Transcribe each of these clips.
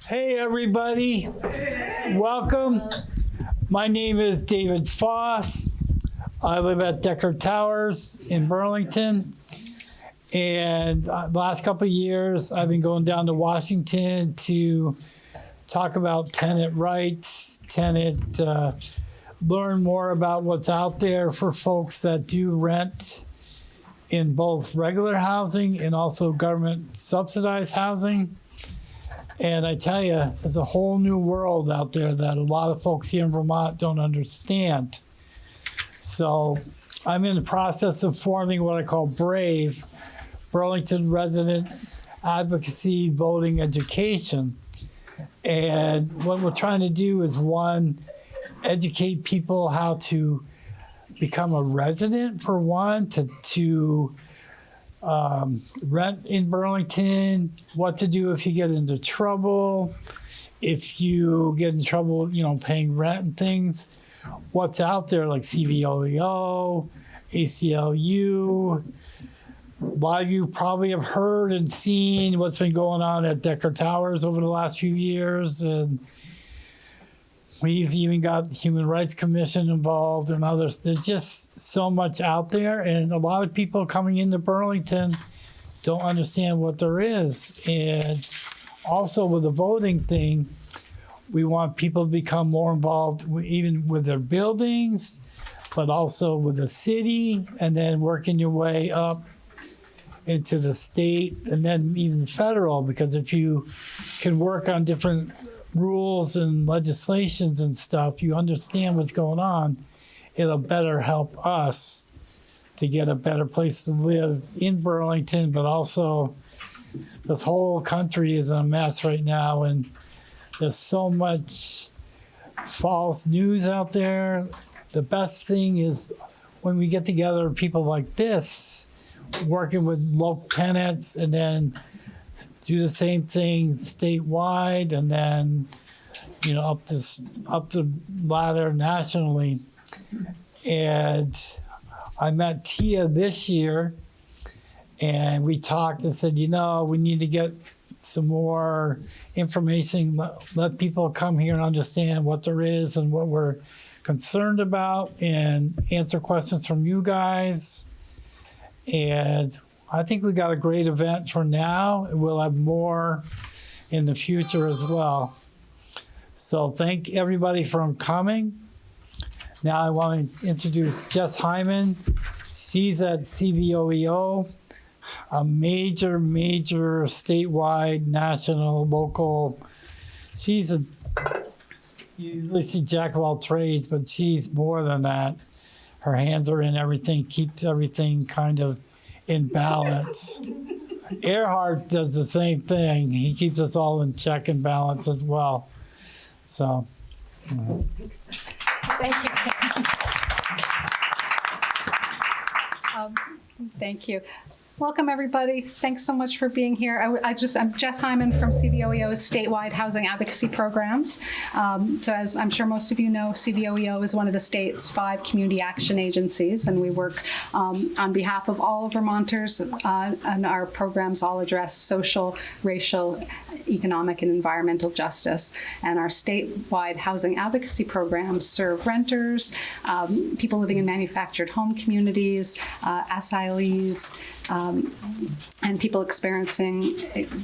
Hey everybody, welcome. My name is David Foss. I live at Decker Towers in Burlington. And the last couple of years, I've been going down to Washington to talk about tenant rights, learn more about what's out there for folks that do rent in both regular housing and also government subsidized housing. And I tell you, there's a whole new world out there that a lot of folks here in Vermont don't understand. So I'm in the process of forming what I call BRAVE, Burlington Resident Advocacy Voting Education. And what we're trying to do is, one, educate people how to become a resident, for one, to rent in Burlington, what to do if you get into trouble, if you get in trouble, paying rent and things, what's out there like CVOEO, ACLU. A lot of you probably have heard and seen what's been going on at Decker Towers over the last few years, and we've even got the Human Rights Commission involved and others. There's just so much out there, and a lot of people coming into Burlington don't understand what there is. And also with the voting thing, we want people to become more involved even with their buildings, but also with the city, and then working your way up into the state and then even federal, because if you can work on different rules and legislations and stuff, you understand what's going on, it'll better help us to get a better place to live in Burlington. But also, this whole country is in a mess right now, and there's so much false news out there. The best thing is when we get together, people like this, working with local tenants, and then do the same thing statewide, and then up the ladder nationally. And I met Tia this year, and we talked and said, we need to get some more information, let people come here and understand what there is and what we're concerned about, and answer questions from you guys. And I think we got a great event for now. We'll have more in the future as well. So thank everybody for coming. Now I want to introduce Jess Hyman. She's at CVOEO, a major statewide, national, local. She's you usually see jack of all trades, but she's more than that. Her hands are in everything, keeps everything kind of in balance. Earhart does the same thing. He keeps us all in check and balance as well. So. Thank you. Thank you. Welcome, everybody. Thanks so much for being here. I'm Jess Hyman from CVOEO's statewide housing advocacy programs. So as I'm sure most of you know, CVOEO is one of the state's 5 community action agencies, and we work on behalf of all of Vermonters, and our programs all address social, racial, economic, and environmental justice. And our statewide housing advocacy programs serve renters, people living in manufactured home communities, asylees, and people experiencing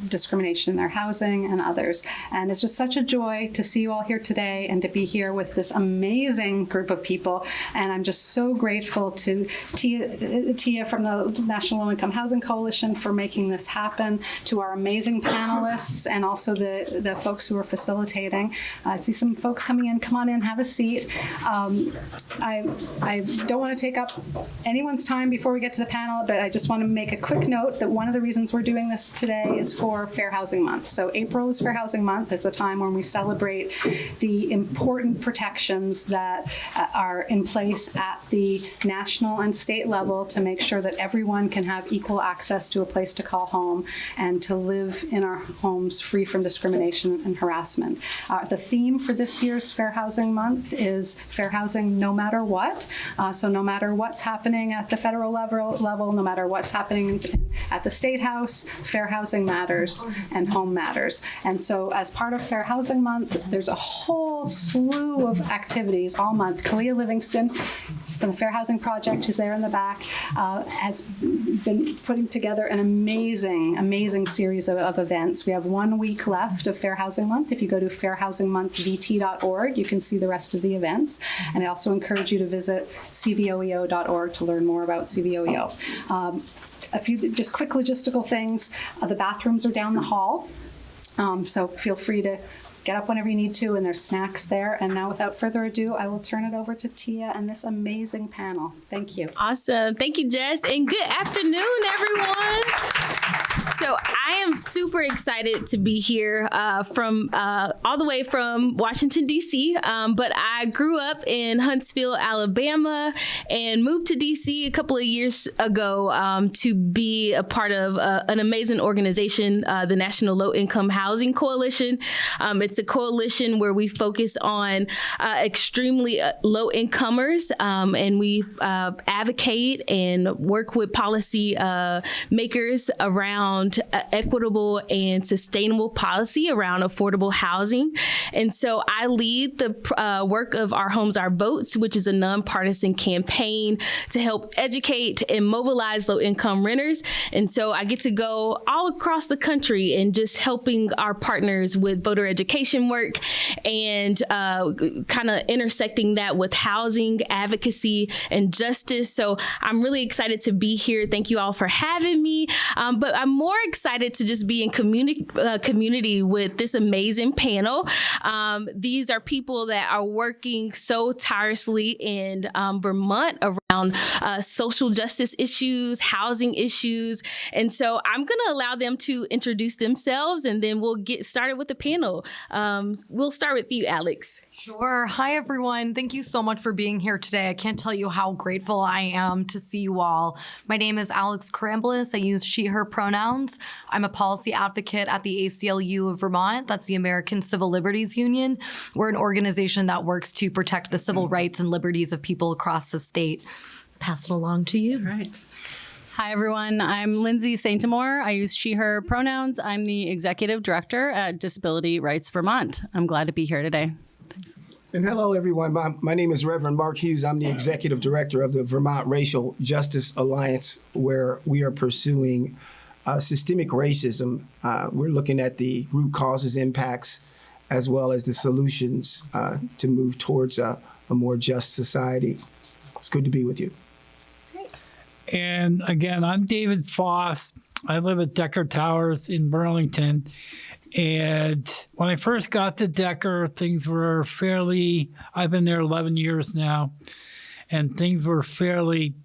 discrimination in their housing, and others. And it's just such a joy to see you all here today and to be here with this amazing group of people. And I'm just so grateful to Tia from the National Low Income Housing Coalition for making this happen, to our amazing panelists, and also the folks who are facilitating. I see some folks coming in. Come on in, have a seat. I don't want to take up anyone's time before we get to the panel, but I just want to make a quick note that one of the reasons we're doing this today is for Fair Housing Month. So April is Fair Housing Month. It's a time when we celebrate the important protections that are in place at the national and state level to make sure that everyone can have equal access to a place to call home and to live in our homes free from discrimination and harassment. The theme for this year's Fair Housing Month is fair housing no matter what. So no matter what's happening at the federal level, no matter what's happening happening at the State House, Fair Housing Matters, and Home Matters. And so as part of Fair Housing Month, there's a whole slew of activities all month. Kalia Livingston from the Fair Housing Project, who's there in the back, has been putting together an amazing series of events. We have 1 week left of Fair Housing Month. If you go to fairhousingmonthvt.org, you can see the rest of the events. And I also encourage you to visit CVOEO.org to learn more about CVOEO. A few just quick logistical things. The bathrooms are down the hall, so feel free to get up whenever you need to, and there's snacks there. And now, without further ado, I will turn it over to Tia and this amazing panel. Thank you. Awesome. Thank you, Jess. And good afternoon, everyone. So I am super excited to be here from all the way from Washington, D.C., but I grew up in Huntsville, Alabama, and moved to D.C. a couple of years ago to be a part of an amazing organization, the National Low Income Housing Coalition. It's a coalition where we focus on extremely low incomers, and we advocate and work with policy makers around equitable and sustainable policy around affordable housing. And so I lead the work of Our Homes, Our Votes, which is a nonpartisan campaign to help educate and mobilize low-income renters. And so I get to go all across the country and just helping our partners with voter education work and kind of intersecting that with housing, advocacy, and justice. So I'm really excited to be here. Thank you all for having me. But I'm more excited to just be in community with this amazing panel. These are people that are working so tirelessly in Vermont around social justice issues, housing issues. And so I'm going to allow them to introduce themselves, and then we'll get started with the panel. We'll start with you, Alex. Sure. Hi, everyone. Thank you so much for being here today. I can't tell you how grateful I am to see you all. My name is Alex Karambelas. I use she, her pronouns. I'm a policy advocate at the ACLU of Vermont. That's the American Civil Liberties Union. We're an organization that works to protect the civil rights and liberties of people across the state. Pass it along to you. Right. Hi, everyone. I'm Lindsay St. Amour. I use she, her pronouns. I'm the executive director at Disability Rights Vermont. I'm glad to be here today. Thanks. And hello, everyone. My name is Reverend Mark Hughes. I'm the executive director of the Vermont Racial Justice Alliance, where we are pursuing systemic racism. We're looking at the root causes, impacts, as well as the solutions to move towards a more just society. It's good to be with you. And again, I'm David Foss. I live at Decker Towers in Burlington. And when I first got to Decker, things were I've been there 11 years now, and things were fairly,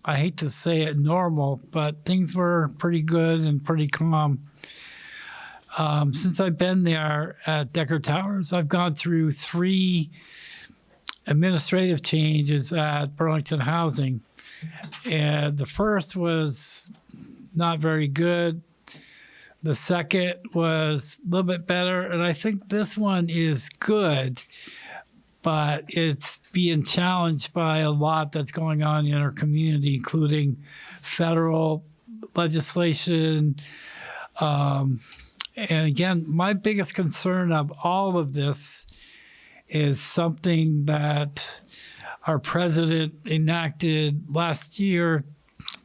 I hate to say it, normal, but things were pretty good and pretty calm. Since I've been there at Decker Towers, I've gone through 3 administrative changes at Burlington Housing. And the first was not very good. The second was a little bit better. And I think this one is good, but it's being challenged by a lot that's going on in our community, including federal legislation. And again, my biggest concern of all of this is something that our president enacted last year,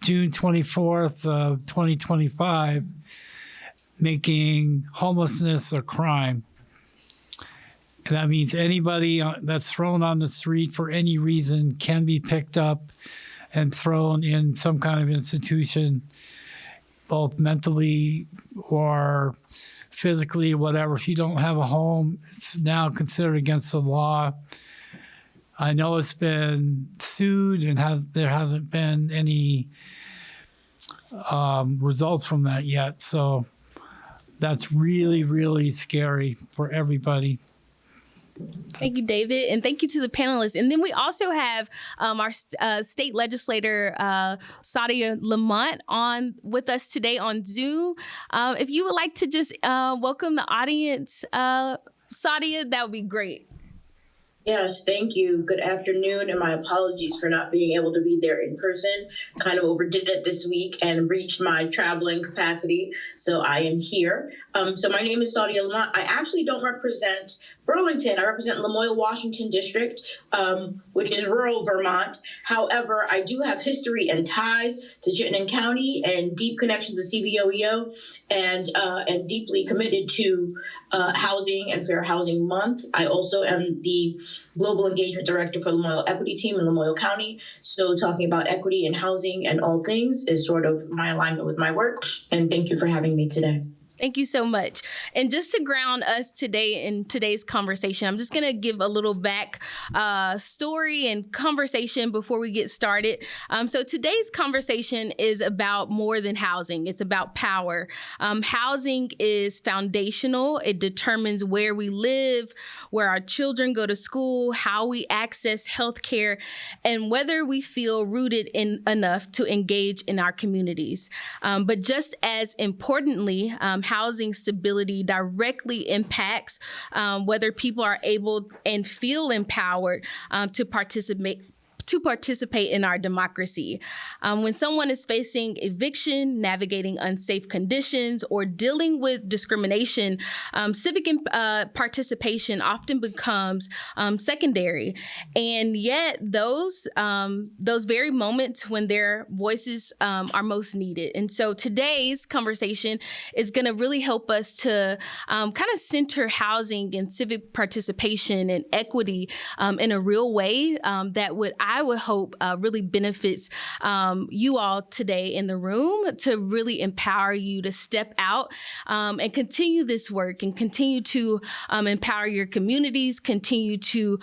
June 24th of 2025, making homelessness a crime. And that means anybody that's thrown on the street for any reason can be picked up and thrown in some kind of institution, both mentally or physically, whatever. If you don't have a home, it's now considered against the law. I know it's been sued and there hasn't been any results from that yet. So that's really, really scary for everybody. Thank you, David, and thank you to the panelists. And then we also have our state legislator, Saudia LaMont, on with us today on Zoom. If you would like to just welcome the audience, Saudia, that would be great. Yes, thank you. Good afternoon, and my apologies for not being able to be there in person. Kind of overdid it this week and reached my traveling capacity, so I am here. So my name is Saudia LaMont. I actually don't represent Burlington. I represent Lamoille, Washington District, which is rural Vermont. However, I do have history and ties to Chittenden County and deep connections with CVOEO, and deeply committed to housing and Fair Housing Month. I also am the Global Engagement Director for Lamoille Equity Team in Lamoille County. So talking about equity and housing and all things is sort of my alignment with my work. And thank you for having me today. Thank you so much. And just to ground us today in today's conversation, I'm just going to give a little back story and conversation before we get started. So today's conversation is about more than housing. It's about power. Housing is foundational. It determines where we live, where our children go to school, how we access healthcare, and whether we feel rooted in enough to engage in our communities. But just as importantly, housing stability directly impacts whether people are able and feel empowered to participate in our democracy. When someone is facing eviction, navigating unsafe conditions, or dealing with discrimination, civic participation often becomes secondary. And yet those very moments when their voices are most needed. And so today's conversation is going to really help us to kind of center housing and civic participation and equity in a real way I would hope really benefits you all today in the room, to really empower you to step out and continue this work and continue to empower your communities, continue to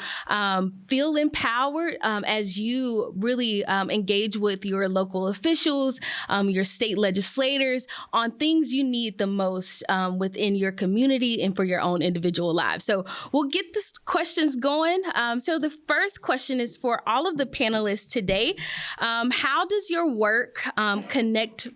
feel empowered as you really engage with your local officials, your state legislators on things you need the most within your community and for your own individual lives. So we'll get these questions going. So the first question is for all of the panelists today. How does your work connect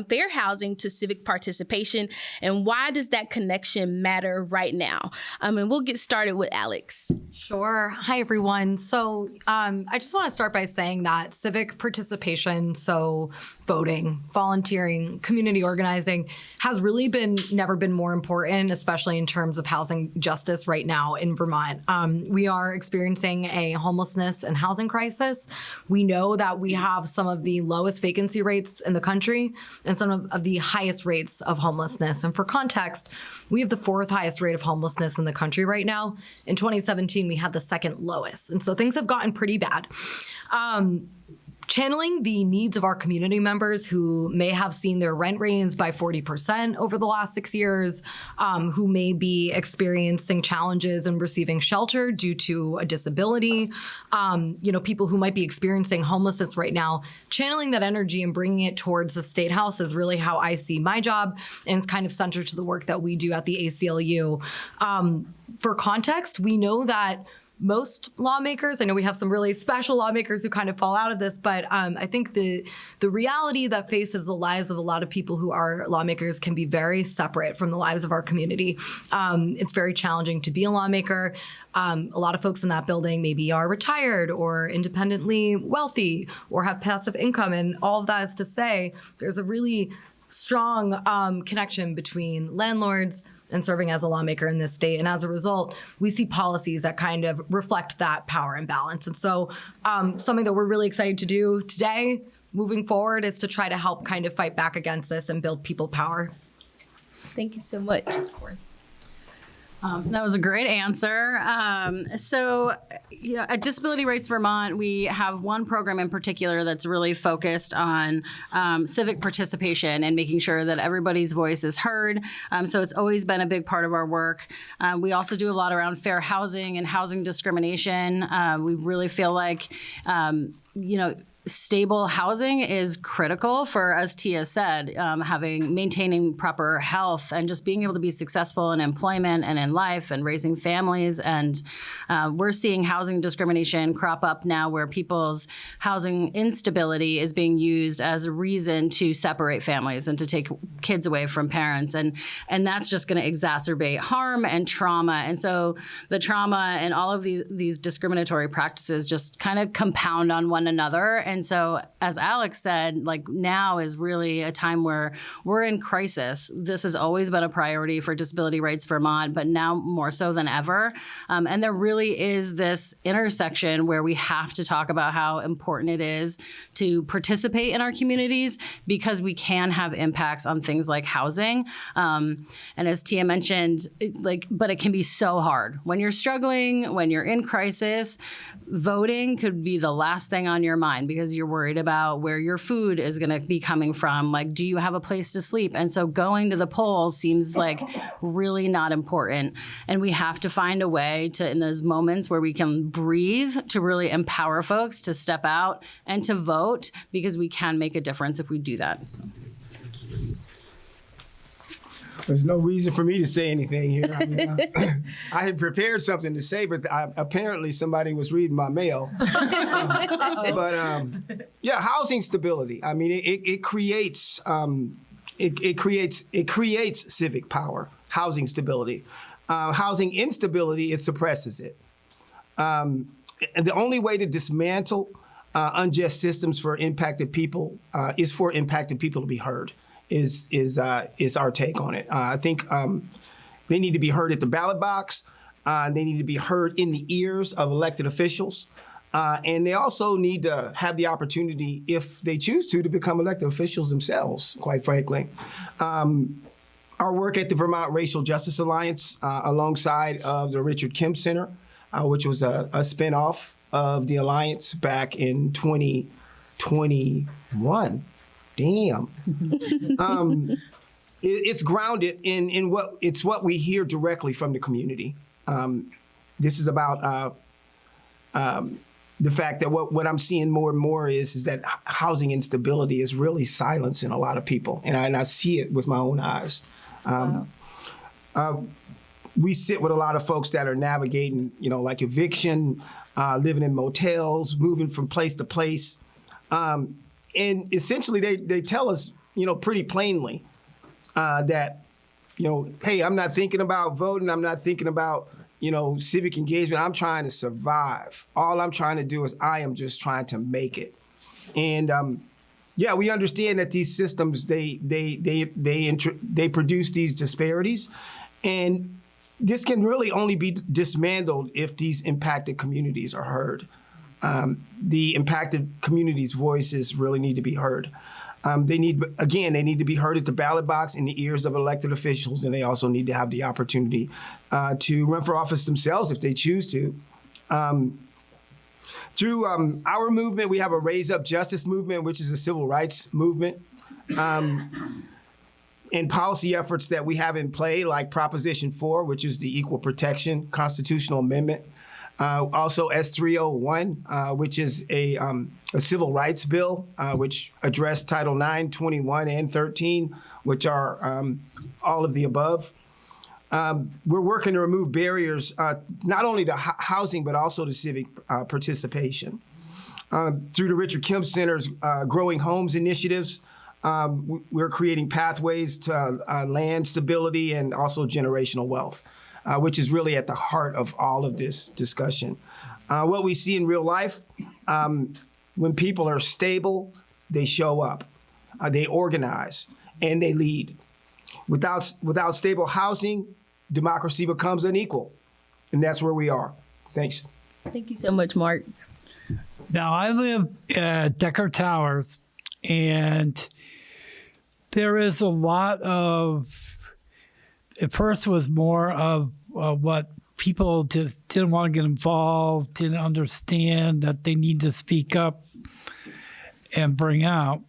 fair housing to civic participation, and why does that connection matter right now? And we'll get started with Alex. Sure. Hi, everyone. So I just want to start by saying that civic participation, so voting, volunteering, community organizing, has really never been more important, especially in terms of housing justice right now in Vermont. We are experiencing a homelessness and housing crisis. We know that we have some of the lowest vacancy rates in the country and some of the highest rates of homelessness. And for context, we have the 4th highest rate of homelessness in the country right now. In 2017, we had the 2nd lowest. And so things have gotten pretty bad. Channeling the needs of our community members who may have seen their rent raised by 40% over the last 6 years, who may be experiencing challenges in receiving shelter due to a disability, people who might be experiencing homelessness right now, channeling that energy and bringing it towards the State House is really how I see my job, and it's kind of centered to the work that we do at the ACLU. For context, we know that most lawmakers, I know we have some really special lawmakers who kind of fall out of this, but I think the reality that faces the lives of a lot of people who are lawmakers can be very separate from the lives of our community. It's very challenging to be a lawmaker. A lot of folks in that building maybe are retired or independently wealthy or have passive income, and all of that is to say there's a really strong connection between landlords and serving as a lawmaker in this state. And as a result, we see policies that kind of reflect that power imbalance. And so something that we're really excited to do today, moving forward, is to try to help kind of fight back against this and build people power. Thank you so much. Of course. That was a great answer. So, at Disability Rights Vermont, we have one program in particular that's really focused on civic participation and making sure that everybody's voice is heard. So it's always been a big part of our work. We also do a lot around fair housing and housing discrimination. We really feel like, stable housing is critical for, as Tia said, maintaining proper health and just being able to be successful in employment and in life and raising families. And we're seeing housing discrimination crop up now where people's housing instability is being used as a reason to separate families and to take kids away from parents. And that's just going to exacerbate harm and trauma. And so the trauma and all of these discriminatory practices just kind of compound on one another. And so, as Alex said, like now is really a time where we're in crisis. This has always been a priority for Disability Rights Vermont, but now more so than ever. And there really is this intersection where we have to talk about how important it is to participate in our communities because we can have impacts on things like housing. And as Tia mentioned, but it can be so hard. When you're struggling, when you're in crisis, voting could be the last thing on your mind because you're worried about where your food is going to be coming from. Like, do you have a place to sleep? And so going to the polls seems like really not important. And we have to find a way to, in those moments where we can breathe, to really empower folks to step out and to vote because we can make a difference if we do that. So. There's no reason for me to say anything here. I mean, I had prepared something to say, but apparently somebody was reading my mail. Yeah, housing stability. I mean, it creates civic power. Housing stability. Housing instability, it suppresses it. And the only way to dismantle unjust systems for impacted people is for impacted people to be heard. Is our take on it. I think they need to be heard at the ballot box. They need to be heard in the ears of elected officials. And they also need to have the opportunity, if they choose to become elected officials themselves, quite frankly. Our work at the Vermont Racial Justice Alliance, alongside of the Richard Kim Center, which was a spinoff of the Alliance back in 2021. Damn. It's grounded in what we hear directly from the community. This is about the fact that what I'm seeing more and more is that housing instability is really silencing a lot of people, and I see it with my own eyes. We sit with a lot of folks that are navigating, like eviction, living in motels, moving from place to place. And essentially, they tell us, pretty plainly that, hey, I'm not thinking about voting. I'm not thinking about, civic engagement. I'm trying to survive. All I'm trying to do is I am just trying to make it. And yeah, we understand that these systems they produce these disparities, and this can really only be dismantled if these impacted communities are heard. The impacted communities' voices really need to be heard. They need to be heard at the ballot box in the ears of elected officials, and they also need to have the opportunity to run for office themselves if they choose to. Through our movement, we have a Raise Up Justice movement, which is a civil rights movement. And policy efforts that we have in play, like Proposition 4, which is the Equal Protection Constitutional Amendment. Also S301, which is a civil rights bill, which addressed Title 9, 21, and 13, which are all of the above. We're working to remove barriers, not only to housing, but also to civic participation. Through the Richard Kim Center's Growing Homes initiatives, we're creating pathways to land stability and also generational wealth. Which is really at the heart of all of this discussion. What we see in real life, when people are stable, they show up, they organize, and they lead. Without stable housing, democracy becomes unequal, and that's where we are. Thanks. Thank you so much, Mark. Now, I live at Decker Towers, and there is a lot of, at first was more of what people just didn't want to get involved, didn't understand that they need to speak up and bring out,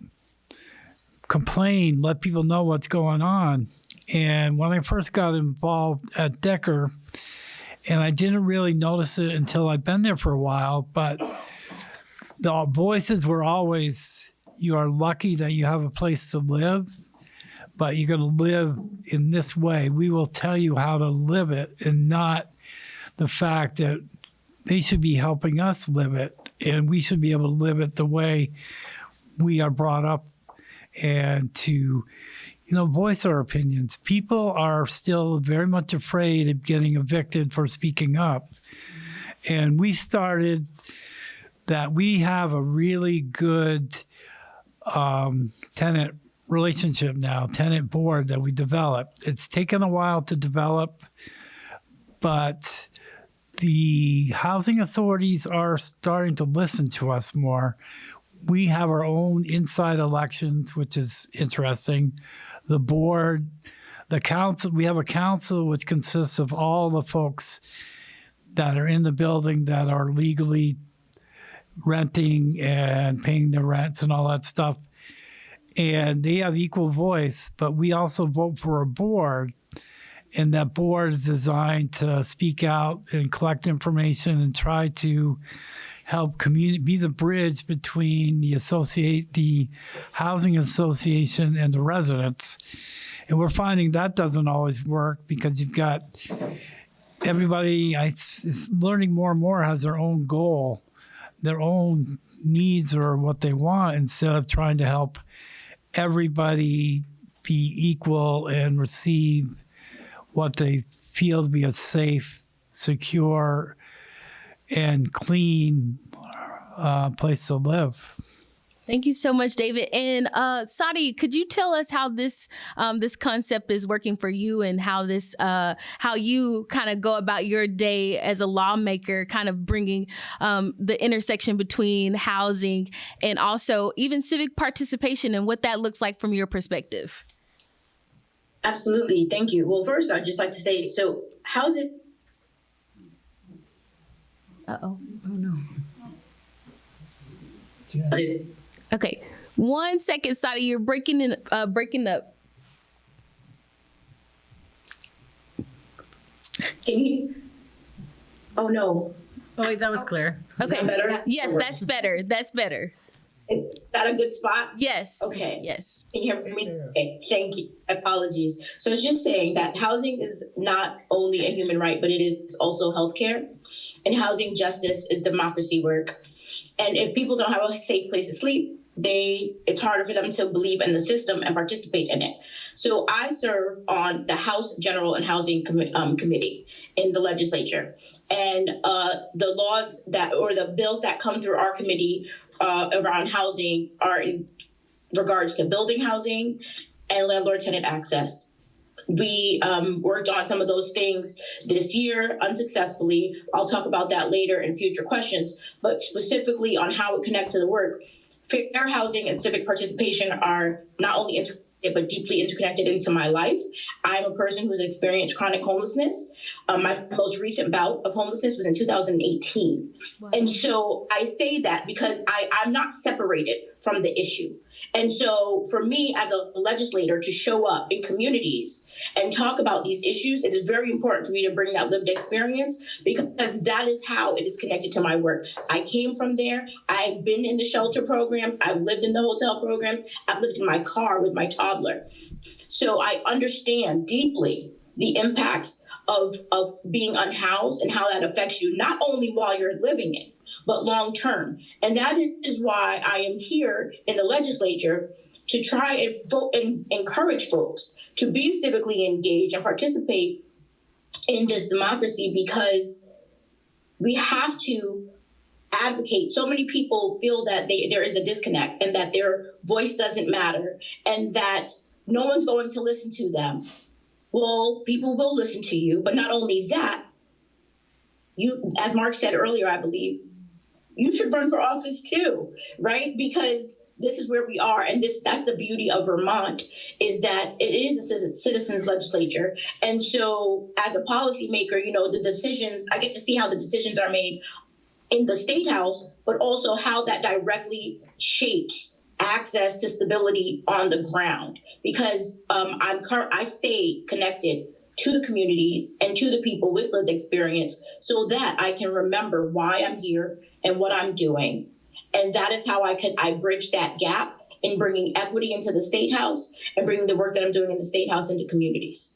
complain, let people know what's going on. And when I first got involved at Decker, and I didn't really notice it until I've been there for a while, but the voices were always, you are lucky that you have a place to live, but you're going to live in this way. We will tell you how to live it, and not the fact that they should be helping us live it, and we should be able to live it the way we are brought up, and to, voice our opinions. People are still very much afraid of getting evicted for speaking up. And we started that we have a really good tenant relationship now, tenant board that we developed. It's taken a while to develop, but the housing authorities are starting to listen to us more. We have our own inside elections, which is interesting. The board, the council, we have a council which consists of all the folks that are in the building that are legally renting and paying their rents and all that stuff. And they have equal voice, but we also vote for a board, and that board is designed to speak out and collect information and try to help be the bridge between the housing association and the residents. And we're finding that doesn't always work, because you've got everybody is learning more and more has their own goal, their own needs or what they want, instead of trying to help everybody be equal and receive what they feel to be a safe, secure, and clean place to live. Thank you so much, David. And Saudia, could you tell us how this concept is working for you, and how you kind of go about your day as a lawmaker, kind of bringing the intersection between housing and also even civic participation, and what that looks like from your perspective? Absolutely. Thank you. Well, first, I'd just like to say, so housing. Oh no. Yeah. Okay, 1 second, Saudia, you're breaking up. Can you? Oh no. Oh wait, that was clear. Is Okay. that better? Yes, that's better. That's better. Is that a good spot? Yes. Okay. Yes. Can you hear me? Okay, thank you. Apologies. So it's just saying that housing is not only a human right, but it is also healthcare. And housing justice is democracy work. And if people don't have a safe place to sleep, it's harder for them to believe in the system and participate in it. So I serve on the House General and Housing Committee in the legislature. And the laws the bills that come through our committee around housing are in regards to building housing and landlord-tenant access. We worked on some of those things this year unsuccessfully. I'll talk about that later in future questions, but specifically on how it connects to the work. Fair housing and civic participation are not only interconnected, but deeply interconnected into my life. I'm a person who's experienced chronic homelessness. My most recent bout of homelessness was in 2018. Wow. And so I say that because I'm not separated from the issue. And so for me as a legislator to show up in communities and talk about these issues, it is very important for me to bring that lived experience, because that is how it is connected to my work. I came from there. I've been in the shelter programs. I've lived in the hotel programs. I've lived in my car with my toddler. So I understand deeply the impacts of being unhoused and how that affects you, not only while you're living it, but long term. And that is why I am here in the legislature, to try and encourage folks to be civically engaged and participate in this democracy, because we have to advocate. So many people feel that there is a disconnect and that their voice doesn't matter and that no one's going to listen to them. Well, people will listen to you, but not only that, you, as Mark said earlier, I believe, you should run for office too, right? Because this is where we are. And that's the beauty of Vermont, is that it is a citizens legislature. And so as a policymaker, the decisions, I get to see how the decisions are made in the state house, but also how that directly shapes access to stability on the ground. Because I stay connected to the communities and to the people with lived experience, so that I can remember why I'm here and what I'm doing. And that is how I bridge that gap in bringing equity into the State House and bringing the work that I'm doing in the State House into communities.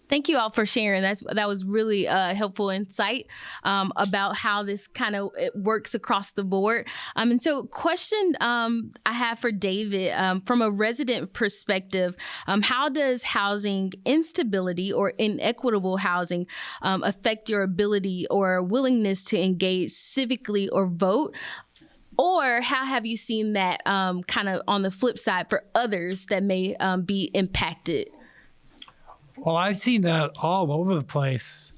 Thank you all for sharing. That was really helpful insight about how this kind of it works across the board. And so, question I have for David, from a resident perspective, how does housing instability or inequitable housing affect your ability or willingness to engage civically or vote? Or how have you seen that kind of on the flip side for others that may be impacted? Well, I've seen that all over the place.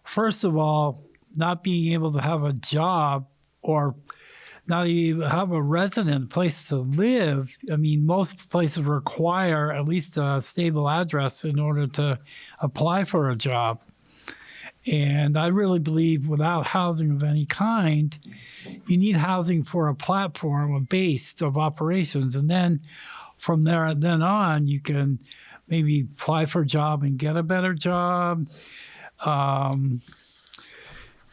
First of all, not being able to have a job or not even have a resident place to live. I mean, most places require at least a stable address in order to apply for a job. And I really believe without housing of any kind, you need housing for a platform, a base of operations. And then from there on, you can maybe apply for a job and get a better job.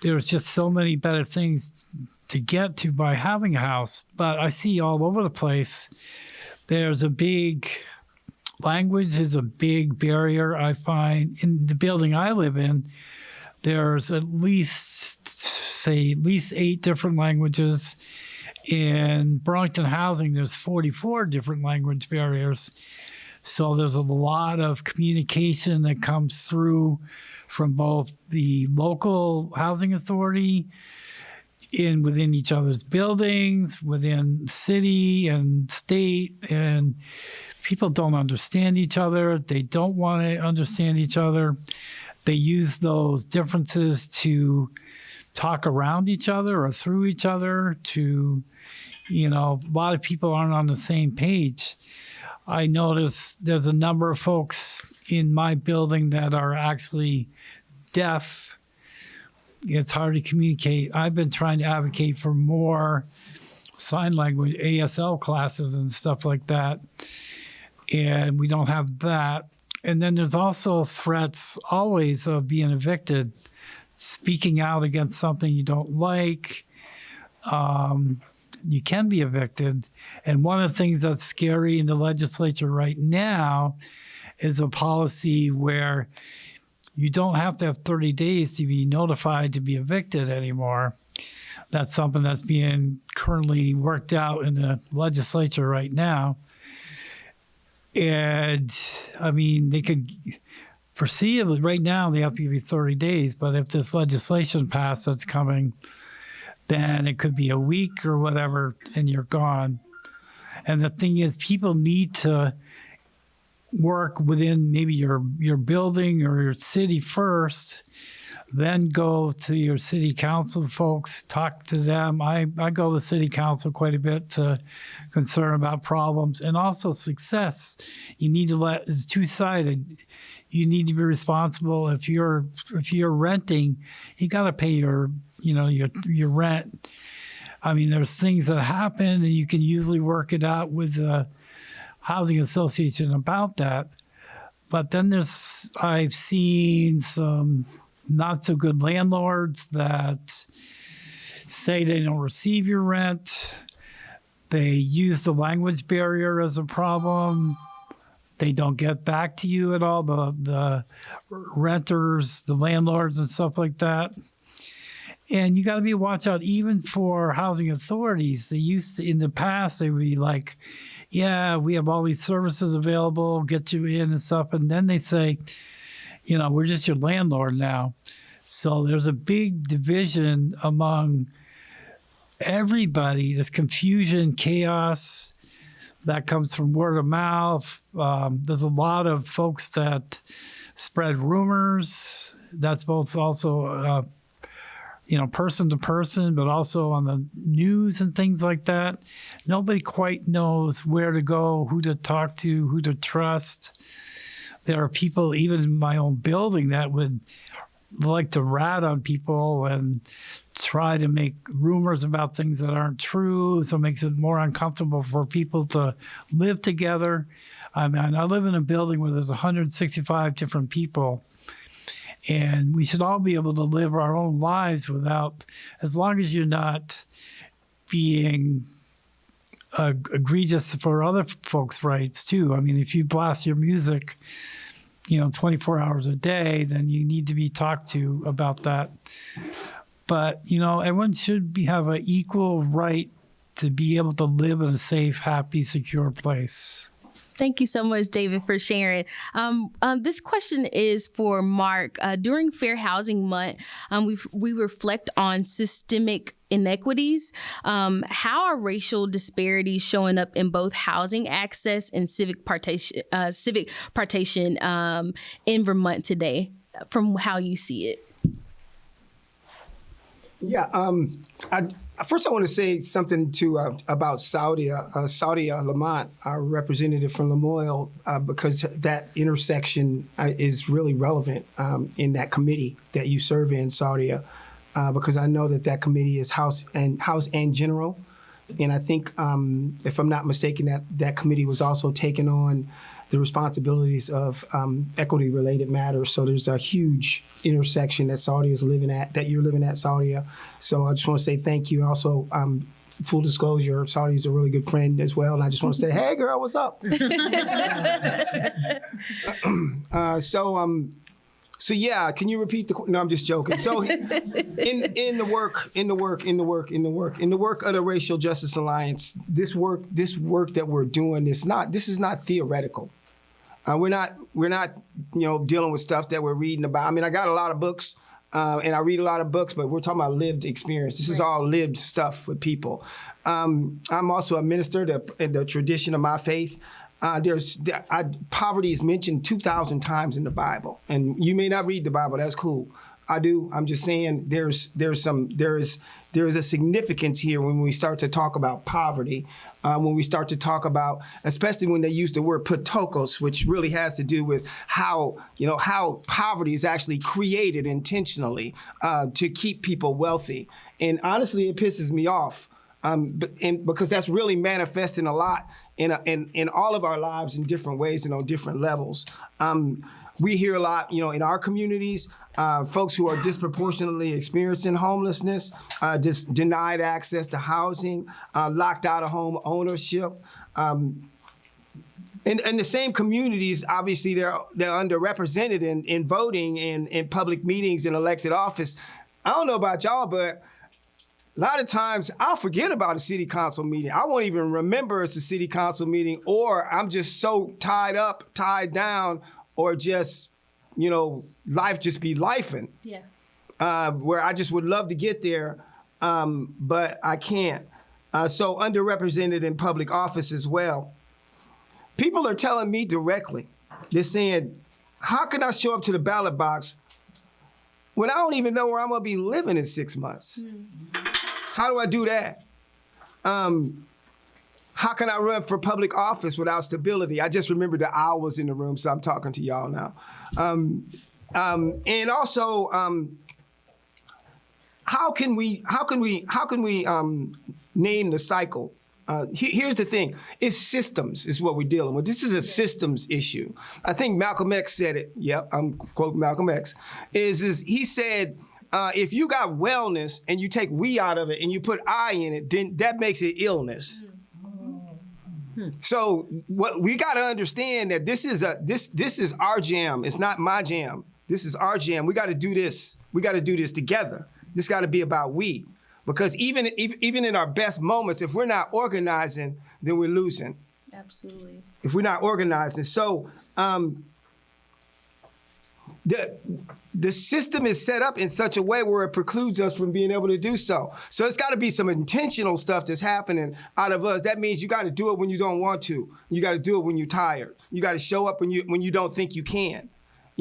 There's just so many better things to get to by having a house. But I see all over the place, language is a big barrier, I find. In the building I live in, there's at least 8 different languages. In Burlington housing, there's 44 different language barriers. So there's a lot of communication that comes through from both the local housing authority within each other's buildings, within city and state, and people don't understand each other. They don't want to understand each other. They use those differences to talk around each other or through each other to, a lot of people aren't on the same page. I notice there's a number of folks in my building that are actually deaf. It's hard to communicate. I've been trying to advocate for more sign language, ASL classes and stuff like that. And we don't have that. And then there's also threats always of being evicted, speaking out against something you don't like. You can be evicted. And one of the things that's scary in the legislature right now is a policy where you don't have to have 30 days to be notified to be evicted anymore. That's something that's being currently worked out in the legislature right now. And I mean, they could foreseeably, right now they have to give you 30 days, but if this legislation passed that's coming, then it could be a week or whatever, and you're gone. And the thing is, people need to work within maybe your building or your city first, then go to your city council folks, talk to them. I go to city council quite a bit to concern about problems and also success. You need to it's two-sided. You need to be responsible. If you're renting, you got to pay your rent. I mean, there's things that happen, and you can usually work it out with the housing association about that. But then I've seen some not so good landlords that say they don't receive your rent. They use the language barrier as a problem. They don't get back to you at all, the renters, the landlords and stuff like that. And you got to be watch out even for housing authorities. They used to, in the past, they would be like, yeah, we have all these services available, get you in and stuff. And then they say, we're just your landlord now. So there's a big division among everybody. There's confusion, chaos that comes from word of mouth. There's a lot of folks that spread rumors. That's both also person to person, but also on the news and things like that. Nobody quite knows where to go, who to talk to, who to trust. There are people, even in my own building, that would like to rat on people and try to make rumors about things that aren't true. So it makes it more uncomfortable for people to live together. I mean, I live in a building where there's 165 different people. And we should all be able to live our own lives without, as long as you're not being egregious for other folks' rights too. I mean, if you blast your music, 24 hours a day, then you need to be talked to about that. But, everyone should have an equal right to be able to live in a safe, happy, secure place. Thank you so much, David, for sharing. This question is for Mark. During Fair Housing Month, we reflect on systemic inequities. How are racial disparities showing up in both housing access and civic participation in Vermont today, from how you see it? Yeah. First, I want to say something about Saudia. Saudia LaMont, our representative from LaMont, because that intersection is really relevant in that committee that you serve in, Saudia, because I know that committee is House and General. And I think, if I'm not mistaken, that committee was also taking on the responsibilities of equity-related matters. So there's a huge intersection that Saudia is living at, that you're living at, Saudia. So I just want to say thank you. Also, full disclosure, Saudia is a really good friend as well. And I just want to say, hey, girl, what's up? So yeah, can you repeat no, I'm just joking. So in the work of the Racial Justice Alliance, this work that we're doing this is not theoretical. We're not dealing with stuff that we're reading about. I mean, I got a lot of books and I read a lot of books, but we're talking about lived experience. This is all lived stuff with people. I'm also a minister in the tradition of my faith. Poverty is mentioned 2,000 times in the Bible, and you may not read the Bible. That's cool. I do. I'm just saying there is a significance here when we start to talk about poverty. When we start to talk about, especially when they use the word patokos, which really has to do with how poverty is actually created intentionally to keep people wealthy. And honestly, it pisses me off. Because that's really manifesting a lot in all of our lives in different ways and on different levels. We hear a lot, in our communities, folks who are disproportionately experiencing homelessness, just denied access to housing, locked out of home ownership. In the same communities, obviously, they're underrepresented in voting and in public meetings and elected office. I don't know about y'all, but a lot of times I'll forget about a city council meeting. I won't even remember it's a city council meeting, or I'm just so tied down, or just, life just be lifing. Yeah. Where I just would love to get there, but I can't. So underrepresented in public office as well. People are telling me directly, they're saying, how can I show up to the ballot box when I don't even know where I'm gonna be living in 6 months? How do I do that? How can I run for public office without stability? I just remembered the owl was in the room, so I'm talking to y'all now. And also, how can we name the cycle? Here's the thing: it's systems is what we're dealing with. This is a systems issue. I think Malcolm X said it. Yep, I'm quoting Malcolm X. He said, if you got wellness and you take we out of it and you put I in it, then that makes it illness. So what we got to understand that this is our jam. It's not my jam. This is our jam. We got to do this. We got to do this together. This got to be about we, because even in our best moments, if we're not organizing, then we're losing. Absolutely. If we're not organizing, so the system is set up in such a way where it precludes us from being able to do so. So it's got to be some intentional stuff that's happening out of us. That means you got to do it when you don't want to. You got to do it when you're tired. You got to show up when you don't think you can.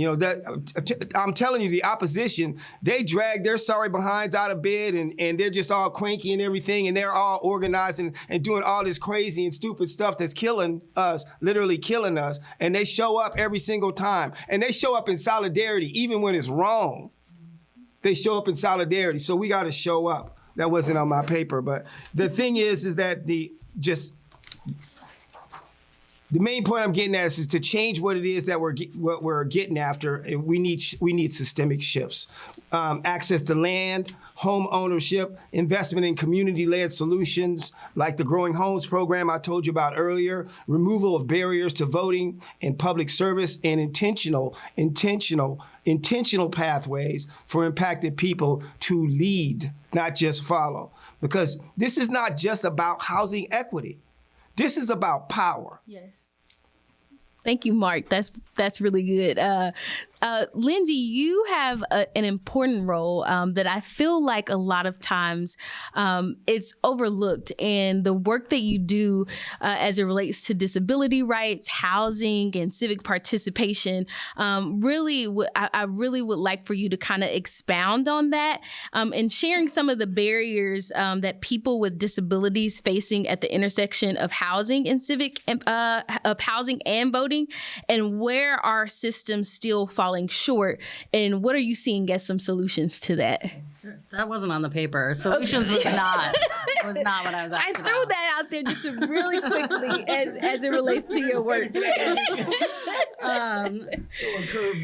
I'm telling you, the opposition, they drag their sorry behinds out of bed and they're just all cranky and everything, and they're all organizing and doing all this crazy and stupid stuff that's killing us, literally killing us. And they show up every single time. And they show up in solidarity, even when it's wrong. They show up in solidarity. So we got to show up. That wasn't on my paper. But the thing is that the main point I'm getting at is to change what it is that what we're getting after. And we need systemic shifts. Access to land, home ownership, investment in community-led solutions like the Growing Homes program I told you about earlier, removal of barriers to voting and public service, and intentional pathways for impacted people to lead, not just follow. Because this is not just about housing equity. This is about power. Yes. Thank you, Mark. That's really good. Lindsay, you have an important role that I feel like a lot of times it's overlooked, and the work that you do as it relates to disability rights, housing, and civic participation. I really would like for you to kind of expound on that and sharing some of the barriers that people with disabilities facing at the intersection of housing and civic of housing and voting, and where our systems still falling short, and what are you seeing as some solutions to that? That wasn't on the paper. Solutions was not what I was asking. I threw that out there just really quickly as it relates to your work.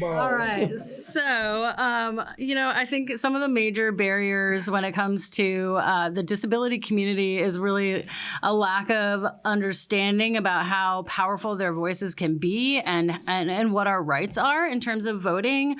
All right. So, I think some of the major barriers when it comes to the disability community is really a lack of understanding about how powerful their voices can be and what our rights are in terms of voting.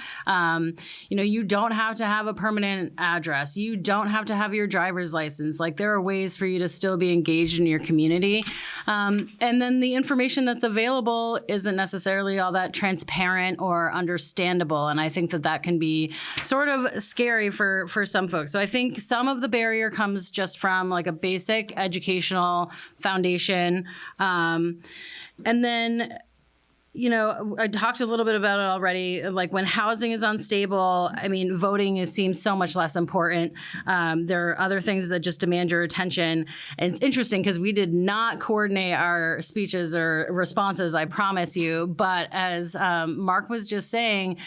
You don't have to have a permanent address. You don't have to have your driver's license. Like, there are ways for you to still be engaged in your community. And then the information that's available isn't necessarily all that transparent or understandable. And I think that can be sort of scary for some folks. So I think some of the barrier comes just from like a basic educational foundation. And then I talked a little bit about it already. Like, when housing is unstable, voting seems so much less important. There are other things that just demand your attention. And it's interesting because we did not coordinate our speeches or responses, I promise you. But as Mark was just saying,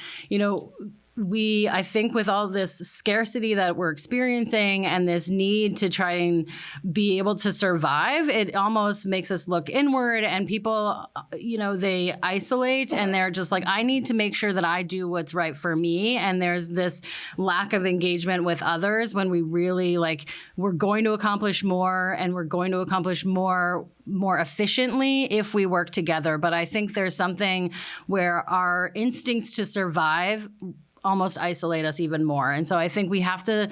I think with all this scarcity that we're experiencing and this need to try and be able to survive, it almost makes us look inward, and people, they isolate and they're just like, I need to make sure that I do what's right for me. And there's this lack of engagement with others when we really we're going to accomplish more, and we're going to accomplish more efficiently if we work together. But I think there's something where our instincts to survive almost isolate us even more. And so I think we have to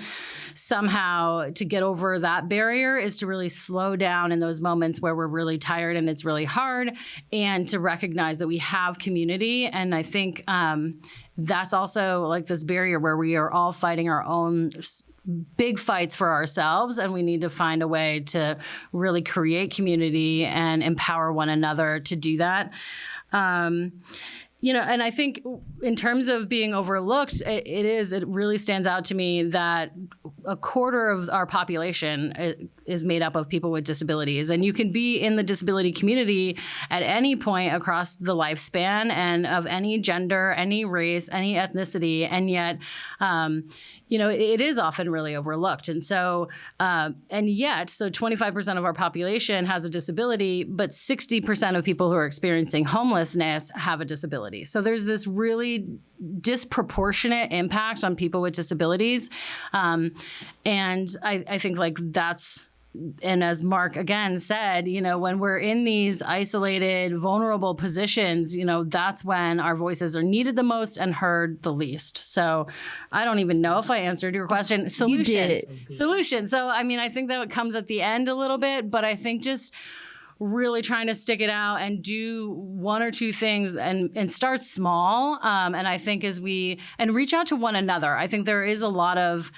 somehow, to get over that barrier, is to really slow down in those moments where we're really tired and it's really hard, and to recognize that we have community. And I think that's also like this barrier where we are all fighting our own big fights for ourselves, and we need to find a way to really create community and empower one another to do that. And I think in terms of being overlooked, it really stands out to me that a quarter of our population is made up of people with disabilities. And you can be in the disability community at any point across the lifespan, and of any gender, any race, any ethnicity. And yet, it is often really overlooked. And so, so 25% of our population has a disability, but 60% of people who are experiencing homelessness have a disability. So there's this really disproportionate impact on people with disabilities. And I think that's, and as Mark again said, when we're in these isolated, vulnerable positions, that's when our voices are needed the most and heard the least. So I don't even know if I answered your question. Solutions. You did. Solutions. So, I think that comes at the end a little bit, but I think just really trying to stick it out and do one or two things and start small. And I think and reach out to one another. I think there is a lot of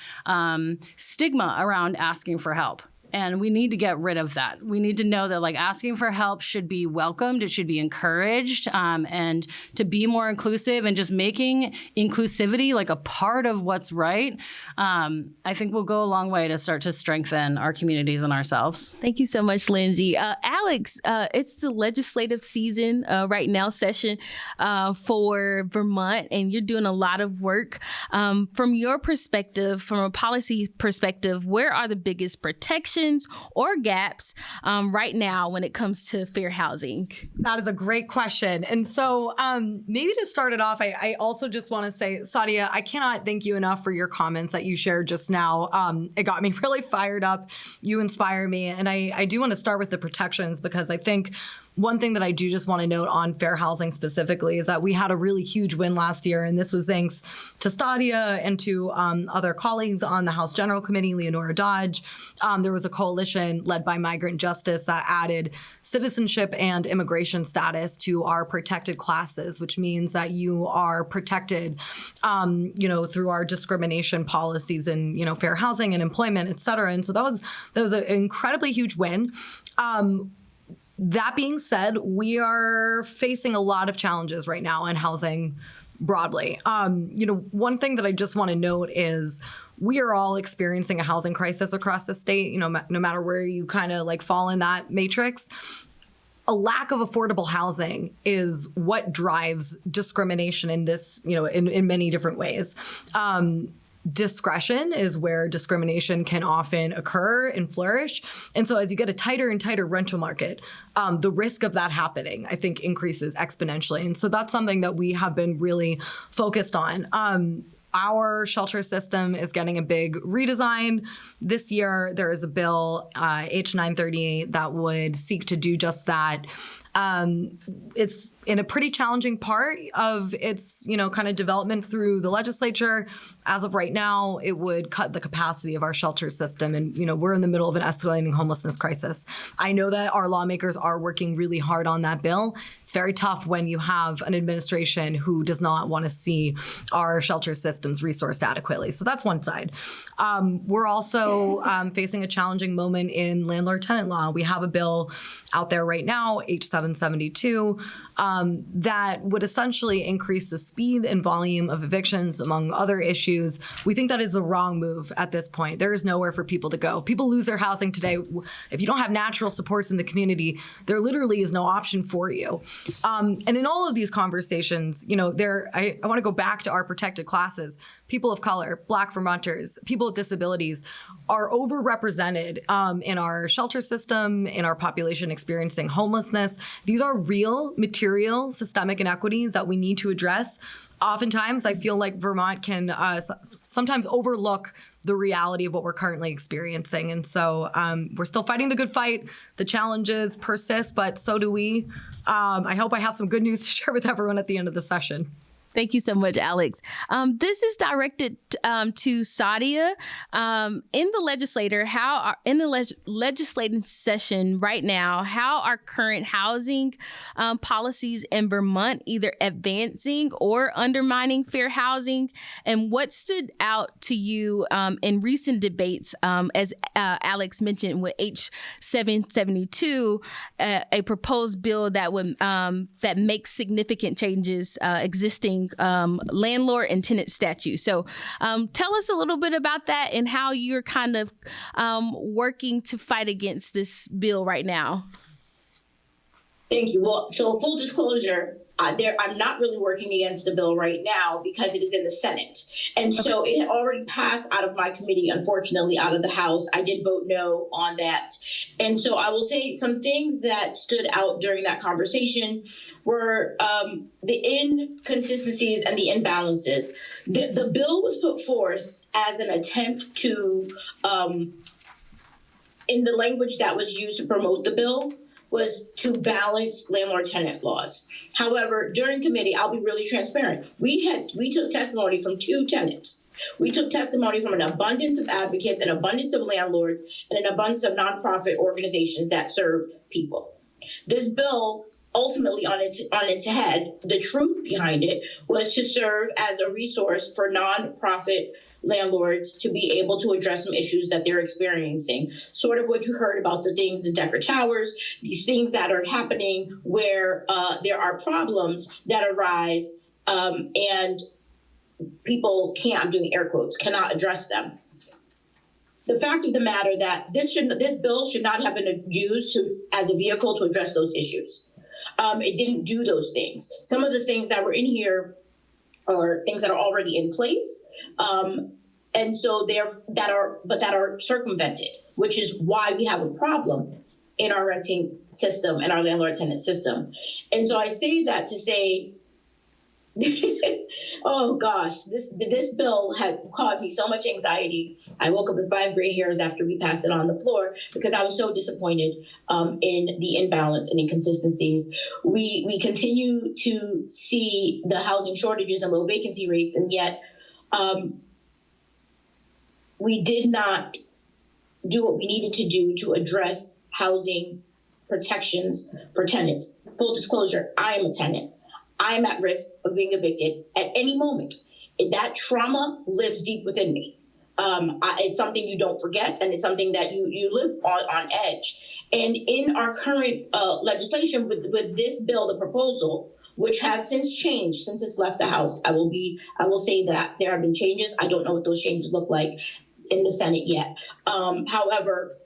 stigma around asking for help. And we need to get rid of that. We need to know that asking for help should be welcomed. It should be encouraged, and to be more inclusive, and just making inclusivity a part of what's right. I think will go a long way to start to strengthen our communities and ourselves. Thank you so much, Lindsay. Alex, it's the legislative season right now, session for Vermont, and you're doing a lot of work. From your perspective, from a policy perspective, where are the biggest protections solutions or gaps right now when it comes to fair housing? That is a great question. And so maybe to start it off, I also just want to say, Saudia, I cannot thank you enough for your comments that you shared just now. It got me really fired up. You inspire me. And I do want to start with the protections, because I think one thing that I do just want to note on fair housing specifically is that we had a really huge win last year, and this was thanks to Saudia and to other colleagues on the House General Committee, Leonora Dodge. There was a coalition led by Migrant Justice that added citizenship and immigration status to our protected classes, which means that you are protected, through our discrimination policies and, fair housing and employment, et cetera. And so that was an incredibly huge win. That being said, we are facing a lot of challenges right now in housing broadly. One thing that I just want to note is we are all experiencing a housing crisis across the state, no matter where you kind of fall in that matrix. A lack of affordable housing is what drives discrimination in this, in many different ways. Discretion is where discrimination can often occur and flourish. And so as you get a tighter and tighter rental market, the risk of that happening, I think, increases exponentially. And so that's something that we have been really focused on. Our shelter system is getting a big redesign. This year, there is a bill, H938, that would seek to do just that. It's in a pretty challenging part of its, kind of development through the legislature. As of right now, it would cut the capacity of our shelter system. And, we're in the middle of an escalating homelessness crisis. I know that our lawmakers are working really hard on that bill. It's very tough when you have an administration who does not want to see our shelter systems resourced adequately. So that's one side. We're also facing a challenging moment in landlord-tenant law. We have a bill out there right now, H772, that would essentially increase the speed and volume of evictions, among other issues. We think that is a wrong move at this point. There is nowhere for people to go. People lose their housing today. If you don't have natural supports in the community, there literally is no option for you. And in all of these conversations, I want to go back to our protected classes. People of color, Black Vermonters, people with disabilities are overrepresented in our shelter system, in our population experiencing homelessness. These are real, material, systemic inequities that we need to address. Oftentimes, I feel like Vermont can sometimes overlook the reality of what we're currently experiencing. And so we're still fighting the good fight. The challenges persist, but so do we. I hope I have some good news to share with everyone at the end of the session. Thank you so much, Alex. This is directed to Saudia. In the legislative session right now, how are current housing policies in Vermont either advancing or undermining fair housing? And what stood out to you in recent debates, as Alex mentioned, with H772, a proposed bill that would that makes significant changes existing landlord and tenant statute. So tell us a little bit about that and how you're kind of working to fight against this bill right now. Thank you. Well, so full disclosure, I'm not really working against the bill right now because it is in the Senate. And so it had already passed out of my committee, unfortunately, out of the House. I did vote no on that. And so I will say some things that stood out during that conversation were the inconsistencies and the imbalances. The bill was put forth as an attempt to, in the language that was used to promote the bill, was to balance landlord-tenant laws. However, during committee, I'll be really transparent. We took testimony from two tenants. We took testimony from an abundance of advocates, an abundance of landlords, and an abundance of nonprofit organizations that serve people. This bill, ultimately on its head, the truth behind it was to serve as a resource for nonprofit landlords to be able to address some issues that they're experiencing. Sort of what you heard about the things in Decker Towers, these things that are happening where there are problems that arise and people can't, I'm doing air quotes, cannot address them. The fact of the matter that this bill should not have been used as a vehicle to address those issues. It didn't do those things. Some of the things that were in here are things that are already in place. and so that are circumvented, which is why we have a problem in our renting system and our landlord-tenant system. And so I say that to say, oh gosh, this bill had caused me so much anxiety. I woke up with 5 gray hairs after we passed it on the floor because I was so disappointed in the imbalance and inconsistencies. We continue to see the housing shortages and low vacancy rates, and yet we did not do what we needed to do to address housing protections for tenants. Full disclosure, I am a tenant. I am at risk of being evicted at any moment. That trauma lives deep within me. It's something you don't forget, and it's something that you live on edge. And in our current legislation with this bill, the proposal, which has since changed since it's left the House, I will say that there have been changes. I don't know what those changes look like in the Senate yet. However,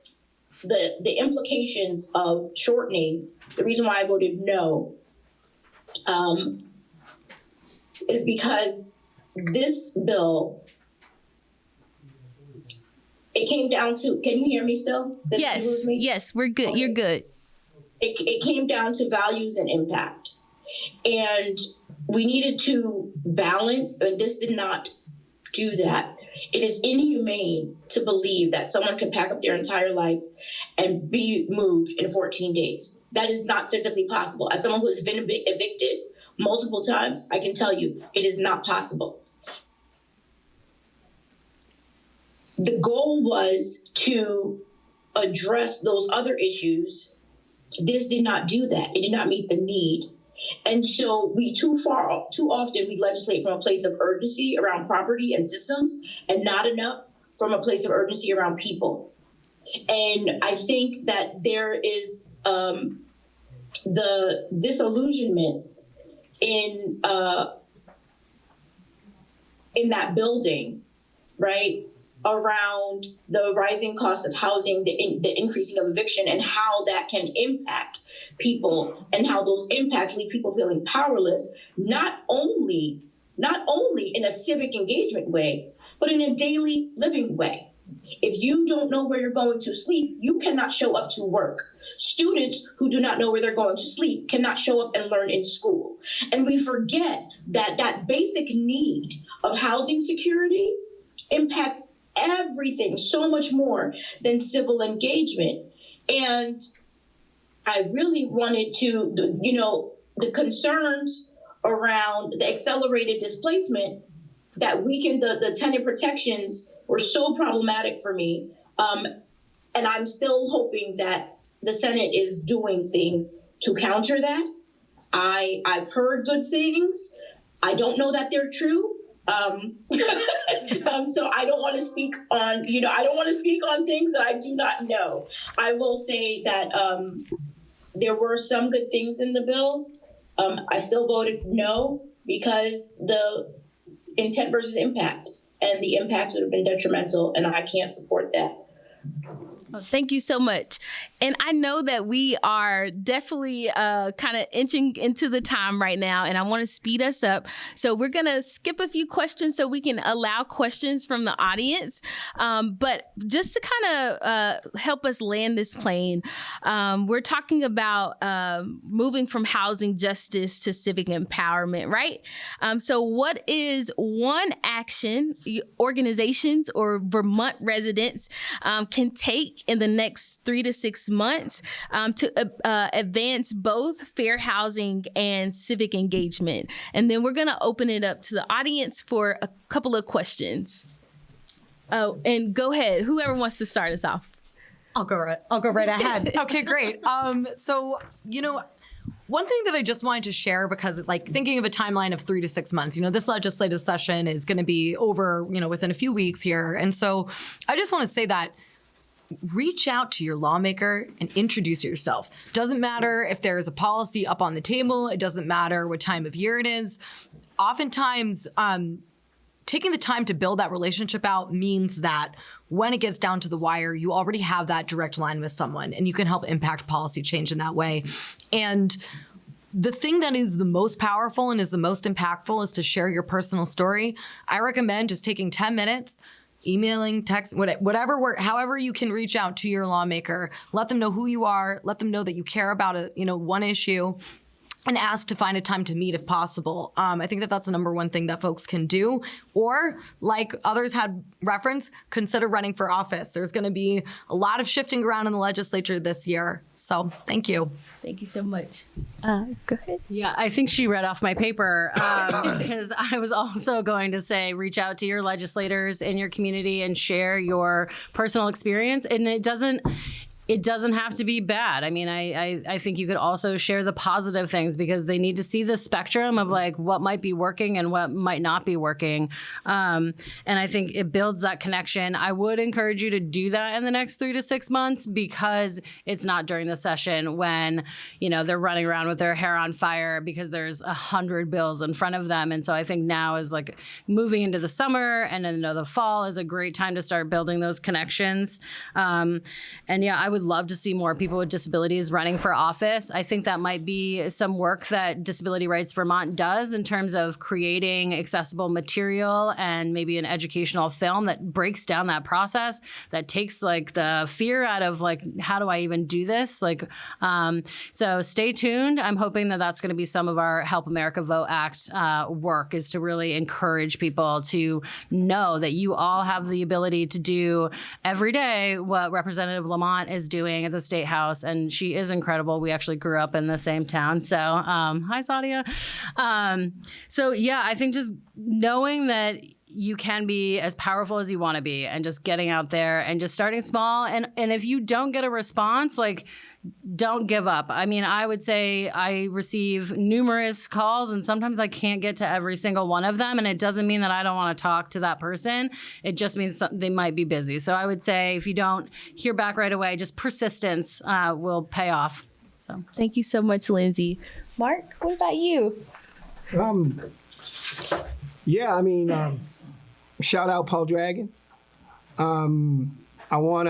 the implications of shortening, the reason why I voted no, is because this bill, it came down to, can you hear me still? Yes, we're good. Okay. You're good. It came down to values and impact. And we needed to balance, and this did not do that. It is inhumane to believe that someone can pack up their entire life and be moved in 14 days. That is not physically possible. As someone who has been evicted multiple times, I can tell you it is not possible. The goal was to address those other issues. This did not do that. It did not meet the need. And so too often we legislate from a place of urgency around property and systems, and not enough from a place of urgency around people. And I think that there is the disillusionment in that building, right, around the rising cost of housing, the increasing of eviction, and how that can impact people, and how those impacts leave people feeling powerless, not only in a civic engagement way, but in a daily living way. If you don't know where you're going to sleep, you cannot show up to work. Students who do not know where they're going to sleep cannot show up and learn in school. And we forget that that basic need of housing security impacts everything so much more than civil engagement. And I really wanted to, the concerns around the accelerated displacement that weakened the tenant protections were so problematic for me. And I'm still hoping that the Senate is doing things to counter that. I've heard good things. I don't know that they're true. So I don't want to speak on, I don't want to speak on things that I do not know. I will say that there were some good things in the bill. I still voted no because the intent versus impact, and the impacts would have been detrimental, and I can't support that. Well, thank you so much. And I know that we are definitely kind of inching into the time right now, and I want to speed us up. So we're going to skip a few questions so we can allow questions from the audience. But just to kind of help us land this plane, we're talking about moving from housing justice to civic empowerment, right? So what is one action organizations or Vermont residents can take in the next 3 to 6 months to advance both fair housing and civic engagement? And then we're going to open it up to the audience for a couple of questions. Oh, and go ahead. Whoever wants to start us off. I'll go right ahead. Okay, great. So, one thing that I just wanted to share, because thinking of a timeline of 3 to 6 months, this legislative session is going to be over, within a few weeks here. And so I just want to say that reach out to your lawmaker and introduce yourself. Doesn't matter if there's a policy up on the table. It doesn't matter what time of year it is. Oftentimes, taking the time to build that relationship out means that when it gets down to the wire, you already have that direct line with someone, and you can help impact policy change in that way. And the thing that is the most powerful and is the most impactful is to share your personal story. I recommend just taking 10 minutes, emailing, text, whatever, however you can reach out to your lawmaker, let them know who you are, let them know that you care about one issue, and ask to find a time to meet if possible. I think that that's the number one thing that folks can do. Or, like others had reference, consider running for office. There's going to be a lot of shifting around in the legislature this year. So thank you. Thank you so much. Go ahead. Yeah, I think she read off my paper because I was also going to say reach out to your legislators in your community and share your personal experience. And it doesn't have to be bad. I mean, I think you could also share the positive things because they need to see the spectrum of like what might be working and what might not be working. And I think it builds that connection. I would encourage you to do that in the next 3 to 6 months because it's not during the session when, they're running around with their hair on fire because there's 100 bills in front of them. And so I think now is like moving into the summer and then the fall is a great time to start building those connections. And yeah, I would love to see more people with disabilities running for office. I think that might be some work that Disability Rights Vermont does in terms of creating accessible material and maybe an educational film that breaks down that process, that takes like the fear out of like, how do I even do this? So stay tuned. I'm hoping that that's going to be some of our Help America Vote Act work, is to really encourage people to know that you all have the ability to do every day what Representative LaMont is doing at the State House, and she is incredible. We actually grew up in the same town. So hi, Saudia. So yeah, I think just knowing that you can be as powerful as you want to be and just getting out there and just starting small. And if you don't get a response, like, don't give up. I mean, I would say I receive numerous calls and sometimes I can't get to every single one of them. And it doesn't mean that I don't want to talk to that person. It just means they might be busy. So I would say if you don't hear back right away, just persistence will pay off. So Thank you so much, Lindsay. Mark, what about you? Yeah, I mean, shout out Paul Dragon. I want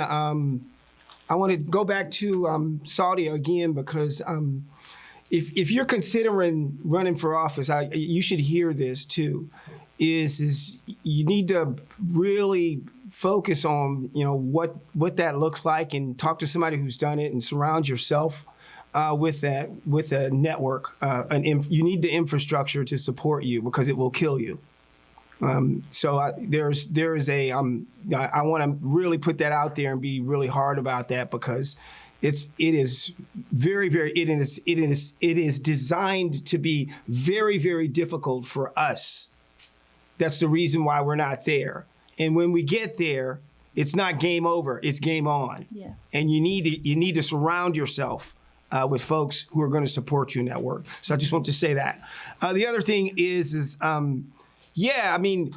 to go back to Saudia again because if you're considering running for office, you should hear this too. Is you need to really focus on what that looks like and talk to somebody who's done it and surround yourself with a network. You need the infrastructure to support you because it will kill you. So there is a I want to really put that out there and be really hard about that because it is designed to be very, very difficult for us. That's the reason why we're not there. And when we get there, it's not game over, it's game on. Yeah. And you need to surround yourself with folks who are going to support you in that work. So I just want to say that. The other thing is yeah, I mean,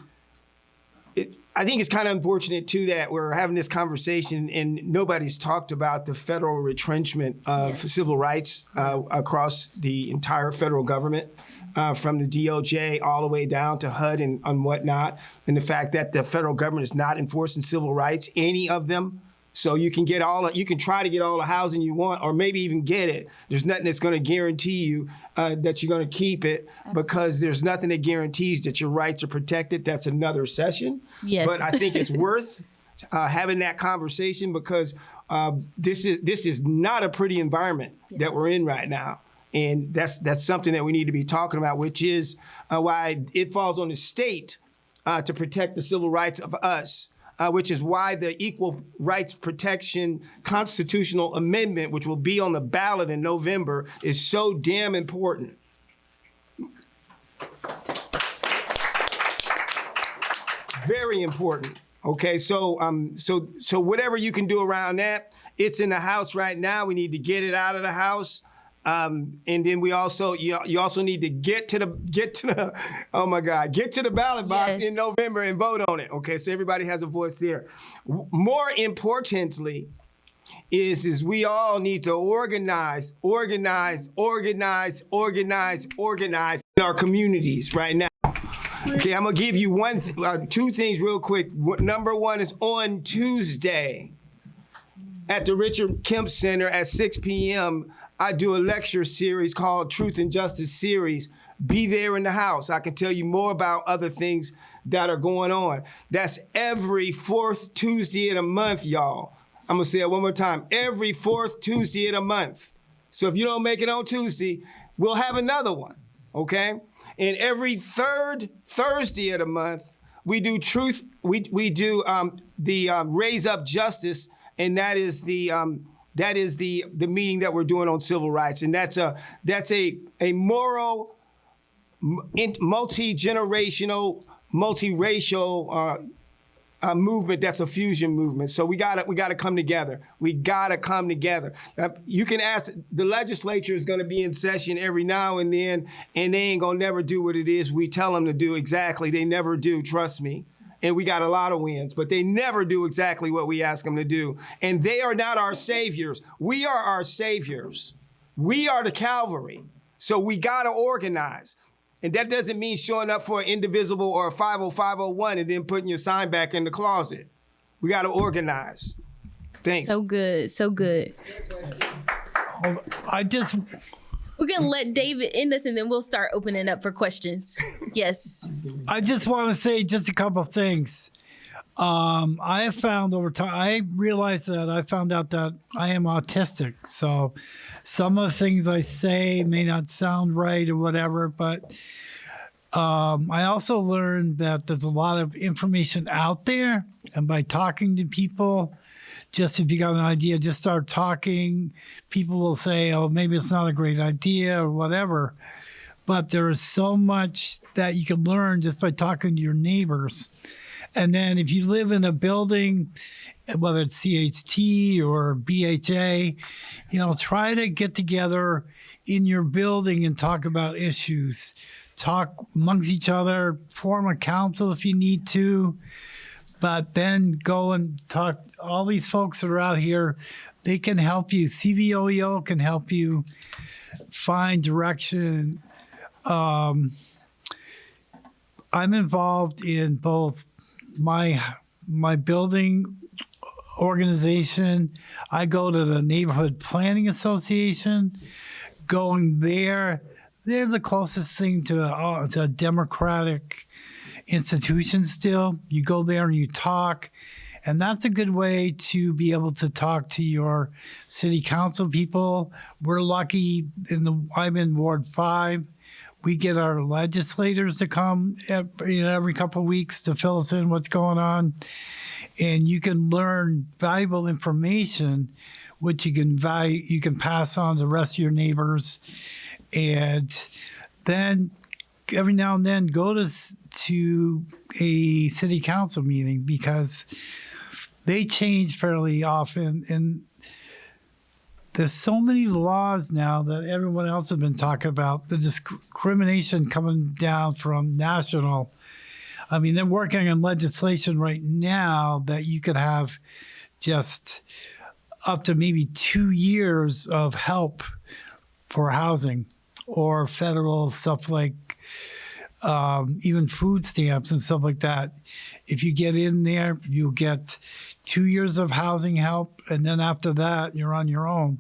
I think it's kind of unfortunate, too, that we're having this conversation and nobody's talked about the federal retrenchment of civil rights across the entire federal government, from the DOJ all the way down to HUD and whatnot, and the fact that the federal government is not enforcing civil rights, any of them. So you can try to get all the housing you want, or maybe even get it. There's nothing that's going to guarantee you that you're going to keep it. Absolutely. Because there's nothing that guarantees that your rights are protected. That's another session. Yes. But I think it's worth having that conversation because this is not a pretty environment that we're in right now. And that's something that we need to be talking about, which is why it falls on the state to protect the civil rights of us. Which is why the Equal Rights Protection Constitutional Amendment, which will be on the ballot in November, is so damn important. Very important. Okay, so whatever you can do around that, it's in the House right now. We need to get it out of the House. And then we also you also need to get to the ballot box in November and vote on it. Okay, so everybody has a voice there. More importantly, is we all need to organize in our communities right now. Okay, I'm gonna give you two things real quick. Number one is on Tuesday at the Richard Kemp Center at 6 p.m. I do a lecture series called Truth and Justice Series. Be there in the house. I can tell you more about other things that are going on. That's every fourth Tuesday of the month, y'all. I'm gonna say it one more time. Every fourth Tuesday of the month. So if you don't make it on Tuesday, we'll have another one, okay? And every third Thursday of the month, we do the Raise Up Justice, and that is the meeting that we're doing on civil rights, and that's a moral, multi-generational, multiracial movement. That's a fusion movement. So we gotta come together. We gotta come together. You can ask. The legislature is going to be in session every now and then, and they ain't gonna never do what it is we tell them to do. Exactly, they never do. Trust me. And we got a lot of wins, but they never do exactly what we ask them to do. And they are not our saviors. We are our saviors. We are the cavalry. So we gotta organize. And that doesn't mean showing up for an indivisible or a 50501 and then putting your sign back in the closet. We got to organize. Thanks. So good. So good. We're going to let David end us and then we'll start opening up for questions. Yes. I just want to say just a couple of things. I have found over time, I realized that I found out that I am autistic. So some of the things I say may not sound right or whatever, but I also learned that there's a lot of information out there. And by talking to people, just if you got an idea, just start talking. People will say, oh, maybe it's not a great idea or whatever. But there is so much that you can learn just by talking to your neighbors. And then if you live in a building, whether it's CHT or BHA, try to get together in your building and talk about issues. Talk amongst each other, form a council if you need to, but then go and talk. All these folks that are out here, they can help you. CVOEO can help you find direction. I'm involved in both my building organization. I go to the Neighborhood Planning Association. Going there, they're the closest thing to a democratic institution still. You go there and you talk, and that's a good way to be able to talk to your city council people. We're lucky I'm in Ward 5. We get our legislators to come every couple of weeks to fill us in what's going on. And you can learn valuable information, which you can pass on to the rest of your neighbors. And then every now and then go to a city council meeting, because they change fairly often. And there's so many laws now that everyone else has been talking about. The discrimination coming down from national. I mean, they're working on legislation right now that you could have just up to maybe 2 years of help for housing, or federal stuff like even food stamps and stuff like that. If you get in there, you'll get 2 years of housing help, and then after that, you're on your own.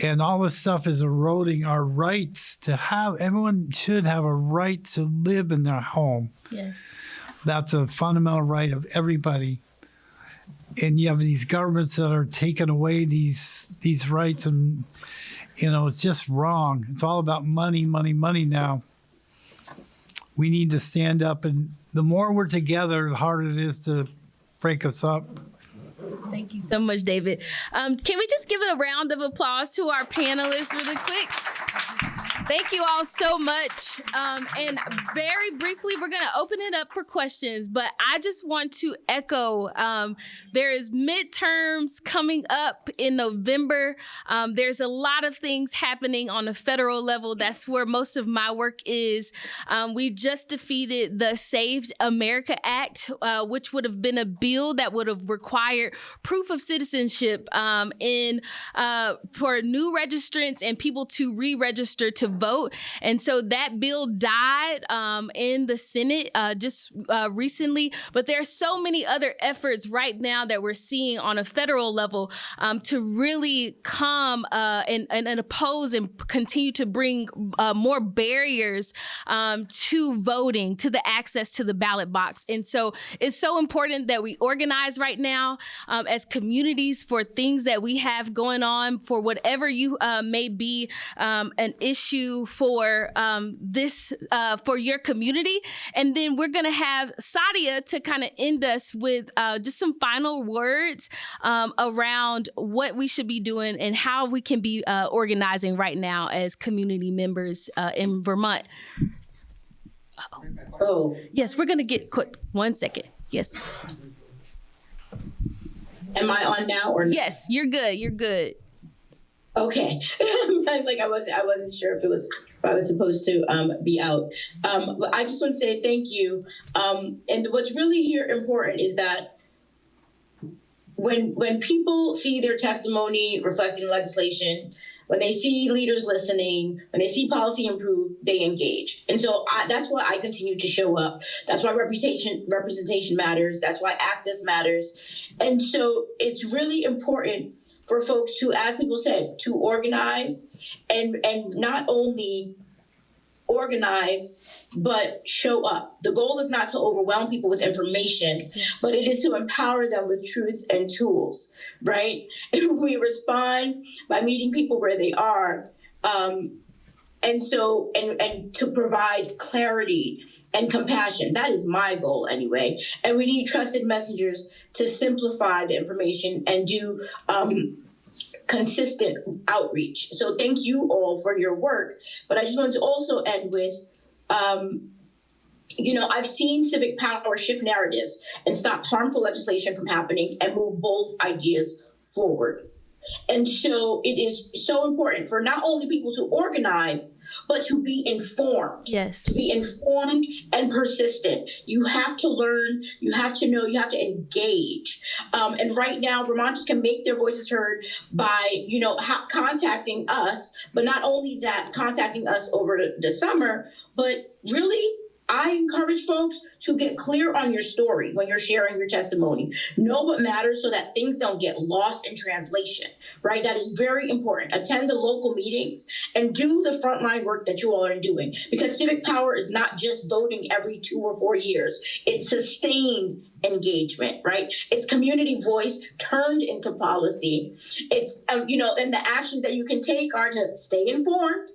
And all this stuff is eroding our rights to have. Everyone should have a right to live in their home. Yes. That's a fundamental right of everybody. And you have these governments that are taking away these rights, and it's just wrong. It's all about money, money, money now. We need to stand up, and the more we're together, the harder it is to break us up. Thank you so much, David. Can we just give a round of applause to our panelists really quick? Thank you all so much. And very briefly, we're going to open it up for questions, but I just want to echo, there is midterms coming up in November. There's a lot of things happening on the federal level. That's where most of my work is. We just defeated the Saved America Act, which would have been a bill that would have required proof of citizenship for new registrants and people to re-register to vote. And so that bill died in the Senate just recently. But there are so many other efforts right now that we're seeing on a federal level to really come and oppose and continue to bring more barriers to voting, to the access to the ballot box. And so it's so important that we organize right now as communities for things that we have going on, for whatever you may be an issue for this, for your community. And then we're going to have Saudia to kind of end us with just some final words around what we should be doing and how we can be organizing right now as community members in Vermont. Oh, Yes, we're going to get quick. 1 second. Yes. am I on now or not? Yes, you're good. You're good. Okay. Like I wasn't sure if I was supposed to be out. But I just want to say thank you. And what's really here important is that when people see their testimony reflecting legislation, when they see leaders listening, when they see policy improve, they engage. And so that's why I continue to show up. That's why representation matters. That's why access matters. And so it's really important for folks to, as people said, to organize and not only organize, but show up. The goal is not to overwhelm people with information, but it is to empower them with truth and tools, right? And we respond by meeting people where they are. And to provide clarity and compassion. That is my goal anyway. And we need trusted messengers to simplify the information and do consistent outreach. So thank you all for your work. But I just want to also end with, I've seen civic power shift narratives and stop harmful legislation from happening and move bold ideas forward. And so it is so important for not only people to organize, but to be informed. Yes. To be informed and persistent. You have to learn, you have to know, you have to engage. And right now, Vermonters can make their voices heard by, contacting us, but not only that, contacting us over the summer, but really, I encourage folks to get clear on your story when you're sharing your testimony. Know what matters so that things don't get lost in translation, right? That is very important. Attend the local meetings and do the frontline work that you all are doing, because civic power is not just voting every 2 or 4 years. It's sustained engagement, right? It's community voice turned into policy. It's, and the actions that you can take are to stay informed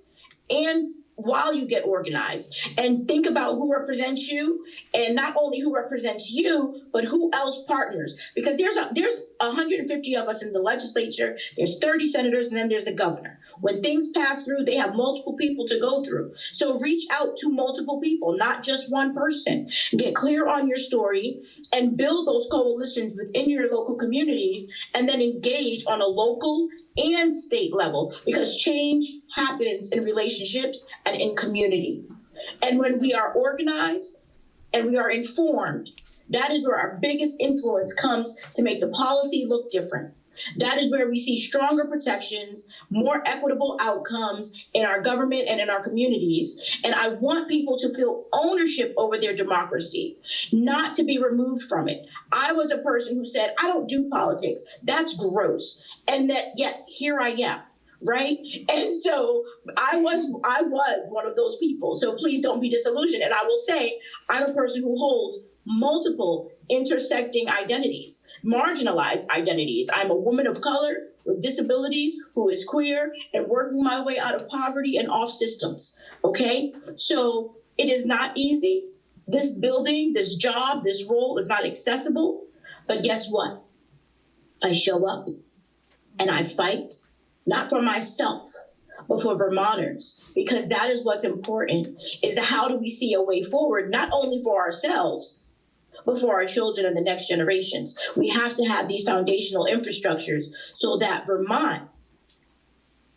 and while you get organized, and think about who represents you, and not only who represents you, but who else partners. Because there's 150 of us in the legislature, there's 30 senators, and then there's the governor. When things pass through, they have multiple people to go through. So reach out to multiple people, not just one person. Get clear on your story and build those coalitions within your local communities, and then engage on a local and state level, because change happens in relationships and in community. And when we are organized and we are informed, that is where our biggest influence comes to make the policy look different. That is where we see stronger protections, more equitable outcomes in our government and in our communities. And I want people to feel ownership over their democracy, not to be removed from it. I was a person who said, I don't do politics. That's gross. And yet here I am. Right? And so I was one of those people. So please don't be disillusioned. And I will say, I'm a person who holds multiple intersecting identities, marginalized identities. I'm a woman of color with disabilities who is queer and working my way out of poverty and off systems. Okay? So it is not easy. This building, this job, this role is not accessible. But guess what? I show up and I fight. Not for myself, but for Vermonters, because that is what's important, is that how do we see a way forward, not only for ourselves, but for our children and the next generations. We have to have these foundational infrastructures so that Vermont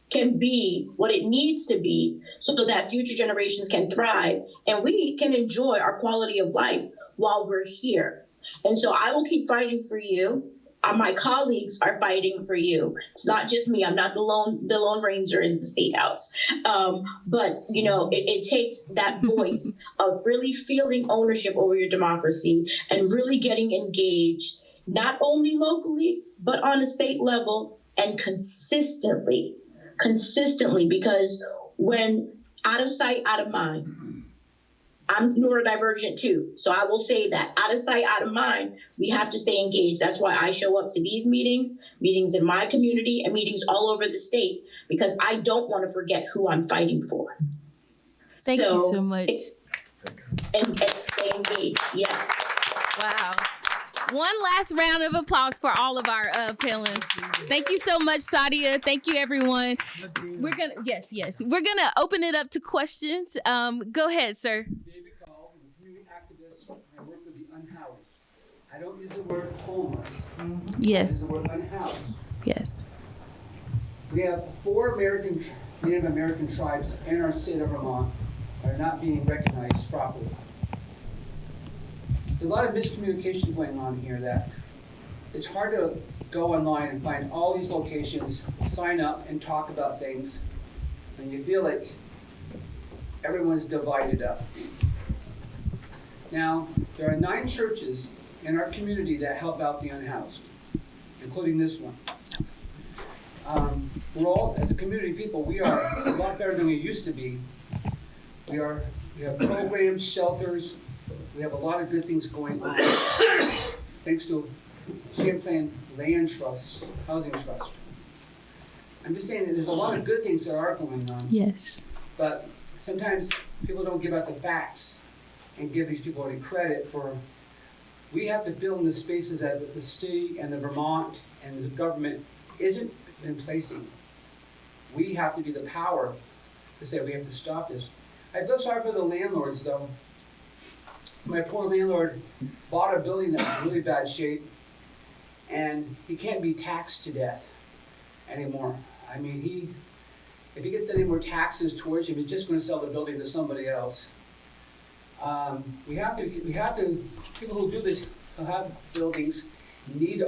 can be what it needs to be, so that future generations can thrive and we can enjoy our quality of life while we're here. And so I will keep fighting for you. my colleagues are fighting for you. It's not just me. I'm not the lone ranger in the State House. But you know, it takes that voice of really feeling ownership over your democracy and really getting engaged, not only locally, but on a state level and consistently, because when out of sight, out of mind, I'm neurodivergent too. So I will say that out of sight, out of mind, we have to stay engaged. That's why I show up to these meetings in my community, and meetings all over the state, because I don't want to forget who I'm fighting for. Thank you so much. And stay engaged, yes. Wow. One last round of applause for all of our panelists. Thank you so much, Saudia. Thank you, everyone. We're gonna We're gonna open it up to questions. Go ahead, sir. David Gall, I'm a community activist. I work with the unhoused. I don't use the word homeless. Yes. I use the word unhoused. Yes. We have 4 Native American tribes in our state of Vermont that are not being recognized properly. There's a lot of miscommunication going on here that it's hard to go online and find all these locations, sign up and talk about things, and you feel like everyone's divided up. Now, there are 9 churches in our community that help out the unhoused, including this one. We're all, as a community people, we are a lot better than we used to be. We have programs, shelters. We have a lot of good things going on, thanks to Champlain Land Trust, Housing Trust. I'm just saying that there's a lot of good things that are going on. Yes. But sometimes people don't give out the facts and give these people any credit for. We have to fill in the spaces that the state and the Vermont and the government isn't in placing. We have to be the power to say we have to stop this. I feel sorry for the landlords, though. My poor landlord bought a building that's in really bad shape, and he can't be taxed to death anymore. I mean, if he gets any more taxes towards him, he's just going to sell the building to somebody else. We have to. People who do this, who have buildings, need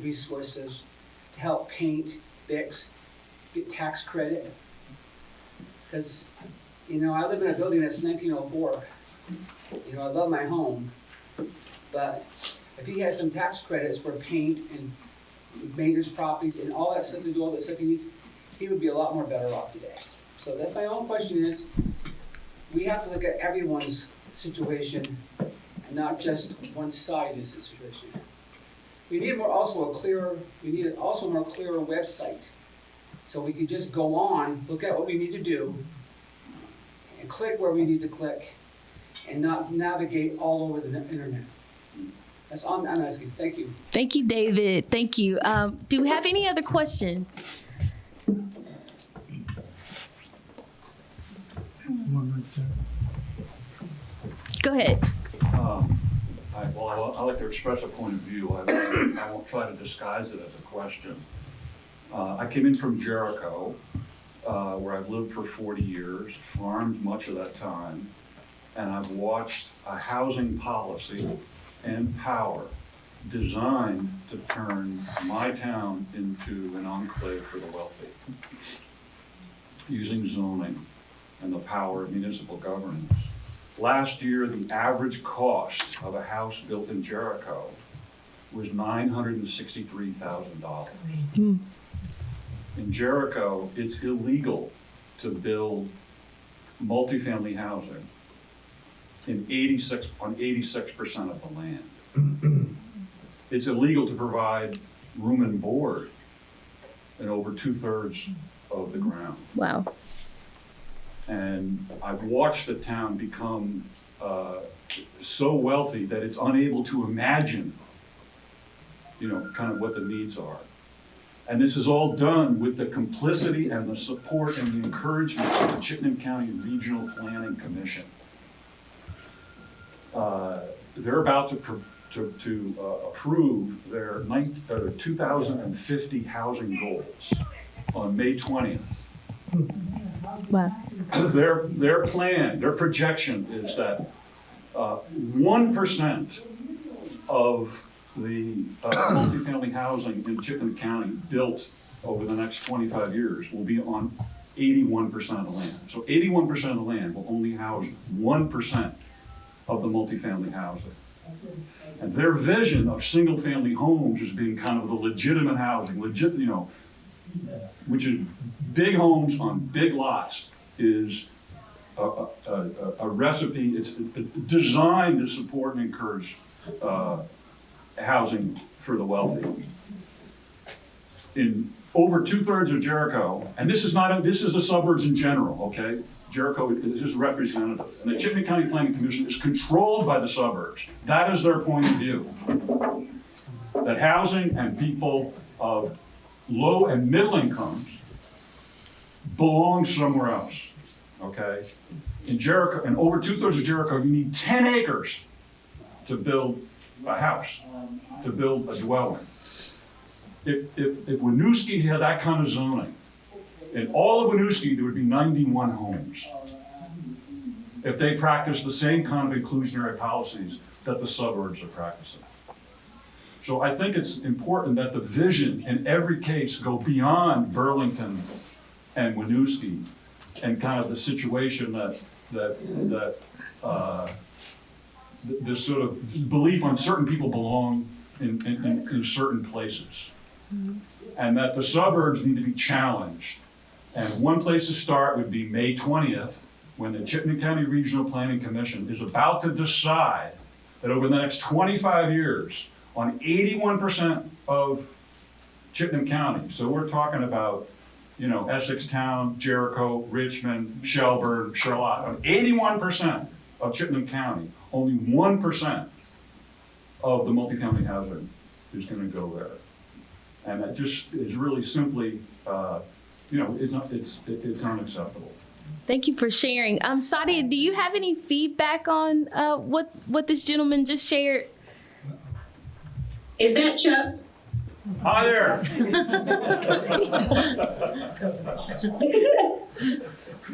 resources to help paint, fix, get tax credit. Because, you know, I live in a building that's 1904. You know, I love my home, but if he had some tax credits for paint and maintenance properties and all that stuff to do all that stuff he needs, he would be a lot more better off today. So that's my own question is, we have to look at everyone's situation and not just one side of the situation. We need also a clearer website. So we could just go on, look at what we need to do, and click where we need to click, and not navigate all over the internet. That's all I'm asking. Thank you. Thank you, David. Thank you. Do we have any other questions? One right there. Go ahead. I like to express a point of view. I won't try to disguise it as a question. I came in from Jericho, where I've lived for 40 years, farmed much of that time, and I've watched a housing policy and power designed to turn my town into an enclave for the wealthy, using zoning and the power of municipal governance. Last year, the average cost of a house built in Jericho was $963,000. In Jericho, it's illegal to build multifamily housing on 86% of the land. It's illegal to provide room and board in over 2/3 of the ground. Wow. And I've watched the town become so wealthy that it's unable to imagine, kind of what the needs are. And this is all done with the complicity and the support and the encouragement of the Chittenden County Regional Planning Commission. They're about to approve their 2050 housing goals on May 20th. Wow. Their plan, their projection is that 1% of the multifamily housing in Chittenden County built over the next 25 years will be on 81% of the land. So 81% of the land will only house 1% of the multifamily housing. And their vision of single-family homes as being kind of the legitimate housing, which is big homes on big lots, is a recipe. It's designed to support and encourage housing for the wealthy. In over 2/3 of Jericho, and this is the suburbs in general, okay? Jericho is just representative. And the Chittenden County Planning Commission is controlled by the suburbs. That is their point of view. That housing and people of low and middle incomes belong somewhere else, okay? In Jericho, and over 2/3 of Jericho, you need 10 acres to build a house, to build a dwelling. If Winooski had that kind of zoning, in all of Winooski, there would be 91 homes. If they practiced the same kind of inclusionary policies that the suburbs are practicing. So I think it's important that the vision in every case go beyond Burlington and Winooski and kind of the situation that this sort of belief on certain people belong in certain places. And that the suburbs need to be challenged. And one place to start would be May 20th, when the Chittenden County Regional Planning Commission is about to decide that over the next 25 years, on 81% of Chittenden County, so we're talking about, Essex Town, Jericho, Richmond, Shelburne, Charlotte, on 81% of Chittenden County, only 1% of the multifamily housing is going to go there. And that just is really simply, it's unacceptable. Thank you for sharing. Saudia, do you have any feedback on what this gentleman just shared? Is that Chuck? Hi there.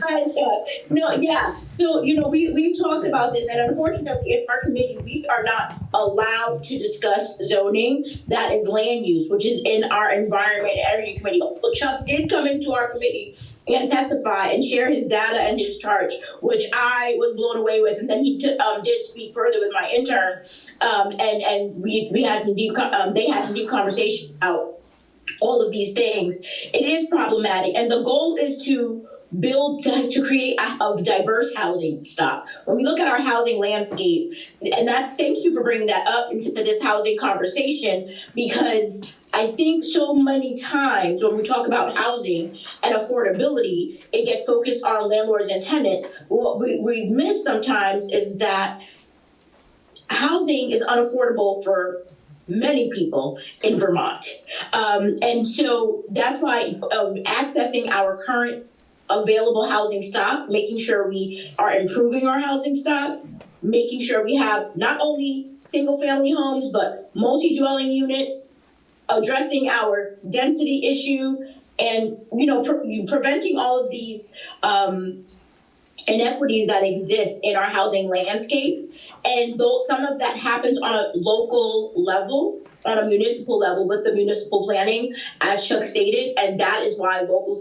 Hi, Chuck. No, yeah. So, we've talked about this, and unfortunately, in our committee, we are not allowed to discuss zoning. That is land use, which is in our Environment and Energy Committee. Chuck did come into our committee and testify and share his data and his charts, which I was blown away with. And then he did speak further with my intern, and we had some deep. They had some deep conversation about all of these things. It is problematic, and the goal is to create a diverse housing stock. When we look at our housing landscape, and thank you for bringing that up into this housing conversation, because I think so many times when we talk about housing and affordability, it gets focused on landlords and tenants. What we miss sometimes is that housing is unaffordable for many people in Vermont. And so that's why accessing our current available housing stock, making sure we are improving our housing stock, making sure we have not only single family homes, but multi-dwelling units, addressing our density issue, and preventing all of these inequities that exist in our housing landscape. And though some of that happens on a local level, on a municipal level with the municipal planning, as Chuck stated, and that is why local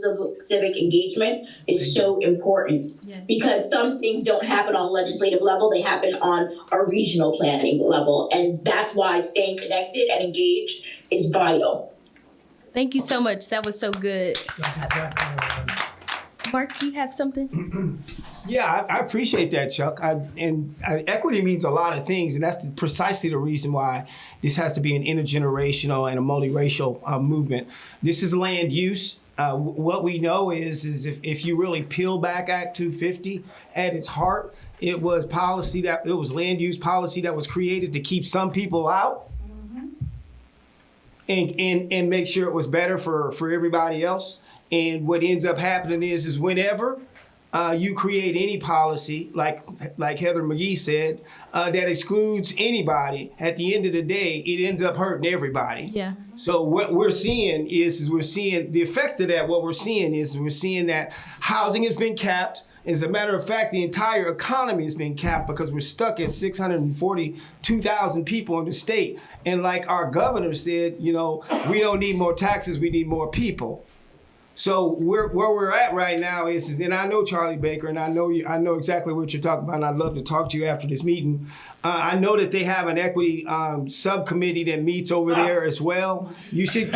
civic engagement is so important. Yeah. Because some things don't happen on a legislative level, they happen on a regional planning level, and that's why staying connected and engaged is vital. Thank you so much. That was so good. That's exactly right. Mark, do you have something? Yeah, I appreciate that, Chuck. Equity means a lot of things, and that's precisely the reason why this has to be an intergenerational and a multiracial movement. This is land use. What we know is if you really peel back Act 250 at its heart, it was land use policy that was created to keep some people out, and make sure it was better for everybody else. And what ends up happening is whenever you create any policy, like Heather McGee said, that excludes anybody, at the end of the day, it ends up hurting everybody. Yeah. So what we're seeing is we're seeing the effect of that. What we're seeing is we're seeing that housing has been capped As a matter of fact, the entire economy has been capped because we're stuck at 642,000 people in the state. And like our governor said, you know, we don't need more taxes, we need more people. So where we're at right now is, and I know Charlie Baker, and I know exactly what you're talking about, and I'd love to talk to you after this meeting. I know that they have an equity subcommittee that meets over there as well. You should,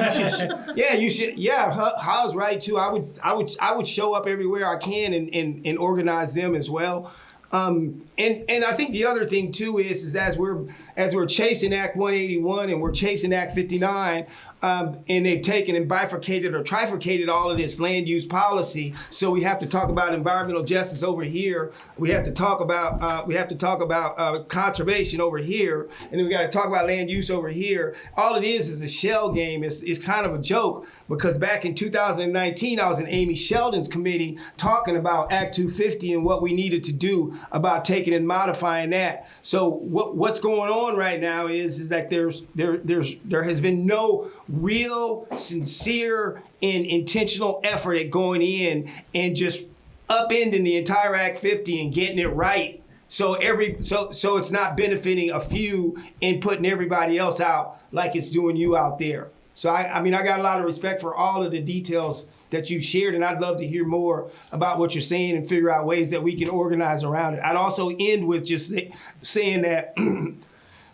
yeah, Hal's right too. I would show up everywhere I can and organize them as well. And I think the other thing too is as we're chasing Act 181 and we're chasing Act 59, and they've taken and bifurcated or trifurcated all of this land use policy. So we have to talk about environmental justice over here. We have to talk about conservation over here, and then we got to talk about land use over here. All it is a shell game. It's kind of a joke because back in 2019, I was in Amy Sheldon's committee talking about Act 250 and what we needed to do about taking and modifying that. So what's going on right now is that there has been no real, sincere, and intentional effort at going in and just upending the entire Act 50 and getting it right. So it's not benefiting a few and putting everybody else out like it's doing you out there. So I mean, I got a lot of respect for all of the details that you shared, and I'd love to hear more about what you're saying and figure out ways that we can organize around it. I'd also end with just saying that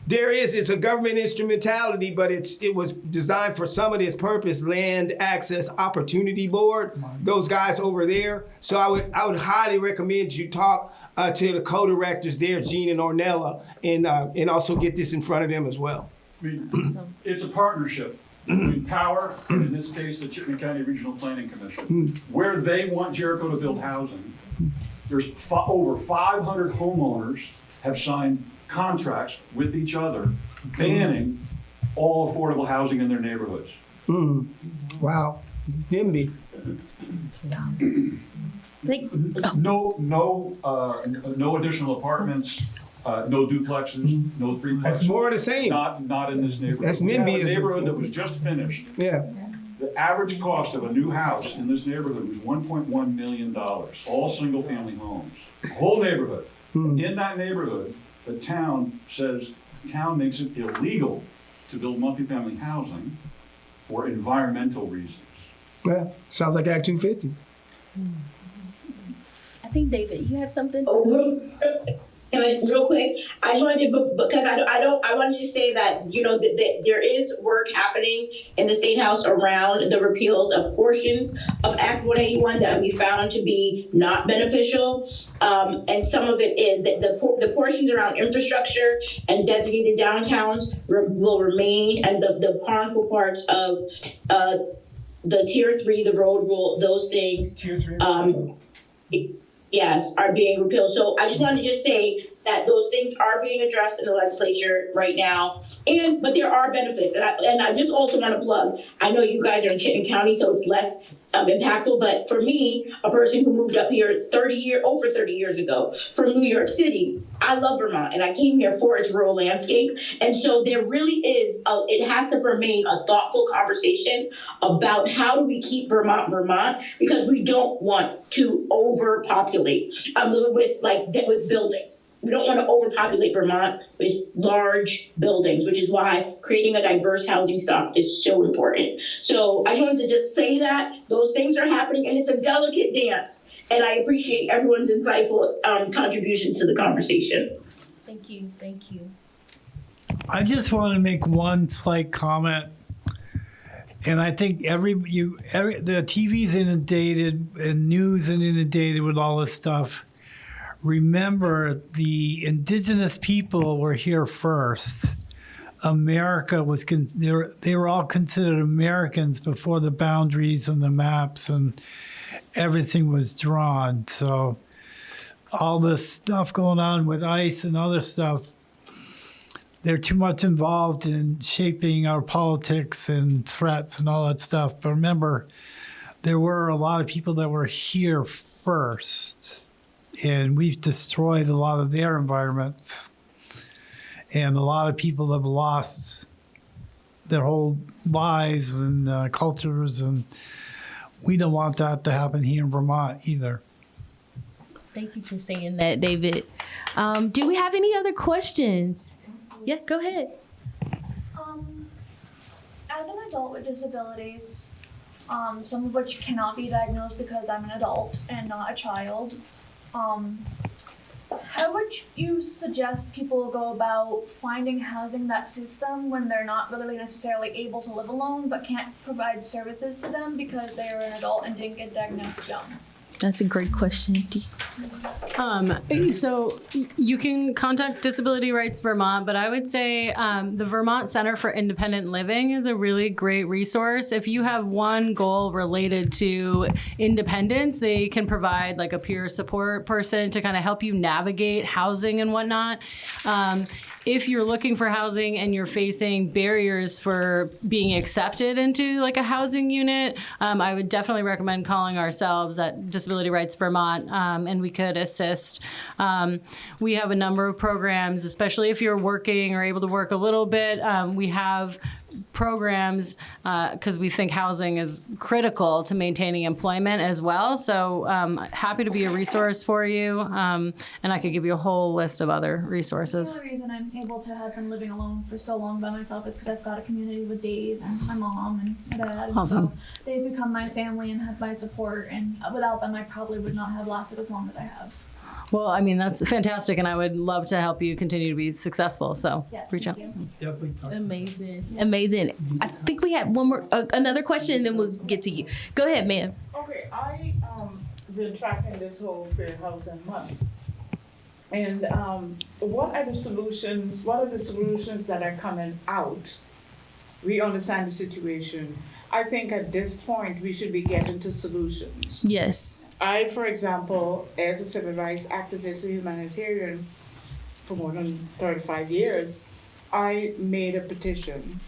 it's a government instrumentality, but it was designed for some of this purpose, Land Access Opportunity Board, those guys over there. So I would highly recommend you talk to the co-directors there, Gene and Ornella, and also get this in front of them as well. I mean, it's a partnership between Power, and in this case, the Chittenden County Regional Planning Commission, where they want Jericho to build housing. There's over 500 homeowners have signed contracts with each other banning all affordable housing in their neighborhoods. Wow. NIMBY. No additional apartments, no duplexes, no threeplexes. That's more of the same. Not in this neighborhood. That's We have NIMBY. a neighborhood that was just finished. Yeah. The average cost of a new house in this neighborhood was $1.1 million, all single-family homes, the whole neighborhood. In that neighborhood, the town makes it illegal to build multifamily housing for environmental reasons. Yeah, sounds like Act 250. I think, David, you have something? Can I, real quick, I just wanted to, because I wanted to say that, you know, that there is work happening in the State House around the repeals of portions of Act 181 that we found to be not beneficial. And some of it is that the portions around infrastructure and designated downtowns will remain, and the harmful parts of the Tier 3, the road rule, those things. Tier 3? Yes, are being repealed. So I just wanted to just say that those things are being addressed in the legislature right now, but there are benefits. And I just also want to plug, I know you guys are in Chittenden County, so it's less impactful, but for me, a person who moved up here over 30 years ago from New York City, I love Vermont, and I came here for its rural landscape. And so there really is, it has to remain a thoughtful conversation about how do we keep Vermont, because we don't want to overpopulate with buildings. We don't want to overpopulate Vermont with large buildings, which is why creating a diverse housing stock is so important. So I just wanted to just say that those things are happening, and it's a delicate dance. And I appreciate everyone's insightful contributions to the conversation. Thank you. I just want to make one slight comment. And I think the TV's inundated and news and inundated with all this stuff. Remember, the indigenous people were here first. America was, they were all considered Americans before the boundaries and the maps and everything was drawn. So all this stuff going on with ICE and other stuff, they're too much involved in shaping our politics and threats and all that stuff. But remember, there were a lot of people that were here first. And we've destroyed a lot of their environments. And a lot of people have lost their whole lives and cultures. And we don't want that to happen here in Vermont either. Thank you for saying that, David. Do we have any other questions? Yeah, go ahead. As an adult with disabilities, some of which cannot be diagnosed because I'm an adult and not a child, how would you suggest people go about finding housing that suits them when they're not really necessarily able to live alone but can't provide services to them because they are an adult and didn't get diagnosed young? That's a great question. So you can contact Disability Rights Vermont, but I would say the Vermont Center for Independent Living is a really great resource. If you have one goal related to independence, they can provide like a peer support person to kind of help you navigate housing and whatnot. If you're looking for housing and you're facing barriers for being accepted into like a housing unit, I would definitely recommend calling ourselves at Disability Rights Vermont, and we could assist. We have a number of programs, especially if you're working or able to work a little bit. We have programs because we think housing is critical to maintaining employment as well. So happy to be a resource for you, and I could give you a whole list of other resources. The only reason I'm able to have been living alone for so long by myself is because I've got a community with Dave and my mom and my dad. And Awesome. so they've become my family and have my support, and without them I probably would not have lasted as long as I have. Well, I mean, that's fantastic, and I would love to help you continue to be successful. So Yes, reach out. thank you. Definitely talk. Amazing. I think we had one more, another question, and then we'll get to you. Go ahead, ma'am. Okay, I been tracking this whole fair housing month. And what are the solutions that are coming out? We understand the situation. I think at this point we should be getting to solutions. Yes. I, for example, as a civil rights activist and humanitarian for more than 35 years, I made a petition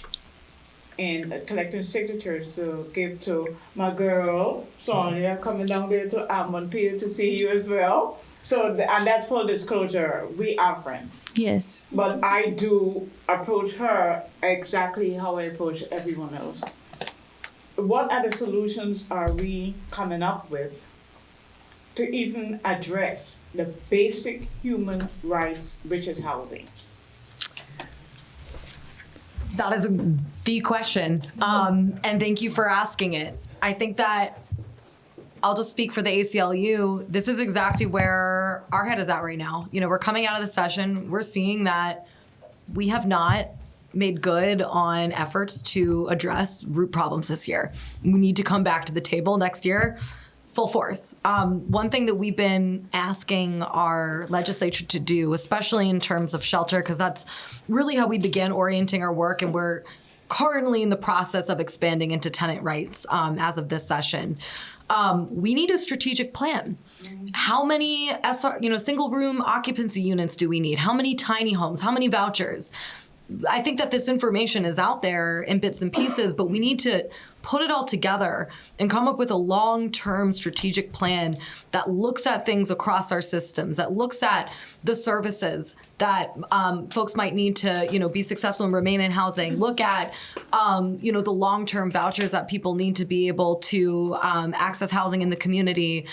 and collecting signatures to give to my girl, Saudia, coming down there to Amour to see you as well. So, and that's full disclosure, we are friends. Yes. But I do approach her exactly how I approach everyone else. What other solutions are we coming up with to even address the basic human rights, which is housing? That is the question, and thank you for asking it. I think that I'll just speak for the ACLU. This is exactly where our head is at right now. You know, we're coming out of the session. We're seeing that we have not made good on efforts to address root problems this year. We need to come back to the table next year full force. One thing that we've been asking our legislature to do, especially in terms of shelter, because that's really how we began orienting our work, and we're currently in the process of expanding into tenant rights as of this session. We need a strategic plan. How many single room occupancy units do we need? How many tiny homes? How many vouchers? I think that this information is out there in bits and pieces, but we need to put it all together and come up with a long-term strategic plan that looks at things across our systems, that looks at the services that folks might need to, be successful and remain in housing. Look at, the long-term vouchers that people need to be able to access housing in the community.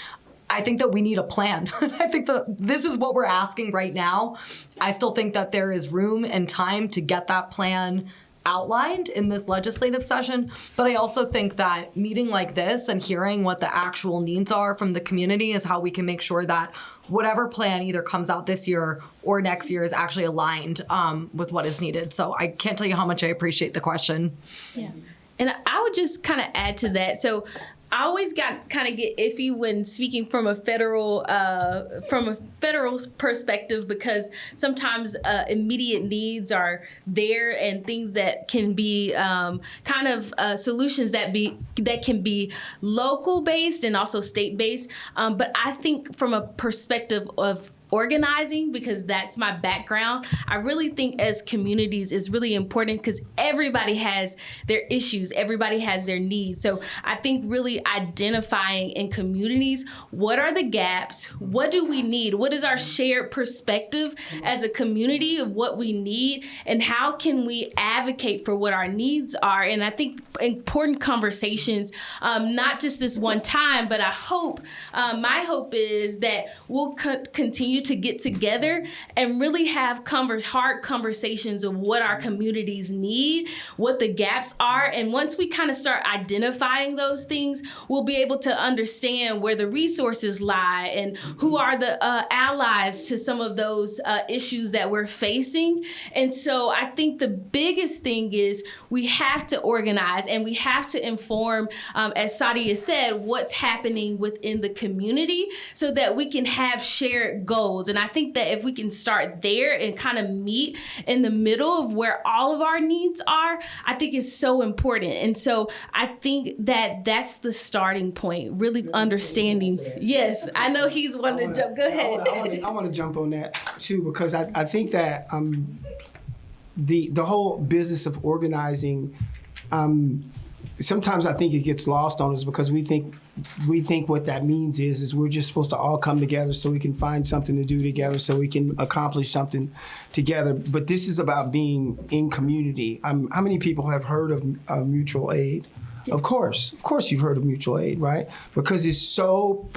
I think that we need a plan. I think that this is what we're asking right now. I still think that there is room and time to get that plan outlined in this legislative session. But I also think that meeting like this and hearing what the actual needs are from the community is how we can make sure that whatever plan either comes out this year or next year is actually aligned with what is needed. So I can't tell you how much I appreciate the question. Yeah. And I would just kind of add to that. So I always get iffy when speaking from a federal perspective, because sometimes immediate needs are there and things that can be solutions that can be local based and also state based. But I think from a perspective of organizing, because that's my background. I really think as communities is really important because everybody has their issues, everybody has their needs. So I think really identifying in communities, what are the gaps? What do we need? What is our shared perspective as a community of what we need? And how can we advocate for what our needs are? And I think important conversations, not just this one time, but I hope, my hope is that we'll continue to get together and really have hard conversations of what our communities need, what the gaps are. And once we kind of start identifying those things, we'll be able to understand where the resources lie and who are the allies to some of those issues that we're facing. And so I think the biggest thing is we have to organize and we have to inform, as Saudia said, what's happening within the community so that we can have shared goals. And I think that if we can start there and kind of meet in the middle of where all of our needs are, I think it's so important. And so I think that that's the starting point, really understanding. Yes, I know he's wanting to jump. Go ahead. I want to jump on that too, because I think that the whole business of organizing, sometimes I think it gets lost on us because we think what that means is we're just supposed to all come together so we can find something to do together, so we can accomplish something together. But this is about being in community. How many people have heard of mutual aid? Of course you've heard of mutual aid, right? Because it's so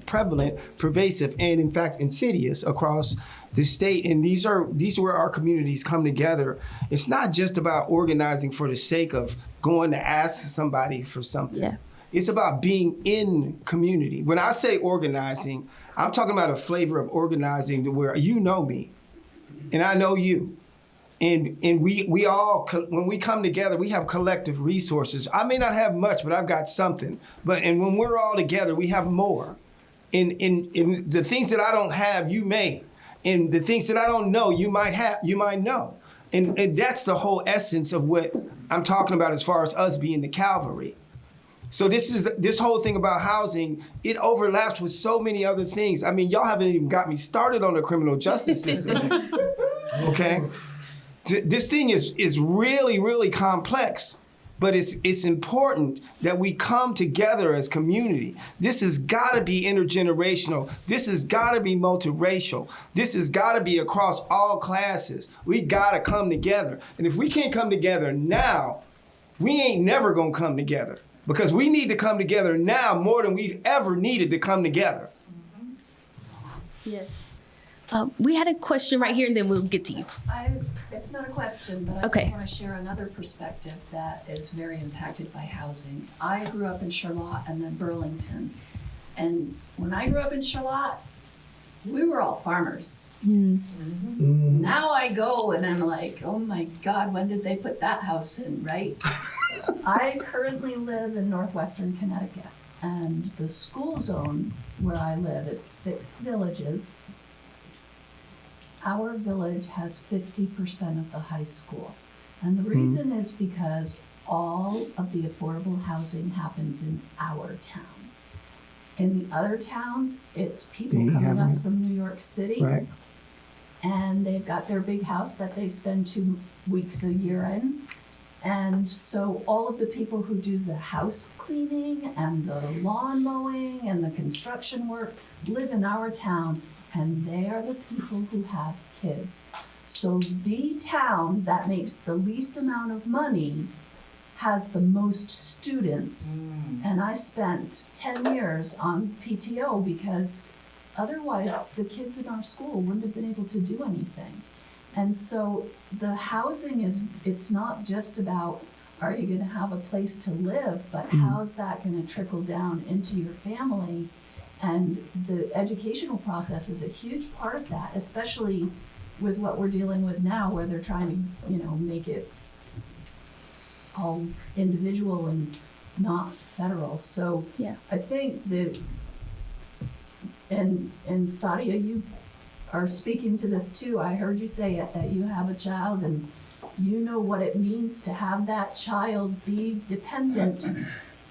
prevalent, pervasive, and in fact insidious across the state. And these are where our communities come together. It's not just about organizing for the sake of going to ask somebody for something. Yeah. It's about being in community. When I say organizing, I'm talking about a flavor of organizing to where you know me and I know you. And we all, when we come together, we have collective resources. I may not have much, but I've got something. And when we're all together, we have more. In the things that I don't have, you may. And the things that I don't know, you might know. And that's the whole essence of what I'm talking about as far as us being the Calvary. So this whole thing about housing, it overlaps with so many other things. I mean, y'all haven't even got me started on the criminal justice system. Okay? This thing is really, really complex, but it's important that we come together as community. This has got to be intergenerational. This has got to be multiracial. This has got to be across all classes. We got to come together. And if we can't come together now, we ain't never going to come together, because we need to come together now more than we've ever needed to come together. Yes. We had a question right here, and then we'll get to you. It's not a question, but I just want to share another perspective that is very impacted by housing. I grew up in Charlotte and then Burlington. And when I grew up in Charlotte, we were all farmers. Mm-hmm. Now I go and I'm like, oh my God, when did they put that house in, right? I currently live in northwestern Connecticut. And the school zone where I live, it's 6 villages. Our village has 50% of the high school. And the reason is because all of the affordable housing happens in our town. In the other towns, it's people coming up from New York City. Right. And they've got their big house that they spend 2 weeks a year in. And so all of the people who do the house cleaning and the lawn mowing and the construction work live in our town. And they are the people who have kids. So the town that makes the least amount of money has the most students. And I spent 10 years on PTO because otherwise the kids in our school wouldn't have been able to do anything. And so the housing it's not just about, are you gonna have a place to live, but how's that gonna trickle down into your family? And the educational process is a huge part of that, especially with what we're dealing with now, where they're trying to, make it all individual and not federal. So yeah. I think that, and Saudia, you are speaking to this too. I heard you say it, that you have a child and you know what it means to have that child be dependent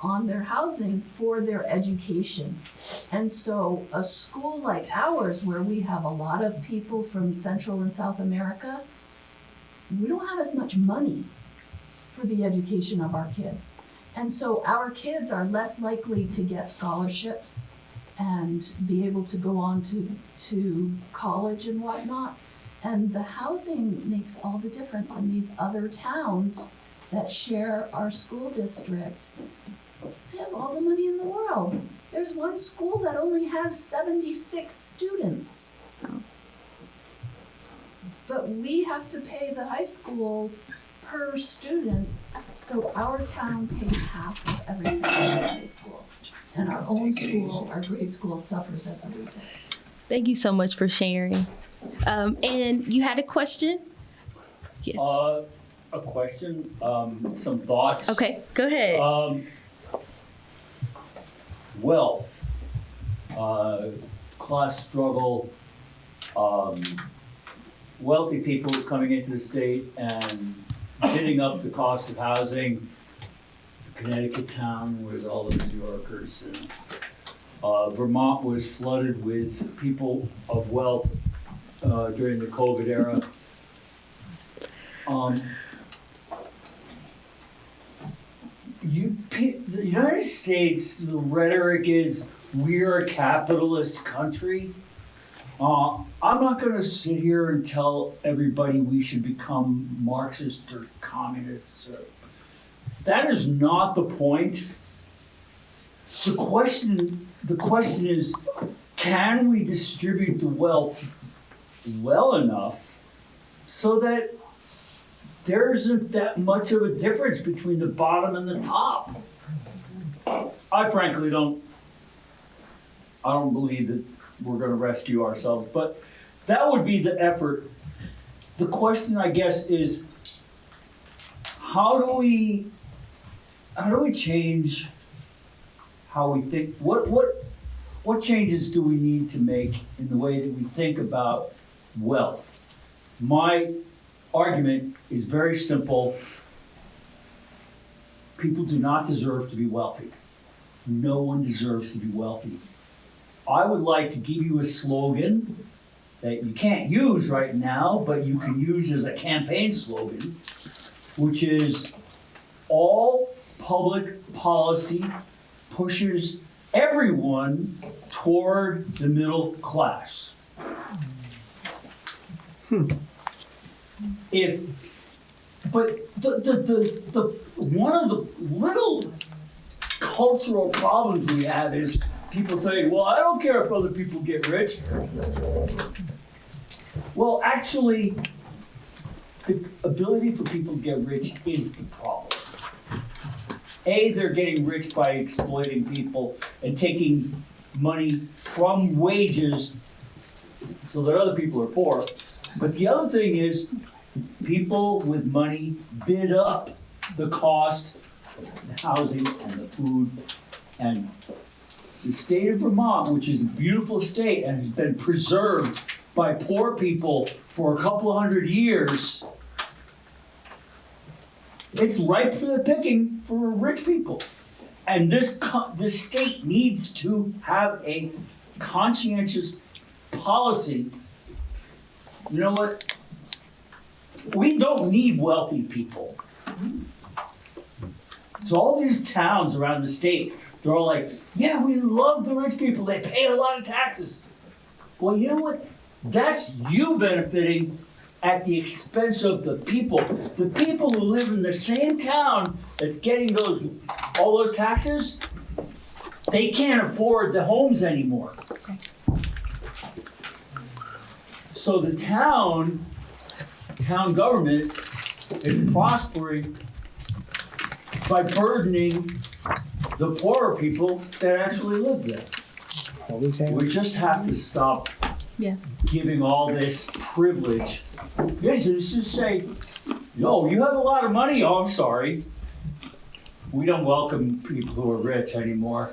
on their housing for their education. And so a school like ours, where we have a lot of people from Central and South America, we don't have as much money for the education of our kids. And so our kids are less likely to get scholarships and be able to go on to college and whatnot. And the housing makes all the difference in these other towns that share our school district. They have all the money in the world. There's one school that only has 76 students. But we have to pay the high school per student, so our town pays half of everything in the high school. And our own school, our grade school, suffers as a result. Thank you so much for sharing. And you had a question? Yes. A question, some thoughts. Okay, go ahead. Wealth, class struggle, wealthy people coming into the state and bidding up the cost of housing. Connecticut town with all the New Yorkers. And, Vermont was flooded with people of wealth during the COVID era. The United States, the rhetoric is we're a capitalist country. I'm not going to sit here and tell everybody we should become Marxists or communists. That is not the point. The question is, can we distribute the wealth well enough so that there isn't that much of a difference between the bottom and the top? I frankly don't believe that we're going to rescue ourselves, but that would be the effort. The question, I guess, is how do we change how we think? What changes do we need to make in the way that we think about wealth? My argument is very simple. People do not deserve to be wealthy. No one deserves to be wealthy. I would like to give you a slogan that you can't use right now, but you can use as a campaign slogan, which is all public policy pushes everyone toward the middle class. But the one of the little cultural problems we have is people saying, well, I don't care if other people get rich. Well, actually, the ability for people to get rich is the problem. They're getting rich by exploiting people and taking money from wages so that other people are poor. But the other thing is, people with money bid up the cost of the housing and the food. And the state of Vermont, which is a beautiful state and has been preserved by poor people for a couple of 100 years, it's ripe for the picking for rich people. And this state needs to have a conscientious policy. You know what? We don't need wealthy people. So all these towns around the state, they're all like, yeah, we love the rich people. They pay a lot of taxes. Well, you know what? That's you benefiting at the expense of the people. The people who live in the same town that's getting all those taxes, they can't afford the homes anymore. So the town government is prospering by burdening the poorer people that actually live there. We just have to stop giving all this privilege. Yes, it's just say, yo, you have a lot of money. Oh, I'm sorry. We don't welcome people who are rich anymore.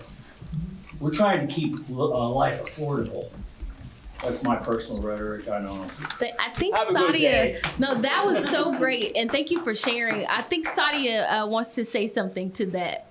We're trying to keep life affordable. That's my personal rhetoric. I don't know. I think Have a good day. Saudia, no, that was so great. And thank you for sharing. I think Saudia wants to say something to that.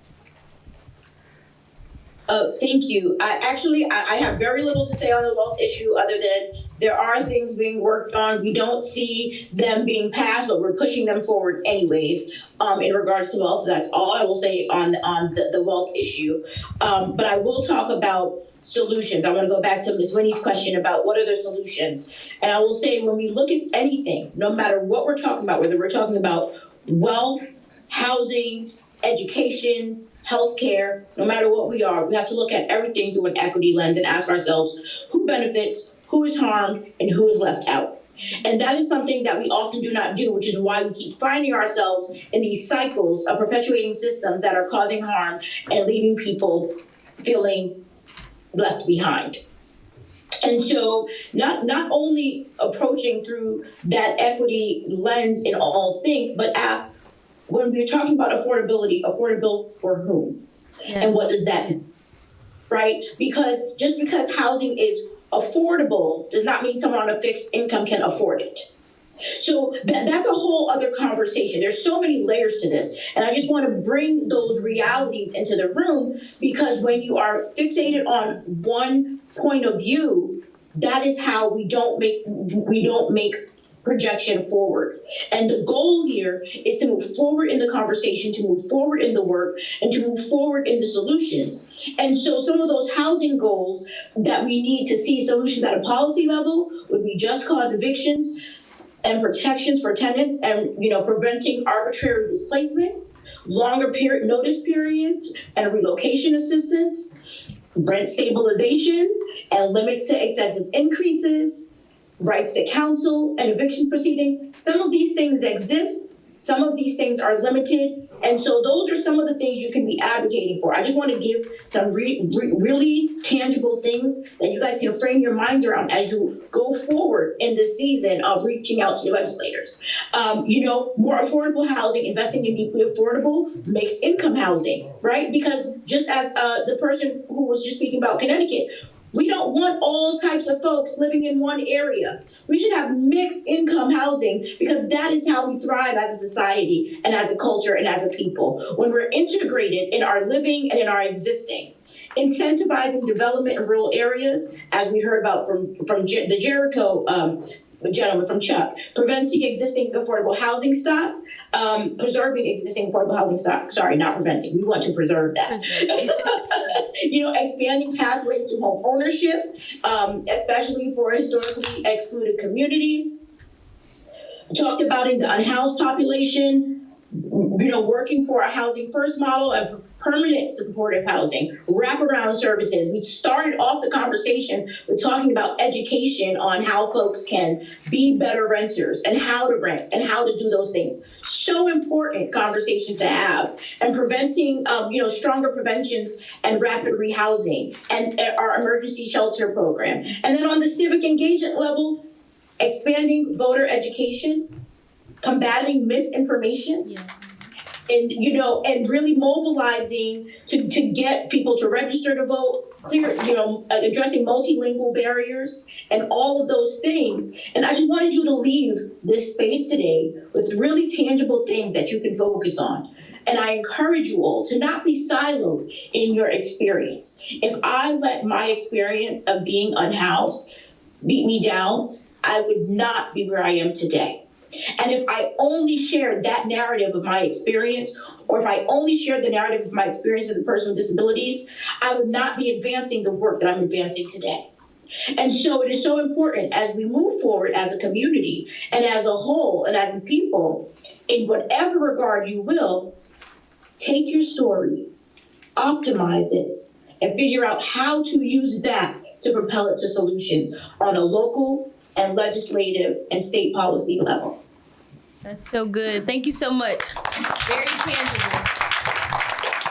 Thank you. I have very little to say on the wealth issue other than there are things being worked on. We don't see them being passed, but we're pushing them forward anyways in regards to wealth. That's all I will say on the wealth issue. But I will talk about solutions. I want to go back to Ms. Winnie's question about what are the solutions. And I will say when we look at anything, no matter what we're talking about, whether we're talking about wealth, housing, education, healthcare, no matter what we are, we have to look at everything through an equity lens and ask ourselves who benefits, who is harmed, and who is left out. And that is something that we often do not do, which is why we keep finding ourselves in these cycles of perpetuating systems that are causing harm and leaving people feeling left behind. And so not only approaching through that equity lens in all things, but ask, when we're talking about affordability, affordable for whom? Yes. And what does that mean? Right? Because just because housing is affordable does not mean someone on a fixed income can afford it. So that's a whole other conversation. There's so many layers to this. And I just want to bring those realities into the room, because when you are fixated on one point of view, that is how we don't make projection forward. And the goal here is to move forward in the conversation, to move forward in the work, and to move forward in the solutions. And so some of those housing goals that we need to see solutions at a policy level would be just cause evictions and protections for tenants, and preventing arbitrary displacement, longer notice periods and relocation assistance, rent stabilization and limits to excessive increases, rights to counsel and eviction proceedings. Some of these things exist, some of these things are limited, and so those are some of the things you can be advocating for. I just want to give some really tangible things that you guys can frame your minds around as you go forward in this season of reaching out to your legislators. More affordable housing, investing in deeply affordable makes income housing, right? Because just as the person who was just speaking about Connecticut, we don't want all types of folks living in one area. We should have mixed income housing, because that is how we thrive as a society and as a culture and as a people, when we're integrated in our living and in our existing. Incentivizing development in rural areas, as we heard about from the Jericho gentleman from Chuck, preventing existing affordable housing stock, preserving existing affordable housing stock. Sorry, not preventing. We want to preserve that. Expanding pathways to home ownership, especially for historically excluded communities. Talked about in the unhoused population, working for a housing first model and permanent supportive housing, wraparound services. We started off the conversation with talking about education on how folks can be better renters and how to rent and how to do those things. So important conversation to have. And preventing, stronger preventions and rapid rehousing and our emergency shelter program. And then on the civic engagement level, expanding voter education, combating misinformation. Yes. And really mobilizing to get people to register to vote, addressing multilingual barriers and all of those things. And I just wanted you to leave this space today with really tangible things that you can focus on. And I encourage you all to not be siloed in your experience. If I let my experience of being unhoused beat me down, I would not be where I am today. And if I only shared that narrative of my experience, or if I only shared the narrative of my experience as a person with disabilities, I would not be advancing the work that I'm advancing today. And so it is so important as we move forward as a community and as a whole and as a people, in whatever regard you will, take your story, optimize it, and figure out how to use that to propel it to solutions on a local and legislative and state policy level. That's so good. Thank you so much. Very tangible.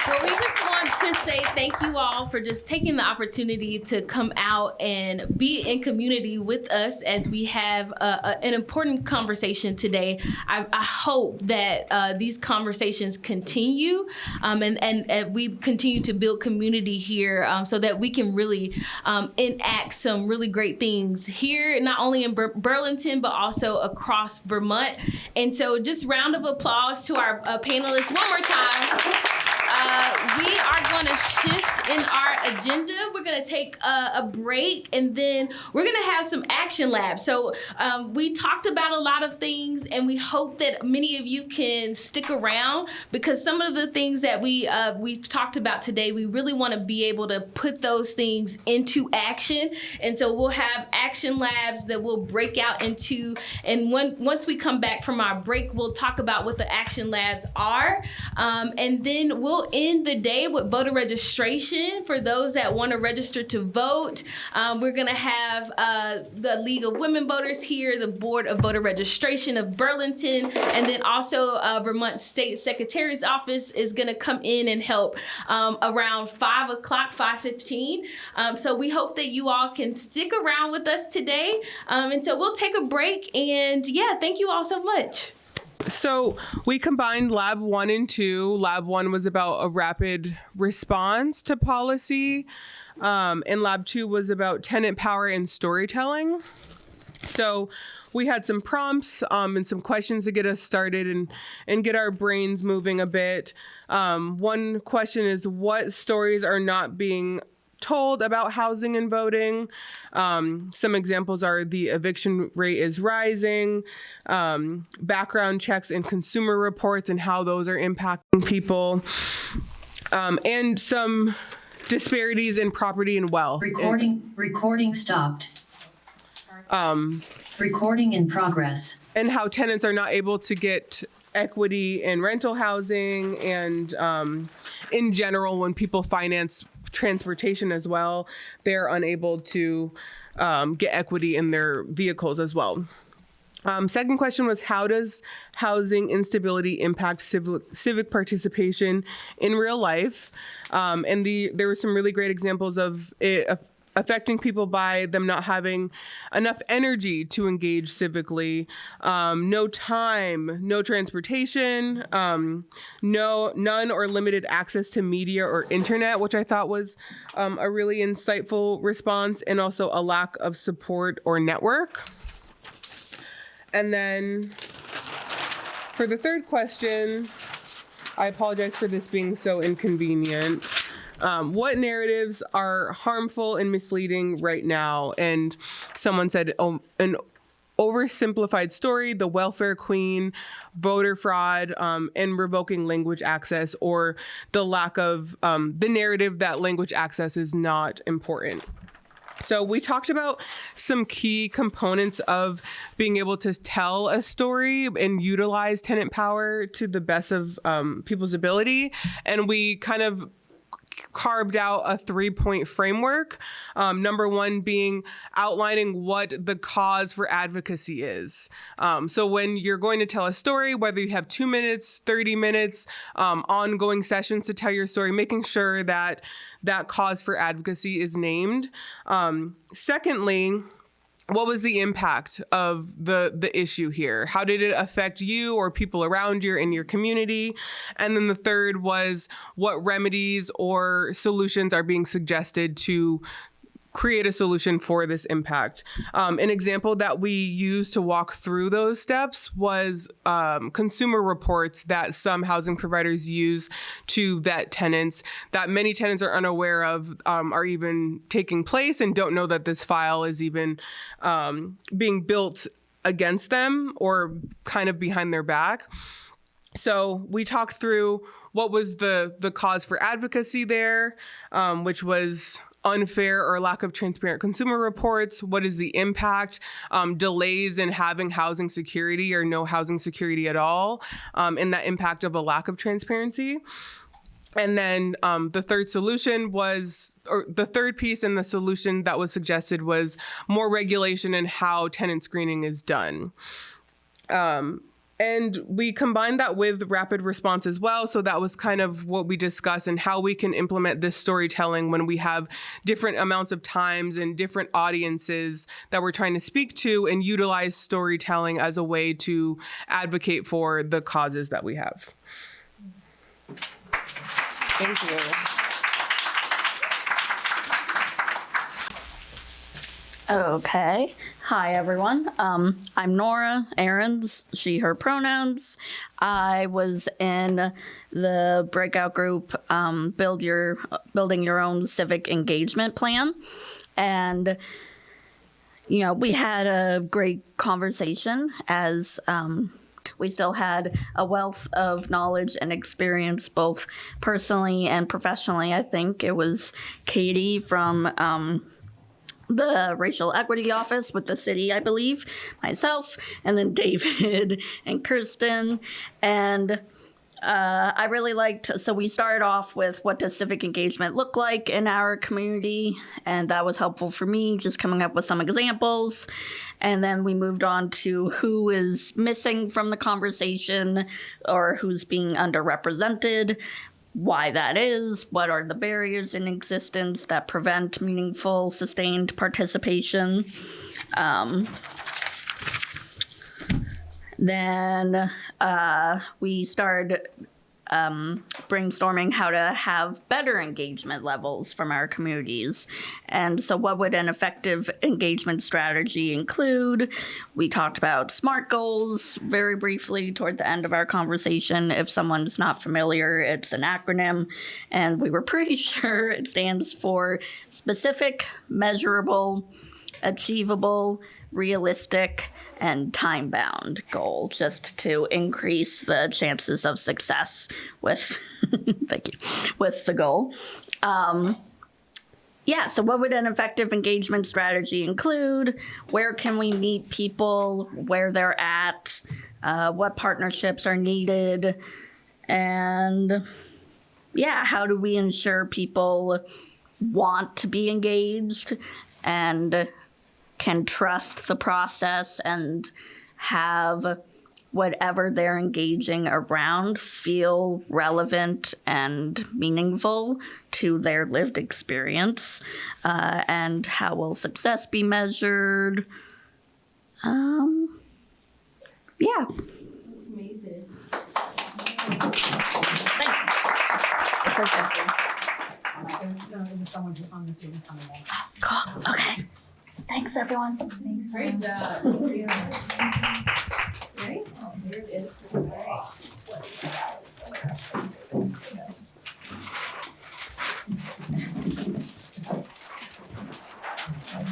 Well, we just want to say thank you all for just taking the opportunity to come out and be in community with us as we have an important conversation today. I hope that these conversations continue and we continue to build community here so that we can really enact some really great things here, not only in Burlington, but also across Vermont. And so just round of applause to our panelists one more time. We are going to shift in our agenda. We're going to take a break, and then we're going to have some action labs. So we talked about a lot of things, and we hope that many of you can stick around, because some of the things that we've talked about today, we really want to be able to put those things into action. And so we'll have action labs that we'll break out into, and once we come back from our break, we'll talk about what the action labs are. And then we'll end the day with voter registration for those that want to register to vote. We're going to have the League of Women Voters here, the Board of Voter Registration of Burlington, and then also Vermont State Secretary's Office is going to come in and help around 5 o'clock, 5:15. So we hope that you all can stick around with us today. And so we'll take a break, and yeah, thank you all so much. So we combined Lab 1 and 2. Lab 1 was about a rapid response to policy, and Lab 2 was about tenant power and storytelling. So we had some prompts and some questions to get us started and get our brains moving a bit. One question is, what stories are not being told about housing and voting? Some examples are the eviction rate is rising, background checks and consumer reports and how those are impacting people, and some disparities in property and wealth. Recording stopped. Recording in progress. And how tenants are not able to get equity in rental housing, and in general, when people finance transportation as well, they're unable to get equity in their vehicles as well. Second question was, how does housing instability impact civic participation in real life? And there were some really great examples of it affecting people by them not having enough energy to engage civically, no time, no transportation, none or limited access to media or internet, which I thought was a really insightful response, and also a lack of support or network. And then for the third question, I apologize for this being so inconvenient. What narratives are harmful and misleading right now? And someone said, an oversimplified story, the welfare queen, voter fraud, and revoking language access, or the lack of the narrative that language access is not important. So we talked about some key components of being able to tell a story and utilize tenant power to the best of people's ability. And we kind of carved out a 3-point framework. Number 1 being outlining what the cause for advocacy is. So when you're going to tell a story, whether you have 2 minutes, 30 minutes, ongoing sessions to tell your story, making sure that that cause for advocacy is named. Secondly, what was the impact of the issue here? How did it affect you or people around you in your community? And then the third was, what remedies or solutions are being suggested to create a solution for this impact? An example that we used to walk through those steps was consumer reports that some housing providers use to vet tenants, that many tenants are unaware of, are even taking place, and don't know that this file is even being built against them or kind of behind their back. So we talked through what was the cause for advocacy there, which was unfair or lack of transparent consumer reports. What is the impact? Delays in having housing security or no housing security at all, and that impact of a lack of transparency. And then the third solution was, or the third piece in the solution that was suggested was more regulation in how tenant screening is done. And we combined that with rapid response as well. So that was kind of what we discussed, and how we can implement this storytelling when we have different amounts of times and different audiences that we're trying to speak to, and utilize storytelling as a way to advocate for the causes that we have. Thank you. Okay. Hi, everyone. I'm Nora, Aaron's, she, her pronouns. I was in the breakout group, building your own civic engagement plan. And, you know, we had a great conversation as we still had a wealth of knowledge and experience, both personally and professionally. I think it was Katie from the Racial Equity Office with the city, I believe, myself, and then David and Kirsten. And I really liked, so we started off with what does civic engagement look like in our community, and that was helpful for me, just coming up with some examples. And then we moved on to who is missing from the conversation or who's being underrepresented, why that is, what are the barriers in existence that prevent meaningful, sustained participation. Then we started brainstorming how to have better engagement levels from our communities. And so what would an effective engagement strategy include? We talked about SMART goals very briefly toward the end of our conversation. If someone's not familiar, it's an acronym, and we were pretty sure it stands for specific, measurable, achievable, realistic, and time-bound goal, just to increase the chances of success with with the goal. So what would an effective engagement strategy include? Where can we meet people where they're at? What partnerships are needed? And how do we ensure people want to be engaged and can trust the process and have whatever they're engaging around feel relevant and meaningful to their lived experience? And how will success be measured? That's amazing. Thanks. Someone on the Zoom coming in. Cool. Okay. Thanks, everyone. Thanks. Great job. Ready? Oh, here it is. All right.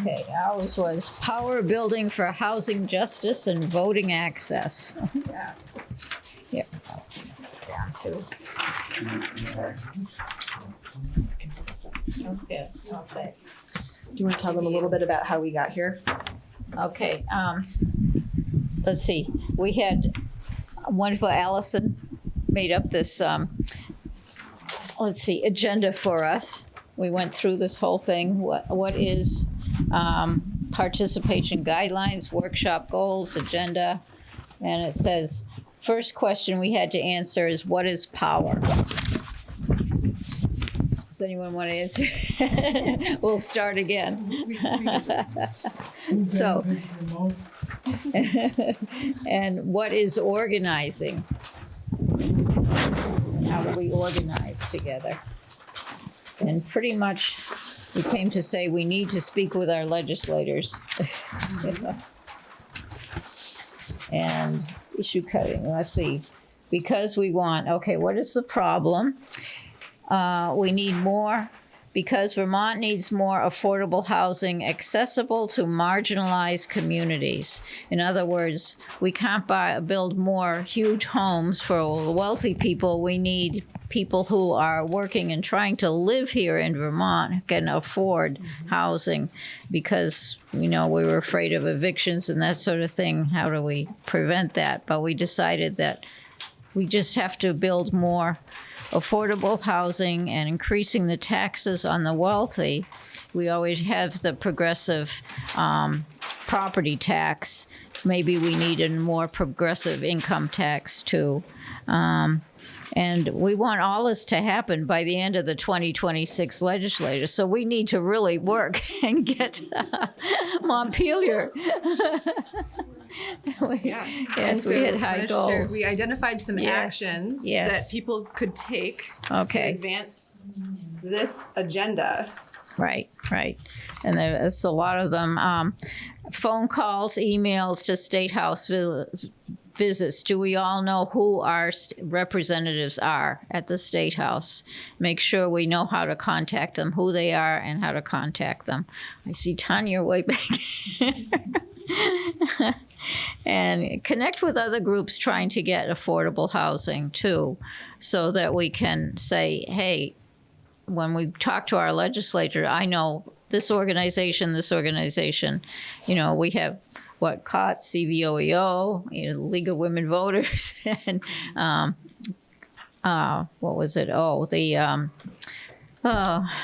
Okay, ours was power building for housing justice and voting access. Yeah. Here, I'll sit down too. Okay, I'll say. Do you want to tell them a little bit about how we got here? Okay, let's see. We had wonderful Allison made up this, agenda for us. We went through this whole thing. What is participation guidelines, workshop goals, agenda, and it says, first question we had to answer is, what is power? Does anyone want to answer? We'll start again. So, and what is organizing? How do we organize together? And pretty much we came to say we need to speak with our legislators. And issue cutting, let's see. Because we want, what is the problem? We need more, because Vermont needs more affordable housing accessible to marginalized communities. In other words, we can't build more huge homes for wealthy people. We need people who are working and trying to live here in Vermont who can afford housing, because we were afraid of evictions and that sort of thing. How do we prevent that? But we decided that we just have to build more affordable housing and increasing the taxes on the wealthy. We always have the progressive property tax. Maybe we need a more progressive income tax too. And we want all this to happen by the end of the 2026 legislature. So we need to really work and get Montpelier. Yes, we had high goals. We identified some actions that people could take to advance this agenda. Right. And there's a lot of them. Phone calls, emails to State House visits. Do we all know who our representatives are at the State House? Make sure we know how to contact them, who they are, and how to contact them. I see Tanya way back there. And connect with other groups trying to get affordable housing too, so that we can say, hey, when we talk to our legislature, I know this organization, you know, we have COT, CVOEO, you know, League of Women Voters, and what was it?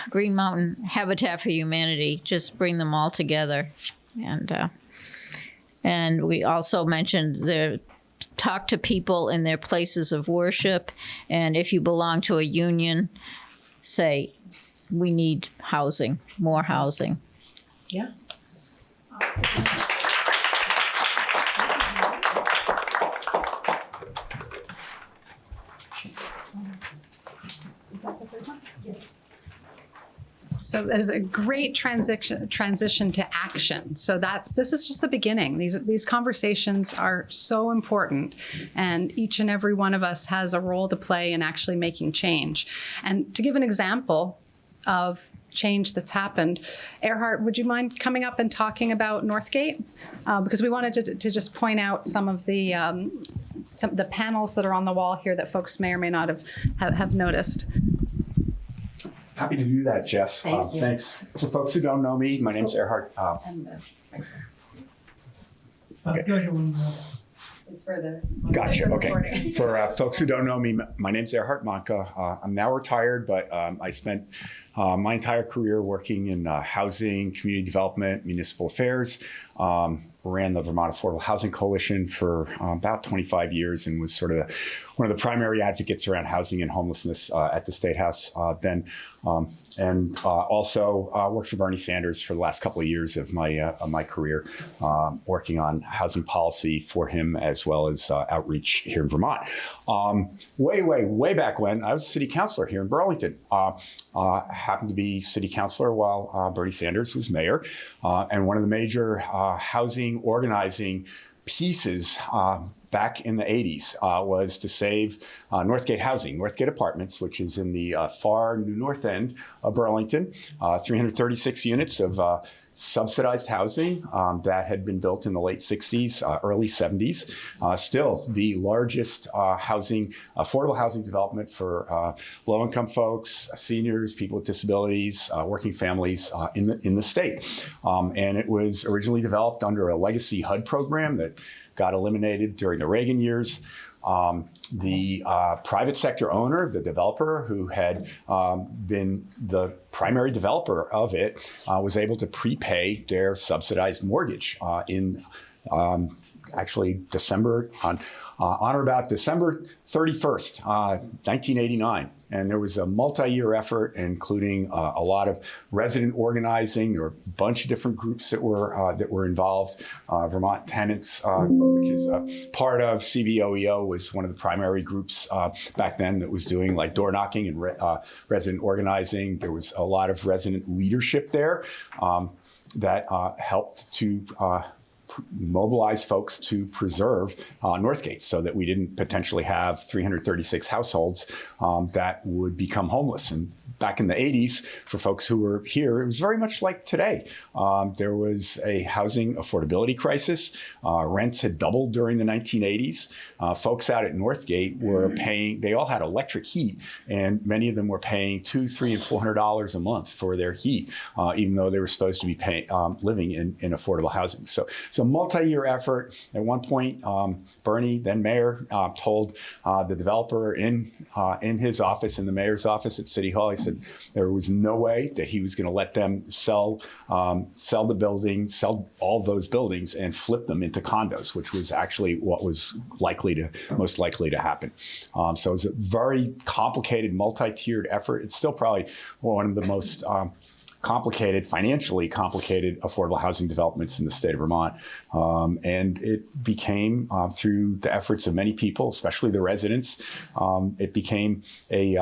Green Mountain Habitat for Humanity. Just bring them all together, and we also mentioned talk to people in their places of worship, and if you belong to a union, say, we need housing, more housing. Yeah. Is that the third one? Yes. So that is a great transition to action. So this is just the beginning. These conversations are so important, and each and every one of us has a role to play in actually making change. And to give an example of change that's happened, Earhart, would you mind coming up and talking about Northgate? Because we wanted to just point out some of the panels that are on the wall here that folks may or may not have noticed. Happy to do that, Jess. Thank you. Thanks. For folks who don't know me, my name's Earhart. It's for the. Gotcha. Okay. For folks who don't know me, my name's Earhart Manka. I'm now retired, but I spent my entire career working in housing, community development, municipal affairs. Ran the Vermont Affordable Housing Coalition for about 25 years and was sort of one of the primary advocates around housing and homelessness at the State House then. And also worked for Bernie Sanders for the last couple of years of my career, working on housing policy for him as well as outreach here in Vermont. Way back when, I was city councilor here in Burlington. Happened to be city councilor while Bernie Sanders was mayor. And one of the major housing organizing pieces back in the 80s was to save Northgate Housing, Northgate Apartments, which is in the far north end of Burlington, 336 units of subsidized housing that had been built in the late 60s, early 70s. Still the largest affordable housing development for low-income folks, seniors, people with disabilities, working families in the state. And it was originally developed under a legacy HUD program that got eliminated during the Reagan years. The private sector owner, the developer who had been the primary developer of it, was able to prepay their subsidized mortgage in actually December, on or about December 31st, 1989. And there was a multi-year effort, including a lot of resident organizing. There were a bunch of different groups that were involved. Vermont Tenants, which is a part of CVOEO, was one of the primary groups back then that was doing like door knocking and resident organizing. There was a lot of resident leadership there that helped to mobilize folks to preserve Northgate so that we didn't potentially have 336 households that would become homeless. And back in the 80s, for folks who were here, it was very much like today. There was a housing affordability crisis. Rents had doubled during the 1980s. Folks out at Northgate were paying, they all had electric heat, and many of them were paying $200, $300, and $400 a month for their heat, even though they were supposed to be living in affordable housing. So it's a multi-year effort. At one point, Bernie, then mayor, told the developer in his office, in the mayor's office at City Hall, he said there was no way that he was going to let them sell the building, sell all those buildings and flip them into condos, which was actually what was most likely to happen. So it was a very complicated, multi-tiered effort. It's still probably one of the most financially complicated affordable housing developments in the state of Vermont. And it became, through the efforts of many people, especially the residents, it became a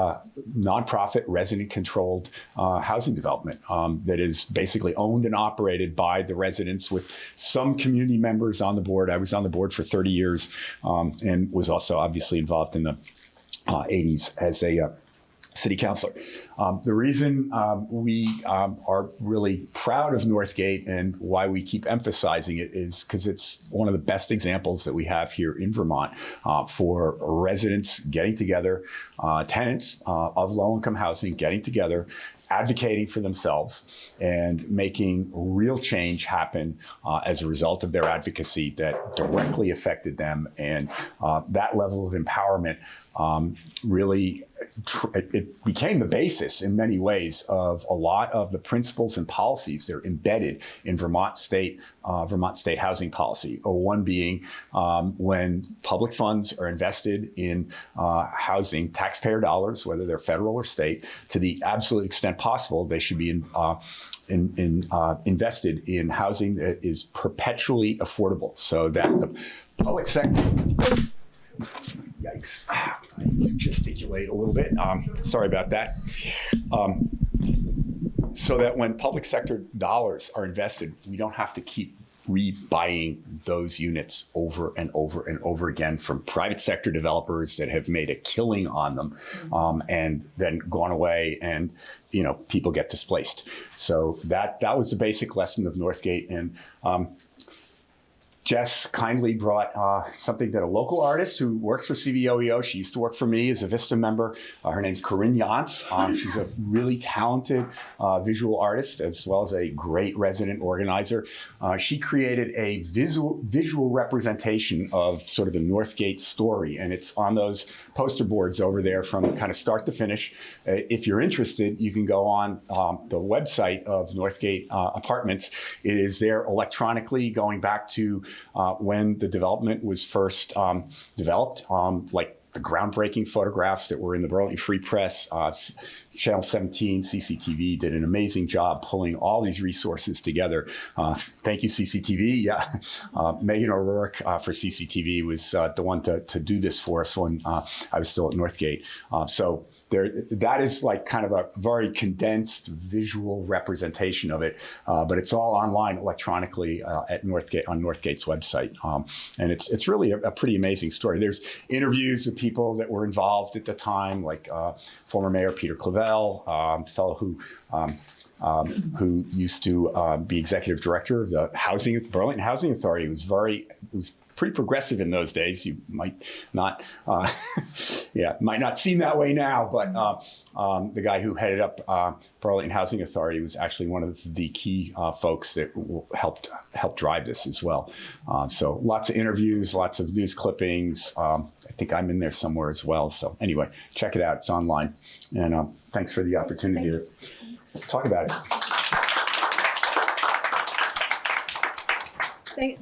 nonprofit resident-controlled housing development that is basically owned and operated by the residents with some community members on the board. I was on the board for 30 years and was also obviously involved in the 80s as a city councilor. The reason we are really proud of Northgate and why we keep emphasizing it is because it's one of the best examples that we have here in Vermont for residents getting together, tenants of low-income housing getting together, advocating for themselves and making real change happen as a result of their advocacy that directly affected them. And that level of empowerment really it became the basis in many ways of a lot of the principles and policies that are embedded in Vermont state housing policy. One being when public funds are invested in housing, taxpayer dollars, whether they're federal or state, to the absolute extent possible, they should be invested in housing that is perpetually affordable, so that the public sector. Yikes. I need to gesticulate a little bit. Sorry about that. So that when public sector dollars are invested, we don't have to keep rebuying those units over and over and over again from private sector developers that have made a killing on them and then gone away, and people get displaced. So that was the basic lesson of Northgate. And Jess kindly brought something that a local artist who works for CVOEO, she used to work for me as a VISTA member. Her name's Corinne Yance. She's a really talented visual artist as well as a great resident organizer. She created a visual representation of sort of the Northgate story, and it's on those poster boards over there from kind of start to finish. If you're interested, you can go on the website of Northgate Apartments. It is there electronically going back to when the development was first developed, like the groundbreaking photographs that were in the Burlington Free Press. Channel 17, CCTV did an amazing job pulling all these resources together. Thank you, CCTV. Yeah, Megan O'Rourke for CCTV was the one to do this for us when I was still at Northgate. So that is like kind of a very condensed visual representation of it, but it's all online electronically at Northgate on Northgate's website, and it's really a pretty amazing story. There's interviews with people that were involved at the time, like former Mayor Peter Clavel, fellow who used to be executive director of the Burlington Housing Authority. It was pretty progressive in those days. You might not, might not seem that way now, but the guy who headed up Burlington Housing Authority was actually one of the key folks that helped drive this as well. So lots of interviews, lots of news clippings. I think I'm in there somewhere as well. So anyway, check it out. It's online. And thanks for the opportunity to talk about it.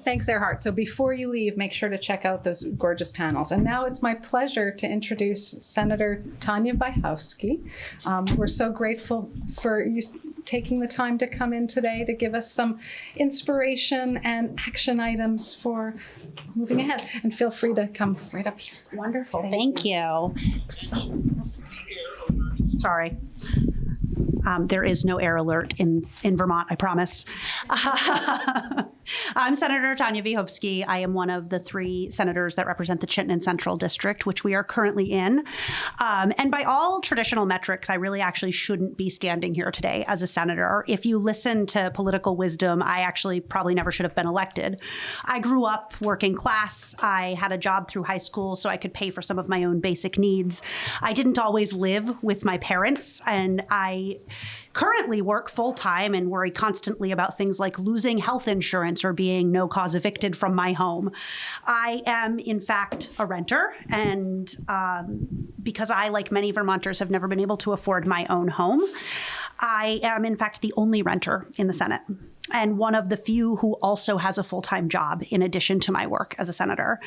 Thanks, Earhart. So before you leave, make sure to check out those gorgeous panels. And now it's my pleasure to introduce Senator Tanya Bychowski. We're so grateful for you taking the time to come in today to give us some inspiration and action items for moving ahead. And feel free to come right up here. Wonderful. Thank you. Sorry. There is no air alert in Vermont, I promise. I'm Senator Tanya Bychowski. I am one of the 3 senators that represent the Chittenden Central District, which we are currently in. And by all traditional metrics, I really actually shouldn't be standing here today as a senator. If you listen to political wisdom, I actually probably never should have been elected. I grew up working class. I had a job through high school so I could pay for some of my own basic needs. I didn't always live with my parents, and I currently work full-time and worry constantly about things like losing health insurance or being no-cause evicted from my home. I am, in fact, a renter, and because I, like many Vermonters, have never been able to afford my own home, I am, in fact, the only renter in the Senate, and one of the few who also has a full-time job in addition to my work as a senator.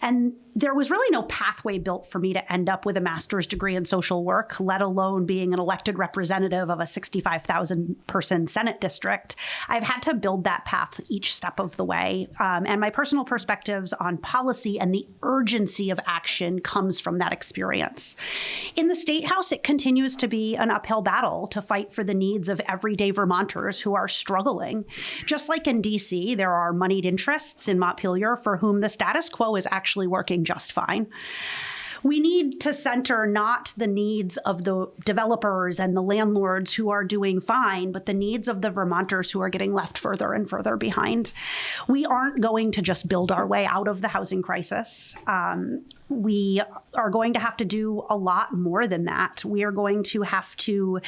And there was really no pathway built for me to end up with a master's degree in social work, let alone being an elected representative of a 65,000 person Senate district. I've had to build that path each step of the way. And my personal perspectives on policy and the urgency of action comes from that experience. In the State House, it continues to be an uphill battle to fight for the needs of everyday Vermonters who are struggling. Just like in DC, there are moneyed interests in Montpelier for whom the status quo is actually working just fine. We need to center not the needs of the developers and the landlords who are doing fine, but the needs of the Vermonters who are getting left further and further behind. We aren't going to just build our way out of the housing crisis. We are going to have to do a lot more than that. We are going to have to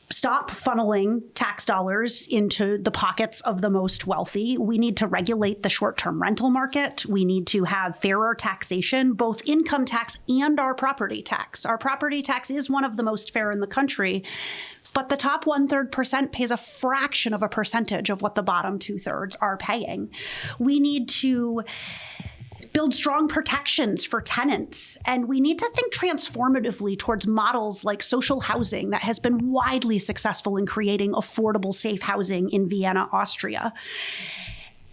stop funneling tax dollars into the pockets of the most wealthy. We need to regulate the short-term rental market. We need to have fairer taxation, both income tax and our property tax. Our property tax is one of the most fair in the country, but the top 1/3% pays a fraction of a percentage of what the bottom 2/3 are paying. We need to build strong protections for tenants. And we need to think transformatively towards models like social housing that has been widely successful in creating affordable, safe housing in Vienna, Austria.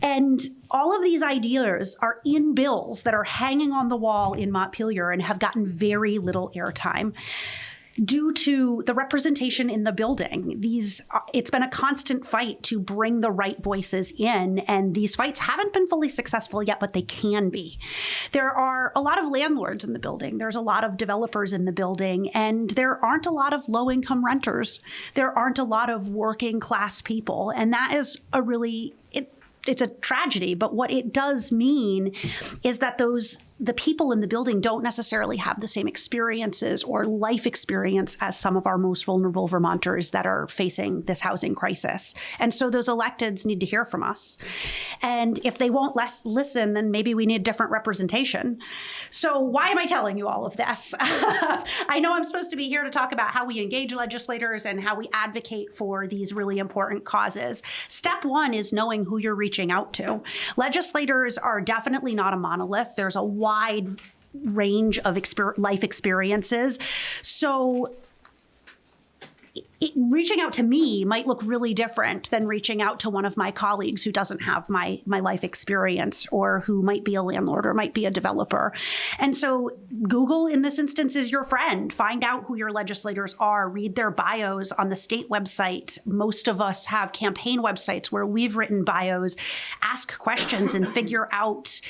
And all of these ideas are in bills that are hanging on the wall in Montpelier and have gotten very little airtime. Due to the representation in the building, it's been a constant fight to bring the right voices in, and these fights haven't been fully successful yet, but they can be. There are a lot of landlords in the building. There's a lot of developers in the building, and there aren't a lot of low-income renters. There aren't a lot of working-class people, and that is a really it's a tragedy, but what it does mean is that the people in the building don't necessarily have the same experiences or life experience as some of our most vulnerable Vermonters that are facing this housing crisis. And so those electeds need to hear from us. And if they won't listen, then maybe we need different representation. So why am I telling you all of this? I know I'm supposed to be here to talk about how we engage legislators and how we advocate for these really important causes. Step one is knowing who you're reaching out to. Legislators are definitely not a monolith. There's a wide range of life experiences. So reaching out to me might look really different than reaching out to one of my colleagues who doesn't have my life experience or who might be a landlord or might be a developer. And so Google, in this instance, is your friend. Find out who your legislators are. Read their bios on the state website. Most of us have campaign websites where we've written bios. Ask questions and figure out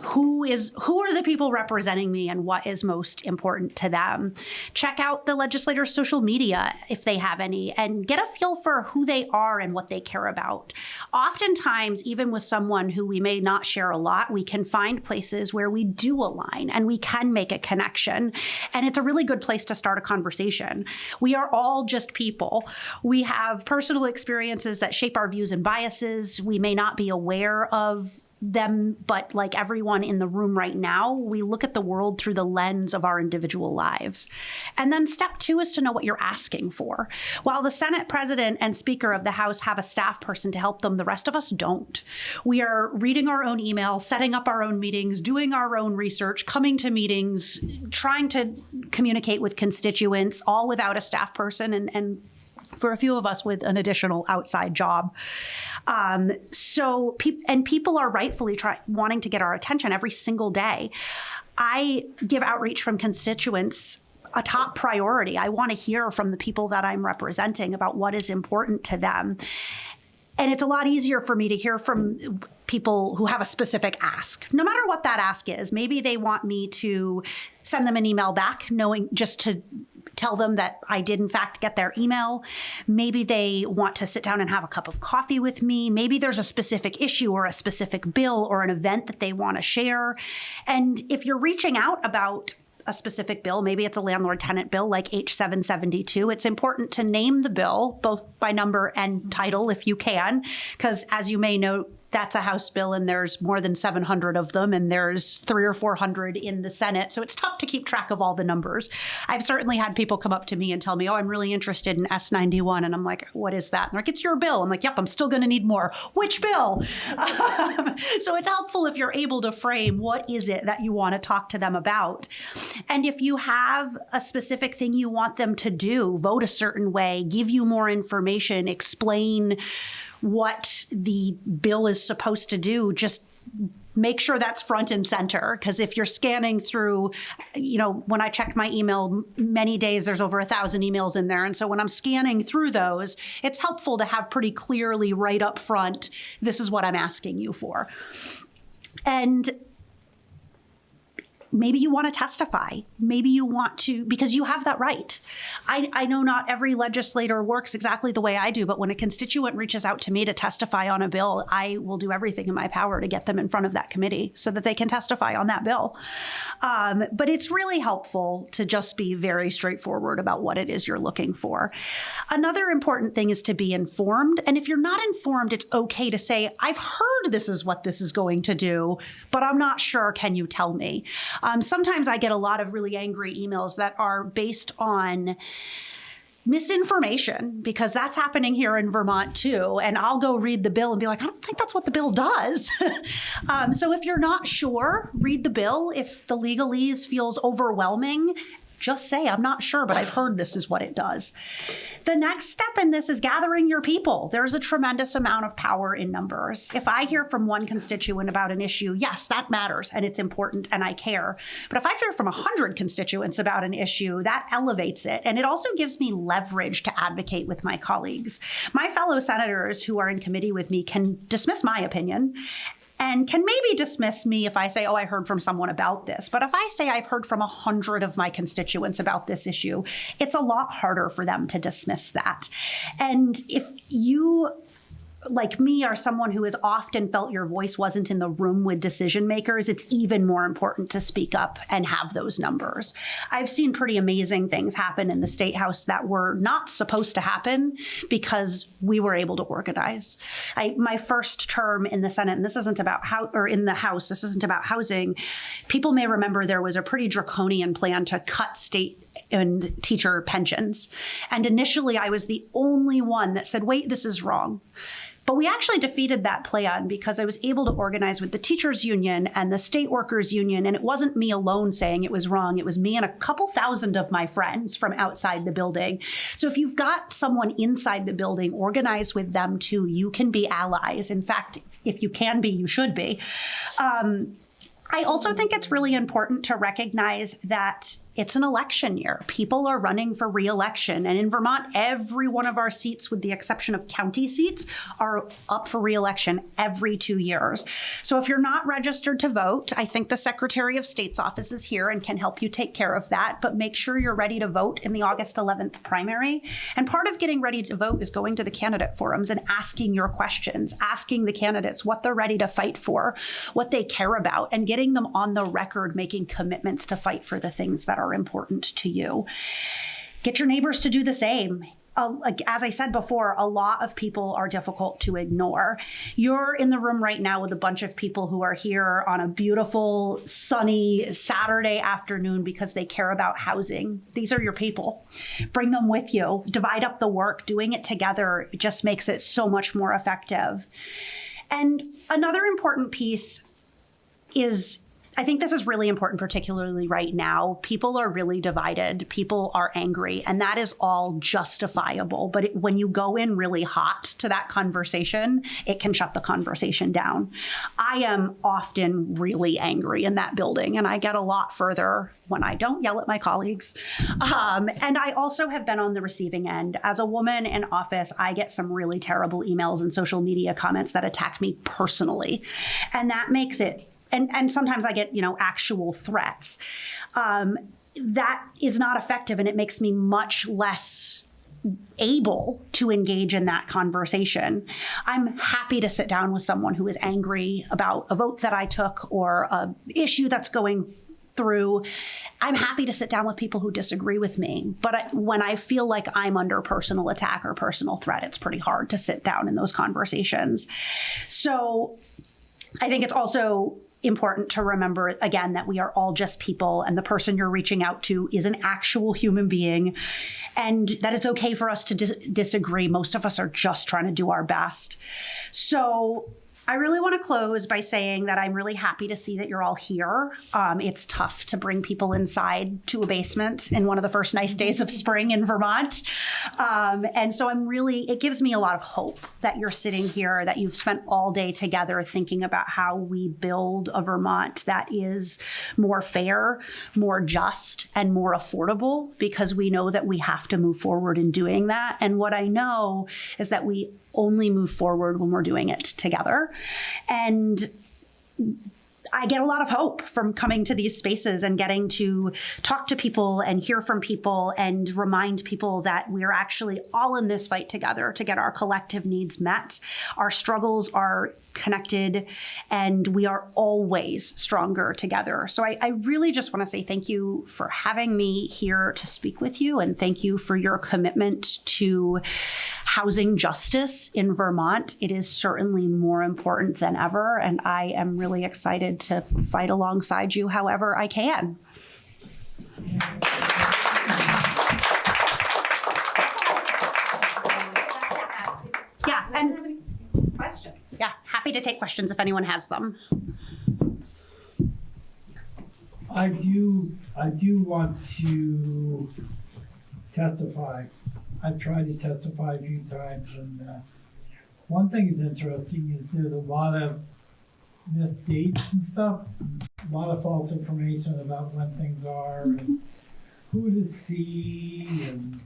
who are the people representing me and what is most important to them. Check out the legislators' social media if they have any, and get a feel for who they are and what they care about. Oftentimes, even with someone who we may not share a lot, we can find places where we do align and we can make a connection. And it's a really good place to start a conversation. We are all just people. We have personal experiences that shape our views and biases. We may not be aware of them, but like everyone in the room right now, we look at the world through the lens of our individual lives. And then step two is to know what you're asking for. While the Senate President and Speaker of the House have a staff person to help them, the rest of us don't. We are reading our own email, setting up our own meetings, doing our own research, coming to meetings, trying to communicate with constituents, all without a staff person, and for a few of us with an additional outside job. People are rightfully wanting to get our attention every single day. I give outreach from constituents a top priority. I want to hear from the people that I'm representing about what is important to them. And it's a lot easier for me to hear from people who have a specific ask, no matter what that ask is. Maybe they want me to send them an email back, knowing just to tell them that I did in fact get their email. Maybe they want to sit down and have a cup of coffee with me. Maybe there's a specific issue or a specific bill or an event that they want to share. And if you're reaching out about a specific bill, maybe it's a landlord-tenant bill like H772, it's important to name the bill, both by number and title if you can, because as you may know, that's a House bill and there's more than 700 of them and there's 300 or 400 in the Senate. So it's tough to keep track of all the numbers. I've certainly had people come up to me and tell me, oh, I'm really interested in S91. And I'm like, what is that? And they're like, it's your bill. I'm like, yep, I'm still going to need more. Which bill? So it's helpful if you're able to frame what is it that you want to talk to them about. And if you have a specific thing you want them to do, vote a certain way, give you more information, explain what the bill is supposed to do, just make sure that's front and center. Because if you're scanning through, when I check my email, many days there's over 1,000 emails in there. And so when I'm scanning through those, it's helpful to have pretty clearly right up front, this is what I'm asking you for. And maybe you want to testify. Maybe you want to, because you have that right. I know not every legislator works exactly the way I do, but when a constituent reaches out to me to testify on a bill, I will do everything in my power to get them in front of that committee so that they can testify on that bill. But it's really helpful to just be very straightforward about what it is you're looking for. Another important thing is to be informed. And if you're not informed, it's okay to say, I've heard this is what this is going to do, but I'm not sure. Can you tell me? Sometimes I get a lot of really angry emails that are based on misinformation, because that's happening here in Vermont too. And I'll go read the bill and be like, I don't think that's what the bill does. So if you're not sure, read the bill. If the legalese feels overwhelming, just say, I'm not sure, but I've heard this is what it does. The next step in this is gathering your people. There's a tremendous amount of power in numbers. If I hear from one constituent about an issue, yes, that matters and it's important and I care. But if I hear from 100 constituents about an issue, that elevates it. And it also gives me leverage to advocate with my colleagues. My fellow senators who are in committee with me can dismiss my opinion and can maybe dismiss me if I say, oh, I heard from someone about this. But if I say I've heard from 100 of my constituents about this issue, it's a lot harder for them to dismiss that. And if you, like me, are someone who has often felt your voice wasn't in the room with decision makers, it's even more important to speak up and have those numbers. I've seen pretty amazing things happen in the State House that were not supposed to happen because we were able to organize. My first term in the Senate, and this isn't about in the House, this isn't about housing. People may remember there was a pretty draconian plan to cut state and teacher pensions. And initially I was the only one that said, wait, this is wrong. But we actually defeated that plan because I was able to organize with the teachers union and the state workers union. And it wasn't me alone saying it was wrong. It was me and a couple thousand of my friends from outside the building. So if you've got someone inside the building, organize with them too. You can be allies. In fact, if you can be, you should be. I also think it's really important to recognize that it's an election year. People are running for re-election. And in Vermont, every one of our seats, with the exception of county seats, are up for re-election every 2 years. So if you're not registered to vote, I think the Secretary of State's office is here and can help you take care of that. But make sure you're ready to vote in the August 11th primary. And part of getting ready to vote is going to the candidate forums and asking your questions, asking the candidates what they're ready to fight for, what they care about, and getting them on the record making commitments to fight for the things that are important to you. Get your neighbors to do the same. As I said before, a lot of people are difficult to ignore. You're in the room right now with a bunch of people who are here on a beautiful, sunny Saturday afternoon because they care about housing. These are your people. Bring them with you. Divide up the work. Doing it together just makes it so much more effective. And another important piece is, I think this is really important, particularly right now. People are really divided. People are angry, and that is all justifiable. But when you go in really hot to that conversation, it can shut the conversation down. I am often really angry in that building, and I get a lot further when I don't yell at my colleagues. And I also have been on the receiving end. As a woman in office, I get some really terrible emails and social media comments that attack me personally. And that makes it, and sometimes I get, actual threats. That is not effective, and it makes me much less able to engage in that conversation. I'm happy to sit down with someone who is angry about a vote that I took or an issue that's going through. I'm happy to sit down with people who disagree with me, but when I feel like I'm under personal attack or personal threat, it's pretty hard to sit down in those conversations. So I think it's also important to remember, again, that we are all just people, and the person you're reaching out to is an actual human being, and that it's okay for us to disagree. Most of us are just trying to do our best. So I really want to close by saying that I'm really happy to see that you're all here. It's tough to bring people inside to a basement in one of the first nice days of spring in Vermont. And so it gives me a lot of hope that you're sitting here, that you've spent all day together thinking about how we build a Vermont that is more fair, more just, and more affordable, because we know that we have to move forward in doing that. And what I know is that we only move forward when we're doing it together. And I get a lot of hope from coming to these spaces and getting to talk to people and hear from people and remind people that we're actually all in this fight together to get our collective needs met. Our struggles are connected, and we are always stronger together. So I really just want to say thank you for having me here to speak with you, and thank you for your commitment to housing justice in Vermont. It is certainly more important than ever, and I am really excited to fight alongside you however I can. Yeah, and questions. Yeah, happy to take questions if anyone has them. I do want to testify. I've tried to testify a few times, and one thing that's interesting is there's a lot of missed dates and stuff, a lot of false information about when things are, and who to see, and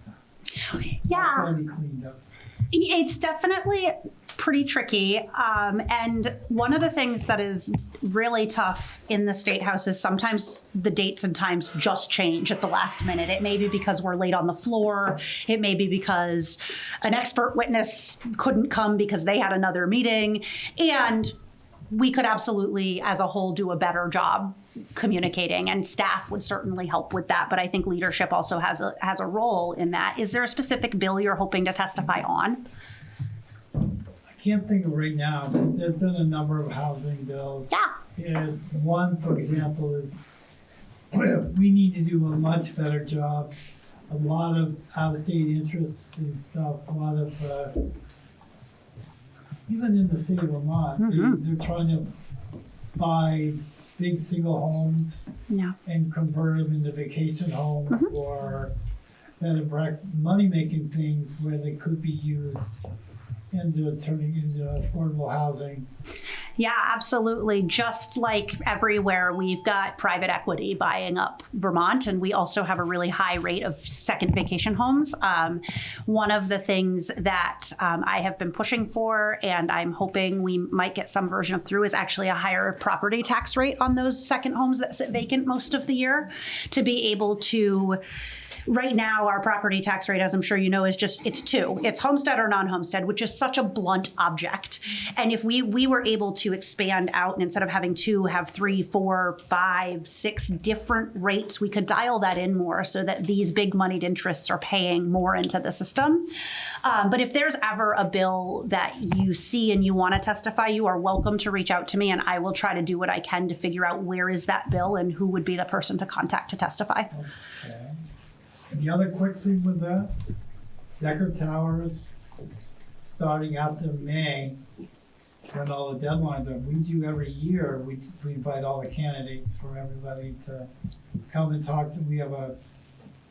yeah, already cleaned up. It's definitely pretty tricky. And one of the things that is really tough in the State House is sometimes the dates and times just change at the last minute. It may be because we're late on the floor. It may be because an expert witness couldn't come because they had another meeting. And we could absolutely, as a whole, do a better job communicating, and staff would certainly help with that. But I think leadership also has a role in that. Is there a specific bill you're hoping to testify on? I can't think of right now, but there's been a number of housing bills. Yeah. And one, for example, is we need to do a much better job. A lot of out-of-state interests and stuff, a lot of, even in the state of Vermont, they're trying to buy big single homes and convert them into vacation homes or bed and breakfast, money-making things where they could be used into turning into affordable housing. Yeah, absolutely. Just like everywhere, we've got private equity buying up Vermont, and we also have a really high rate of second vacation homes. One of the things that I have been pushing for, and I'm hoping we might get some version of through, is actually a higher property tax rate on those second homes that sit vacant most of the year, to be able to. Right now, our property tax rate, as I'm sure you know, is it's 2. It's homestead or non-homestead, which is such a blunt object. And if we were able to expand out, and instead of having 2, have 3, 4, 5, 6 different rates, we could dial that in more so that these big moneyed interests are paying more into the system. But if there's ever a bill that you see and you want to testify, you are welcome to reach out to me, and I will try to do what I can to figure out where is that bill and who would be the person to contact to testify. Okay. The other quick thing with that, Decker Towers, starting after May, when all the deadlines are, we do every year, we invite all the candidates for everybody to come and talk to. We have a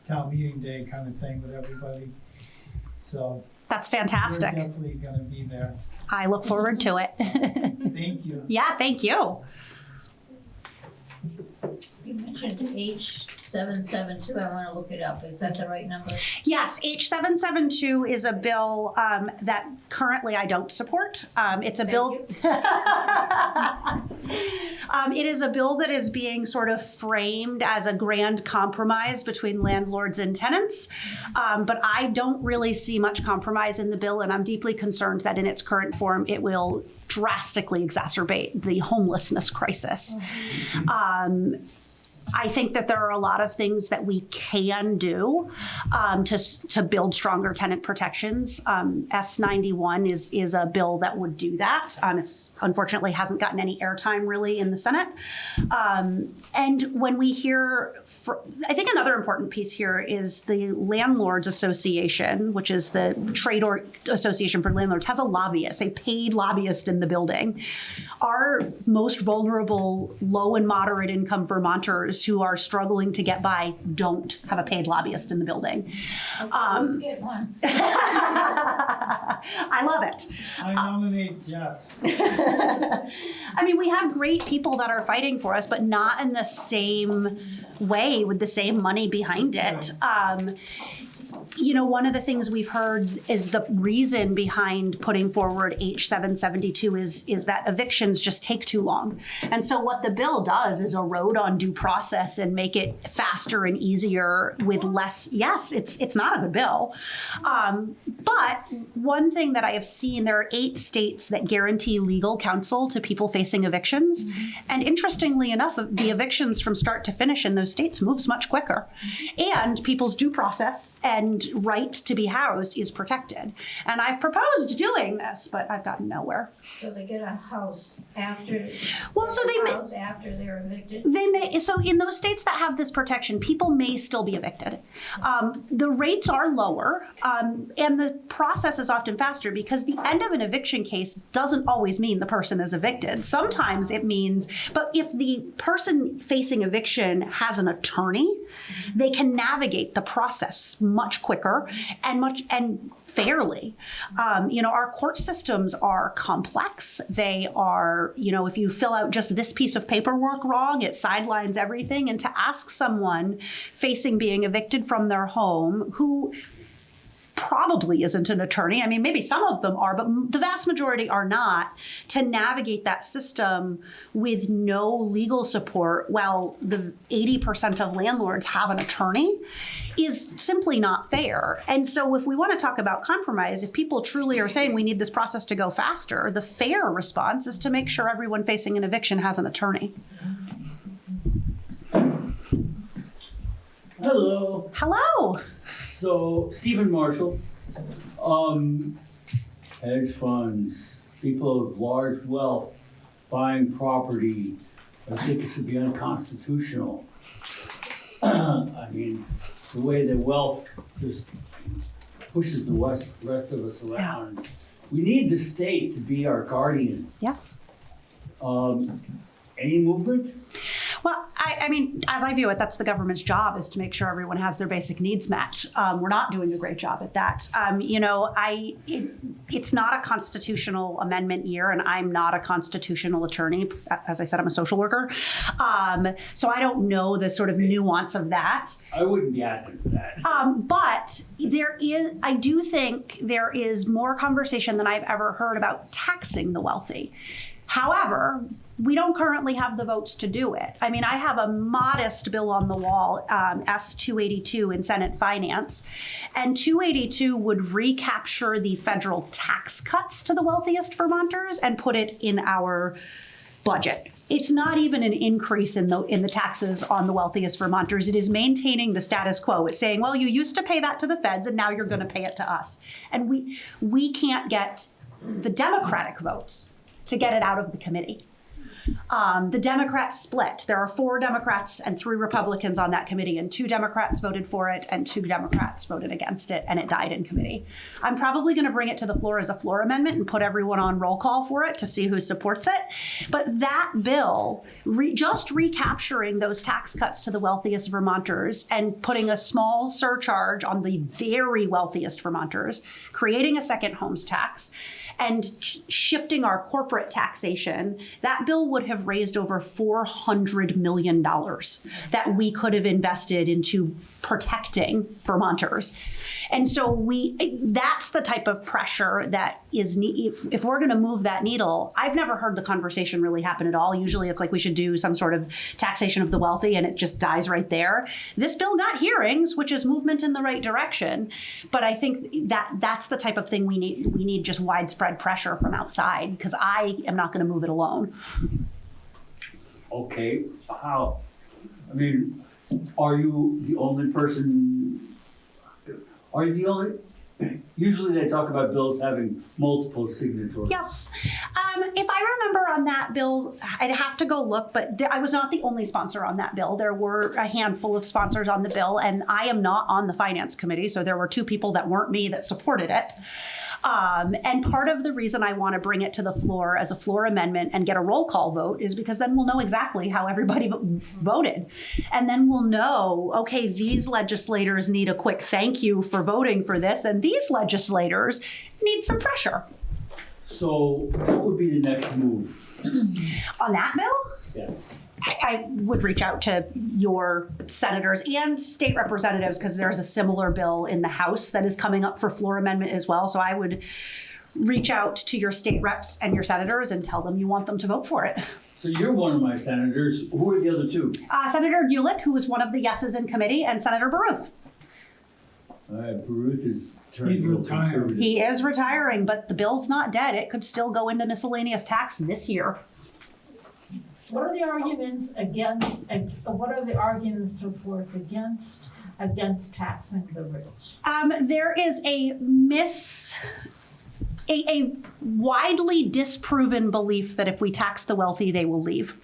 town meeting day kind of thing with everybody. So that's fantastic. We're definitely going to be there. I look forward to it. Thank you. Yeah, thank you. You mentioned H772. I want to look it up. Is that the right number? Yes, H772 is a bill that currently I don't support. It's a bill. It is a bill that is being sort of framed as a grand compromise between landlords and tenants. But I don't really see much compromise in the bill, and I'm deeply concerned that in its current form, it will drastically exacerbate the homelessness crisis. I think that there are a lot of things that we can do to build stronger tenant protections. S91 is a bill that would do that. It's unfortunately hasn't gotten any airtime really in the Senate. And when we hear, I think another important piece here is the Landlords Association, which is the trade association for landlords, has a lobbyist, a paid lobbyist in the building. Our most vulnerable low and moderate income Vermonters who are struggling to get by don't have a paid lobbyist in the building. Let's get one. I love it. I nominate Jess. I mean, we have great people that are fighting for us, but not in the same way with the same money behind it. You know, one of the things we've heard is the reason behind putting forward H772 is that evictions just take too long. And so what the bill does is erode on due process and make it faster and easier with less. Yes, it's not a good bill. But one thing that I have seen, there are 8 states that guarantee legal counsel to people facing evictions. And interestingly enough, the evictions from start to finish in those states moves much quicker. And people's due process and right to be housed is protected. And I've proposed doing this, but I've gotten nowhere. So they get a house after. Well, so they may, after they're evicted. They may. So in those states that have this protection, people may still be evicted. The rates are lower, and the process is often faster because the end of an eviction case doesn't always mean the person is evicted. Sometimes it means, but if the person facing eviction has an attorney, they can navigate the process much quicker and fairly. You know, our court systems are complex. They are, you know, if you fill out just this piece of paperwork wrong, it sidelines everything. And to ask someone facing being evicted from their home who probably isn't an attorney. I mean, maybe some of them are, but the vast majority are not, to navigate that system with no legal support while the 80% of landlords have an attorney is simply not fair. And so if we want to talk about compromise, if people truly are saying we need this process to go faster, the fair response is to make sure everyone facing an eviction has an attorney. Hello. Hello. So, Stephen Marshall, hedge funds, people of large wealth buying property, I think it should be unconstitutional. I mean, the way that wealth just pushes the rest of us around. We need the state to be our guardian. Yes. Any movement? Well, I mean, as I view it, that's the government's job, is to make sure everyone has their basic needs met. We're not doing a great job at that. You know, it's not a constitutional amendment year, and I'm not a constitutional attorney. As I said, I'm a social worker. So I don't know the sort of nuance of that. I wouldn't be asking for that. But I do think there is more conversation than I've ever heard about taxing the wealthy. However, we don't currently have the votes to do it. I mean, I have a modest bill on the wall, S282 in Senate Finance, and 282 would recapture the federal tax cuts to the wealthiest Vermonters and put it in our budget. It's not even an increase in the taxes on the wealthiest Vermonters. It is maintaining the status quo. It's saying, well, you used to pay that to the feds, and now you're going to pay it to us. And we can't get the Democratic votes to get it out of the committee. The Democrats split. There are 4 Democrats and 3 Republicans on that committee, and 2 Democrats voted for it and 2 Democrats voted against it, and it died in committee. I'm probably going to bring it to the floor as a floor amendment and put everyone on roll call for it to see who supports it. But that bill, just recapturing those tax cuts to the wealthiest Vermonters and putting a small surcharge on the very wealthiest Vermonters, creating a second homes tax, and shifting our corporate taxation, that bill would have raised over $400 million that we could have invested into protecting Vermonters. And so that's the type of pressure that is, if we're going to move that needle, I've never heard the conversation really happen at all. Usually it's like we should do some sort of taxation of the wealthy and it just dies right there. This bill got hearings, which is movement in the right direction. But I think that's the type of thing we need. We need just widespread pressure from outside, because I am not going to move it alone. Okay, how? I mean, are you the only person? Are you the only? Usually they talk about bills having multiple signatories. Yeah. If I remember on that bill, I'd have to go look, but I was not the only sponsor on that bill. There were a handful of sponsors on the bill, and I am not on the finance committee, so there were two people that weren't me that supported it. And part of the reason I want to bring it to the floor as a floor amendment and get a roll call vote is because then we'll know exactly how everybody voted. And then we'll know, okay, these legislators need a quick thank you for voting for this, and these legislators need some pressure. So what would be the next move? On that bill? Yeah. I would reach out to your senators and state representatives because there's a similar bill in the House that is coming up for floor amendment as well. So I would reach out to your state reps and your senators and tell them you want them to vote for it. So you're one of my senators. Who are the other two? Senator Gulick, who was one of the yeses in committee, and Senator Baruth. Baruth is turning real conservative. He is retiring, but the bill's not dead. It could still go into miscellaneous tax this year. What are the arguments against, what are the arguments put forth against taxing the rich? There is a widely disproven belief that if we tax the wealthy, they will leave.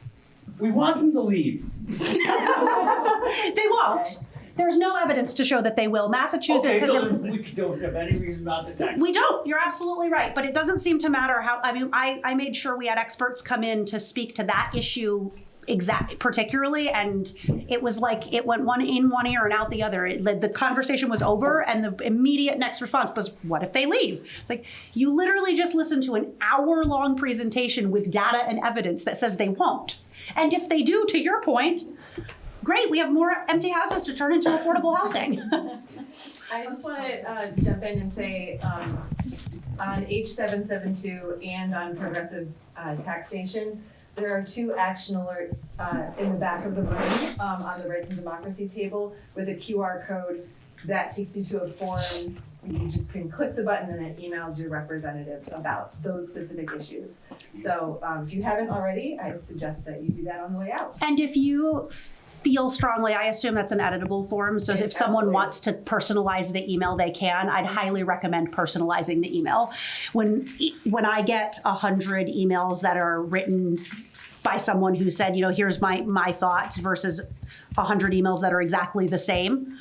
We want them to leave. They won't. There's no evidence to show that they will. Massachusetts we don't have any reason not to tax. We don't. You're absolutely right. But it doesn't seem to matter how. I mean, I made sure we had experts come in to speak to that issue particularly, and it was like it went one in one ear and out the other. The conversation was over, and the immediate next response was, "What if they leave?" It's like you literally just listened to an hour-long presentation with data and evidence that says they won't. And if they do, to your point, great, we have more empty houses to turn into affordable housing. I just want to jump in and say on H772 and on progressive taxation, there are 2 action alerts in the back of the room on the Rights and Democracy table with a QR code that takes you to a form. You just can click the button and it emails your representatives about those specific issues. So if you haven't already, I suggest that you do that on the way out. And if you feel strongly, I assume that's an editable form. So if someone wants to personalize the email, they can. I'd highly recommend personalizing the email. When I get 100 emails that are written by someone who said, you know, here's my thoughts versus 100 emails that are exactly the same,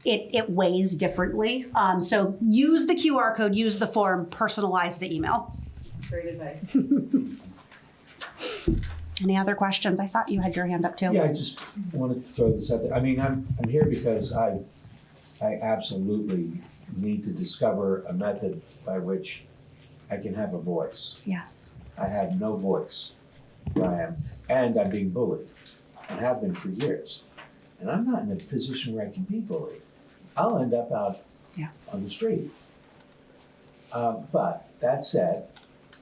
it weighs differently. So use the QR code, use the form, personalize the email. Great advice. Any other questions? I thought you had your hand up too. Yeah, I just wanted to throw this out there. I mean, I'm here because I absolutely need to discover a method by which I can have a voice. Yes. I have no voice where I am, and I'm being bullied, and have been for years. And I'm not in a position where I can be bullied. I'll end up out on the street. But that said,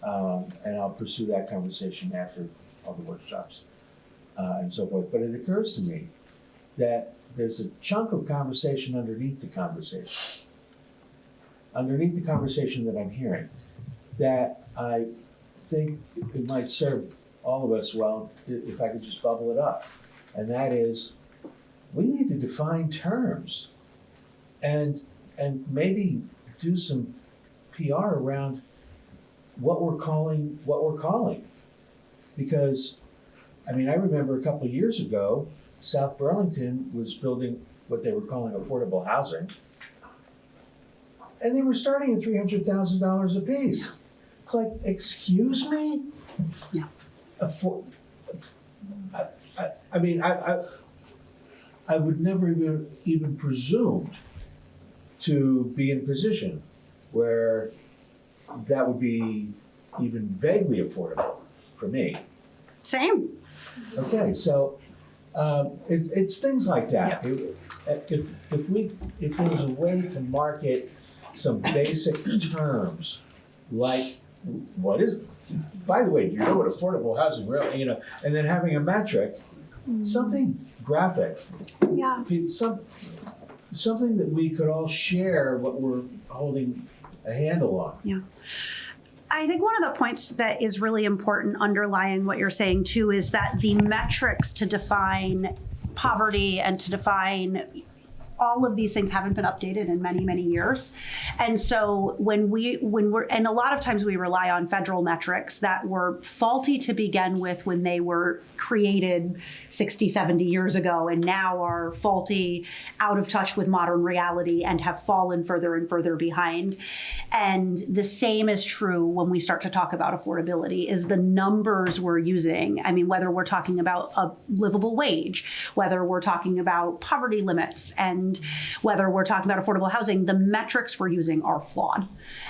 and I'll pursue that conversation after all the workshops and so forth. But it occurs to me that there's a chunk of conversation underneath the conversation that I'm hearing, that I think it might serve all of us well if I could just bubble it up. And that is, we need to define terms and maybe do some PR around what we're calling. Because, I mean, I remember a couple of years ago, South Burlington was building what they were calling affordable housing, and they were starting at $300,000 a piece. It's like, excuse me? Yeah. I mean, I would never even presumed to be in a position where that would be even vaguely affordable for me. Same. Okay, so it's things like that. If there was a way to market some basic terms, like what is it? By the way, do you know what affordable housing really, you know, and then having a metric, something graphic. Yeah. Something that we could all share what we're holding a handle on. Yeah. I think one of the points that is really important underlying what you're saying too is that the metrics to define poverty and to define all of these things haven't been updated in many, many years. And so when we're, and a lot of times we rely on federal metrics that were faulty to begin with when they were created 60, 70 years ago, and now are faulty, out of touch with modern reality, and have fallen further and further behind. And the same is true when we start to talk about affordability, is the numbers we're using. I mean, whether we're talking about a livable wage, whether we're talking about poverty limits, and whether we're talking about affordable housing, the metrics we're using are flawed.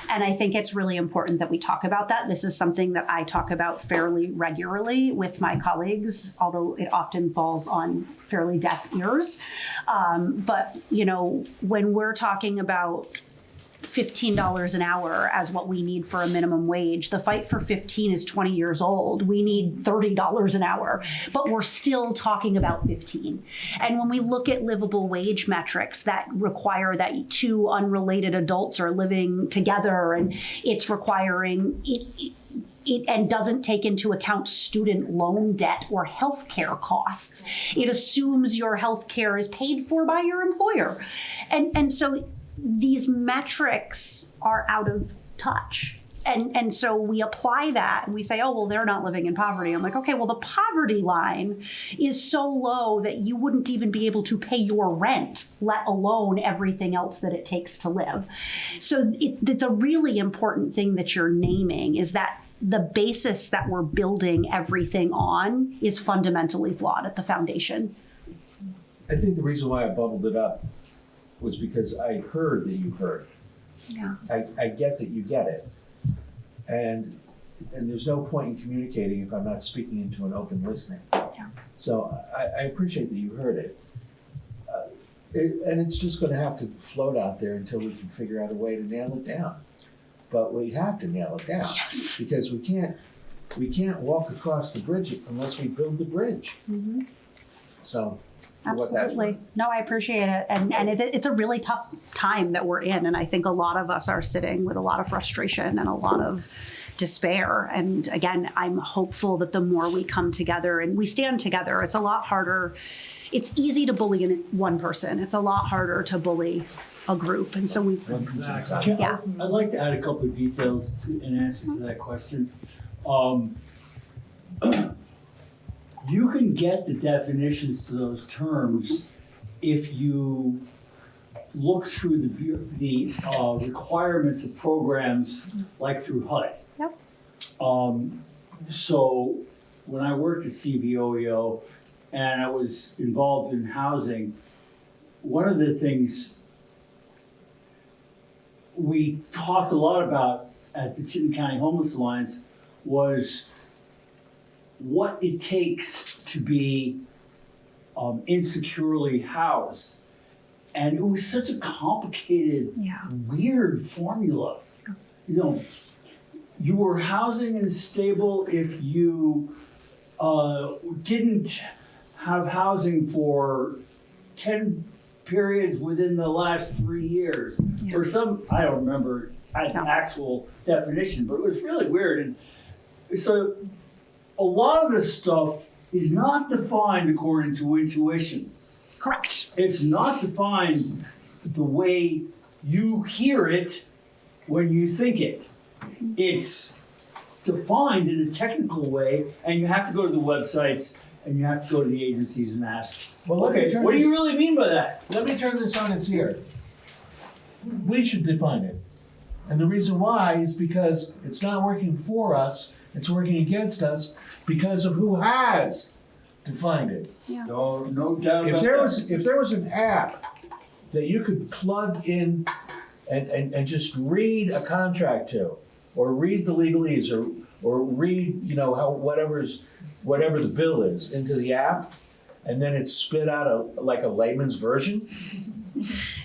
And I think it's really important that we talk about that. This is something that I talk about fairly regularly with my colleagues, although it often falls on fairly deaf ears. But, you know, when we're talking about $15 an hour as what we need for a minimum wage, the fight for 15 is 20 years old. We need $30 an hour, but we're still talking about 15. And when we look at livable wage metrics that require that two unrelated adults are living together, and it's requiring it and doesn't take into account student loan debt or healthcare costs. It assumes your healthcare is paid for by your employer. And so these metrics are out of touch. And so we apply that and we say, oh, well, they're not living in poverty. I'm like, okay, well, the poverty line is so low that you wouldn't even be able to pay your rent, let alone everything else that it takes to live. So it's a really important thing that you're naming, is that the basis that we're building everything on is fundamentally flawed at the foundation. I think the reason why I bubbled it up was because I heard that you heard. Yeah. I get that you get it. And there's no point in communicating if I'm not speaking into an open listening. Yeah. So I appreciate that you heard it. And it's just going to have to float out there until we can figure out a way to nail it down. But we have to nail it down. Yes. Because we can't walk across the bridge unless we build the bridge. Mm-hmm. So. Absolutely. No, I appreciate it. And it's a really tough time that we're in. And I think a lot of us are sitting with a lot of frustration and a lot of despair. And again, I'm hopeful that the more we come together and we stand together, it's a lot harder. It's easy to bully one person. It's a lot harder to bully a group. And so we've, yeah. I'd like to add a couple of details in answer to that question. You can get the definitions to those terms if you look through the requirements of programs like through HUD. Yep. So when I worked at CVOEO and I was involved in housing, one of the things we talked a lot about at the Chittenden County Homeless Alliance was what it takes to be insecurely housed. And it was such a complicated, weird formula. You know, you were housing and stable if you didn't have housing for 10 periods within the last 3 years. Or some, I don't remember an actual definition, but it was really weird. And so a lot of this stuff is not defined according to intuition. Correct. It's not defined the way you hear it when you think it. It's defined in a technical way, and you have to go to the websites and you have to go to the agencies and ask, well, okay, what do you really mean by that? Let me turn this on its ear. We should define it. And the reason why is because it's not working for us, it's working against us because of who has defined it. Yeah. No doubt If about there was an app that you could plug in and just read a contract to, or read the legalese, or read, you know, whatever the bill is into the app, and then it spit out like a layman's version.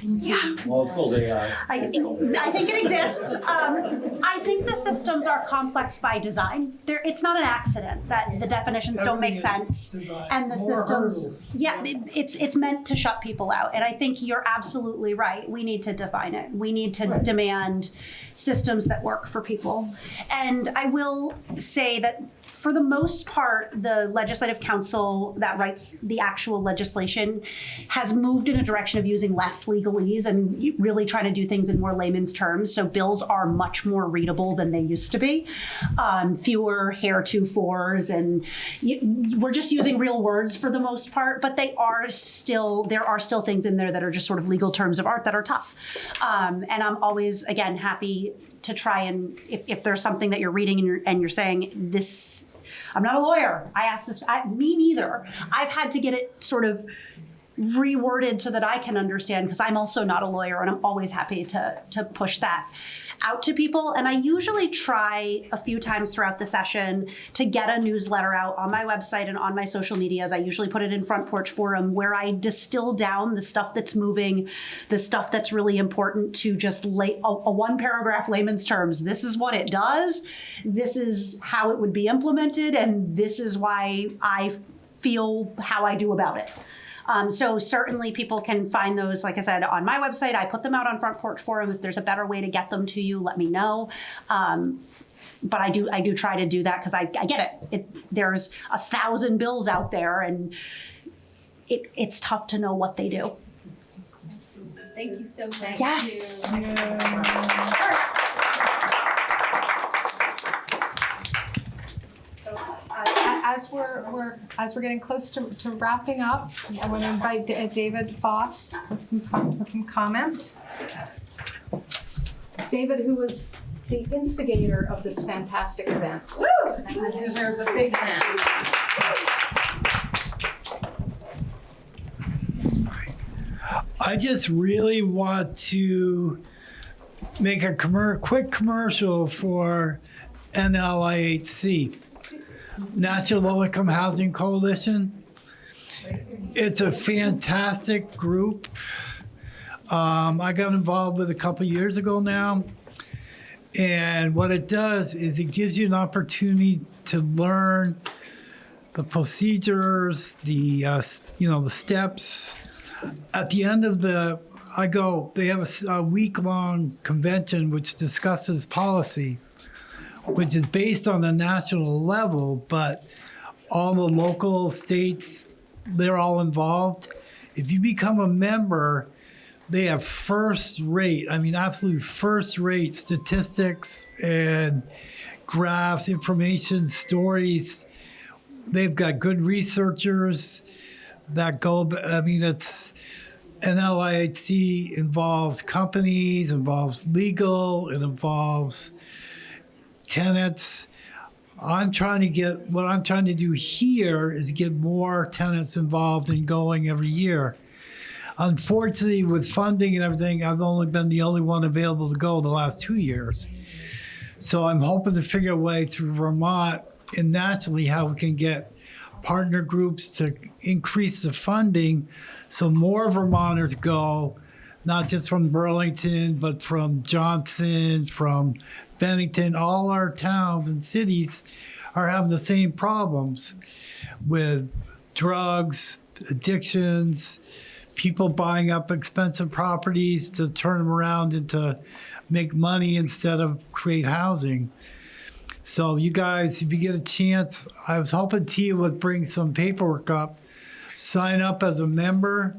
Yeah. Well, it's called AI. I think it exists. I think the systems are complex by design. It's not an accident that the definitions don't make sense, and the systems. Yeah, it's meant to shut people out. And I think you're absolutely right. We need to define it. We need to demand systems that work for people. And I will say that for the most part, the Legislative Council that writes the actual legislation has moved in a direction of using less legalese and really trying to do things in more layman's terms. So bills are much more readable than they used to be. Fewer heretofores, and we're just using real words for the most part, but there are still things in there that are just sort of legal terms of art that are tough. And I'm always, again, happy to try and, if there's something that you're reading and you're saying, this, I'm not a lawyer, I asked this, me neither. I've had to get it sort of reworded so that I can understand, because I'm also not a lawyer, and I'm always happy to push that out to people. And I usually try a few times throughout the session to get a newsletter out on my website and on my social medias. I usually put it in Front Porch Forum, where I distill down the stuff that's moving, the stuff that's really important, to just lay a one paragraph layman's terms. This is what it does. This is how it would be implemented. And this is why I feel how I do about it. So certainly people can find those, like I said, on my website. I put them out on Front Porch Forum. If there's a better way to get them to you, let me know. But I do try to do that, because I get it. There's 1,000 bills out there, and it's tough to know what they do. Thank you so much. Yes. As we're getting close to wrapping up, I want to invite David Foss with some comments. David, who was the instigator of this fantastic event. Woo! He deserves a big hand. I just really want to make a quick commercial for NLIHC, National Low Income Housing Coalition. It's a fantastic group. I got involved with it a couple years ago now. And what it does is it gives you an opportunity to learn the procedures, the steps. At the end of they have a week-long convention which discusses policy, which is based on a national level, but all the local states, they're all involved. If you become a member, they have absolute first-rate statistics and graphs, information, stories. They've got good researchers that it's NLIHC involves companies, involves legal, it involves tenants. What I'm trying to do here is get more tenants involved and going every year. Unfortunately, with funding and everything, I've only been the only one available to go the last 2 years. So I'm hoping to figure a way through Vermont and nationally how we can get partner groups to increase the funding so more Vermonters go, not just from Burlington, but from Johnson, from Bennington. All our towns and cities are having the same problems with drugs, addictions, people buying up expensive properties to turn them around into make money instead of create housing. So you guys, if you get a chance, I was hoping Tia would bring some paperwork up, sign up as a member,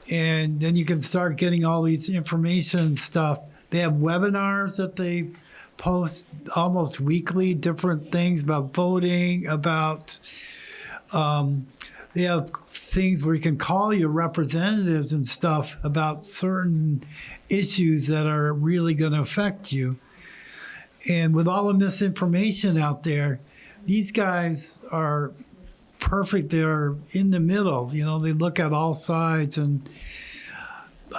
and then you can start getting all these information and stuff. They have webinars that they post almost weekly, different things about voting, about, they have things where you can call your representatives and stuff about certain issues that are really going to affect you. And with all the misinformation out there, these guys are perfect. They're in the middle. They look at all sides, and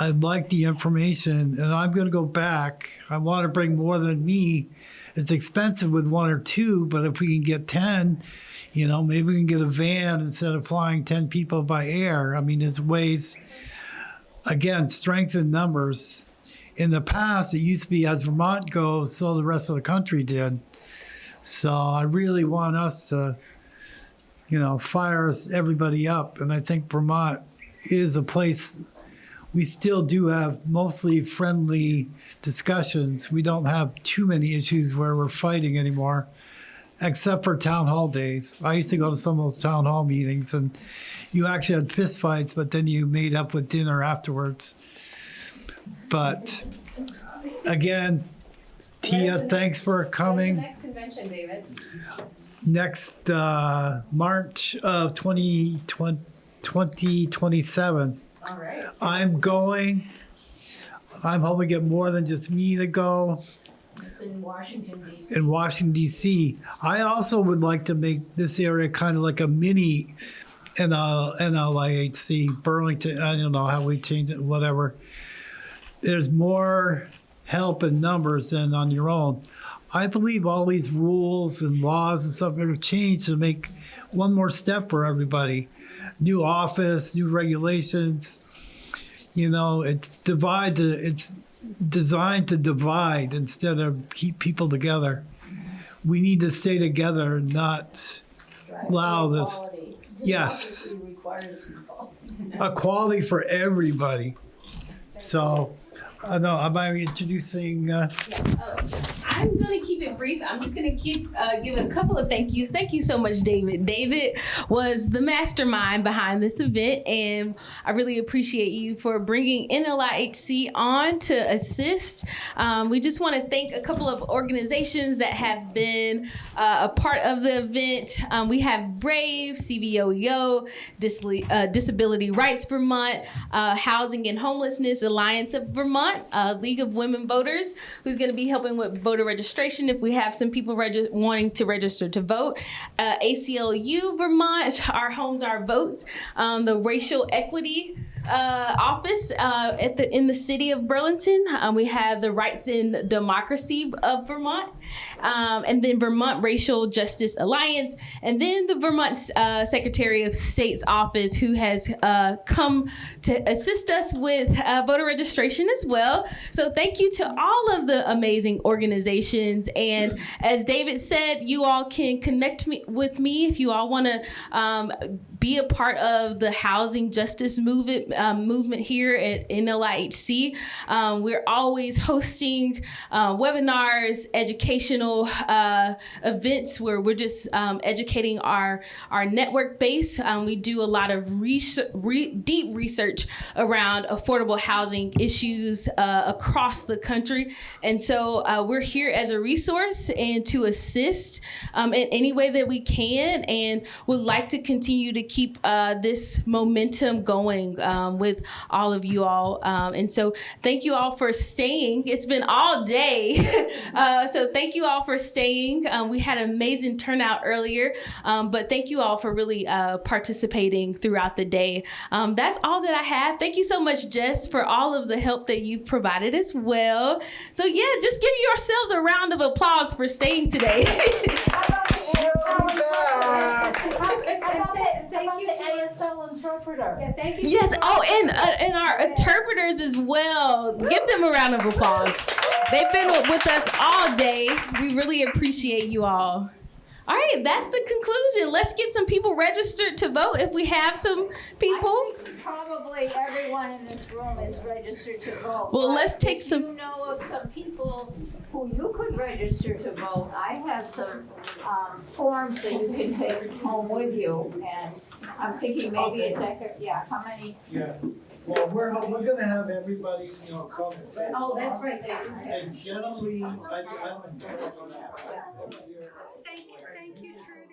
I like the information. And I'm going to go back. I want to bring more than me. It's expensive with 1 or 2, but if we can get 10, maybe we can get a van instead of flying 10 people by air. There's ways, again, strength in numbers. In the past, it used to be as Vermont goes, so the rest of the country did. So I really want us to, fire everybody up. And I think Vermont is a place we still do have mostly friendly discussions. We don't have too many issues where we're fighting anymore. except for town hall days. I used to go to some of those town hall meetings, and you actually had fist fights, but then you made up with dinner afterwards. But again, Tia, thanks for coming. Next convention, David. Next March of 2027. All right. I'm going. I'm hoping to get more than just me to go. It's in Washington, D.C. In Washington, D.C. I also would like to make this area kind of like a mini NLIHC, Burlington. I don't know how we change it, whatever. There's more help in numbers than on your own. I believe all these rules and laws and stuff are changed to make one more step for everybody. New office, new regulations. You know, it's designed to divide instead of keep people together. We need to stay together and not allow this. Yes. Equality for everybody. So, I know, am I introducing? I'm going to keep it brief. I'm just going to give a couple of thank yous. Thank you so much, David. David was the mastermind behind this event, and I really appreciate you for bringing NLIHC on to assist. We just want to thank a couple of organizations that have been a part of the event. We have BRAVE, CVOEO, Disability Rights Vermont, Housing and Homelessness Alliance of Vermont, League of Women Voters, who's going to be helping with voter registration if we have some people wanting to register to vote. ACLU Vermont, Our Homes, Our Votes, the Racial Equity office in the city of Burlington. We have the Rights and Democracy of Vermont, and then Vermont Racial Justice Alliance, and then the Vermont Secretary of State's office, who has come to assist us with voter registration as well. So thank you to all of the amazing organizations. And as David said, you all can connect with me if you all want to be a part of the housing justice movement here at NLIHC. We're always hosting webinars, educational events where we're just educating our network base. We do a lot of deep research around affordable housing issues across the country. And so we're here as a resource and to assist in any way that we can, and would like to continue to keep this momentum going with all of you all. And so thank you all for staying. It's been all day. So thank you all for staying. We had an amazing turnout earlier, but thank you all for really participating throughout the day. That's all that I have. Thank you so much, Jess, for all of the help that you provided as well. So yeah, just give yourselves a round of applause for staying today. Thank you, ASL interpreter. Yeah, thank you. Yes. Oh, and our interpreters as well. Give them a round of applause. They've been with us all day. We really appreciate you all. All right, that's the conclusion. Let's get some people registered to vote if we have some people. I think probably everyone in this room is registered to vote. Well, let's take some. If you know of some people who you could register to vote, I have some forms that you can take home with you, and I'm thinking maybe a decade. Yeah, how many? Yeah. Well, we're going to have everybody, come. Oh, that's right. And generally, I don't. Thank you, Drew.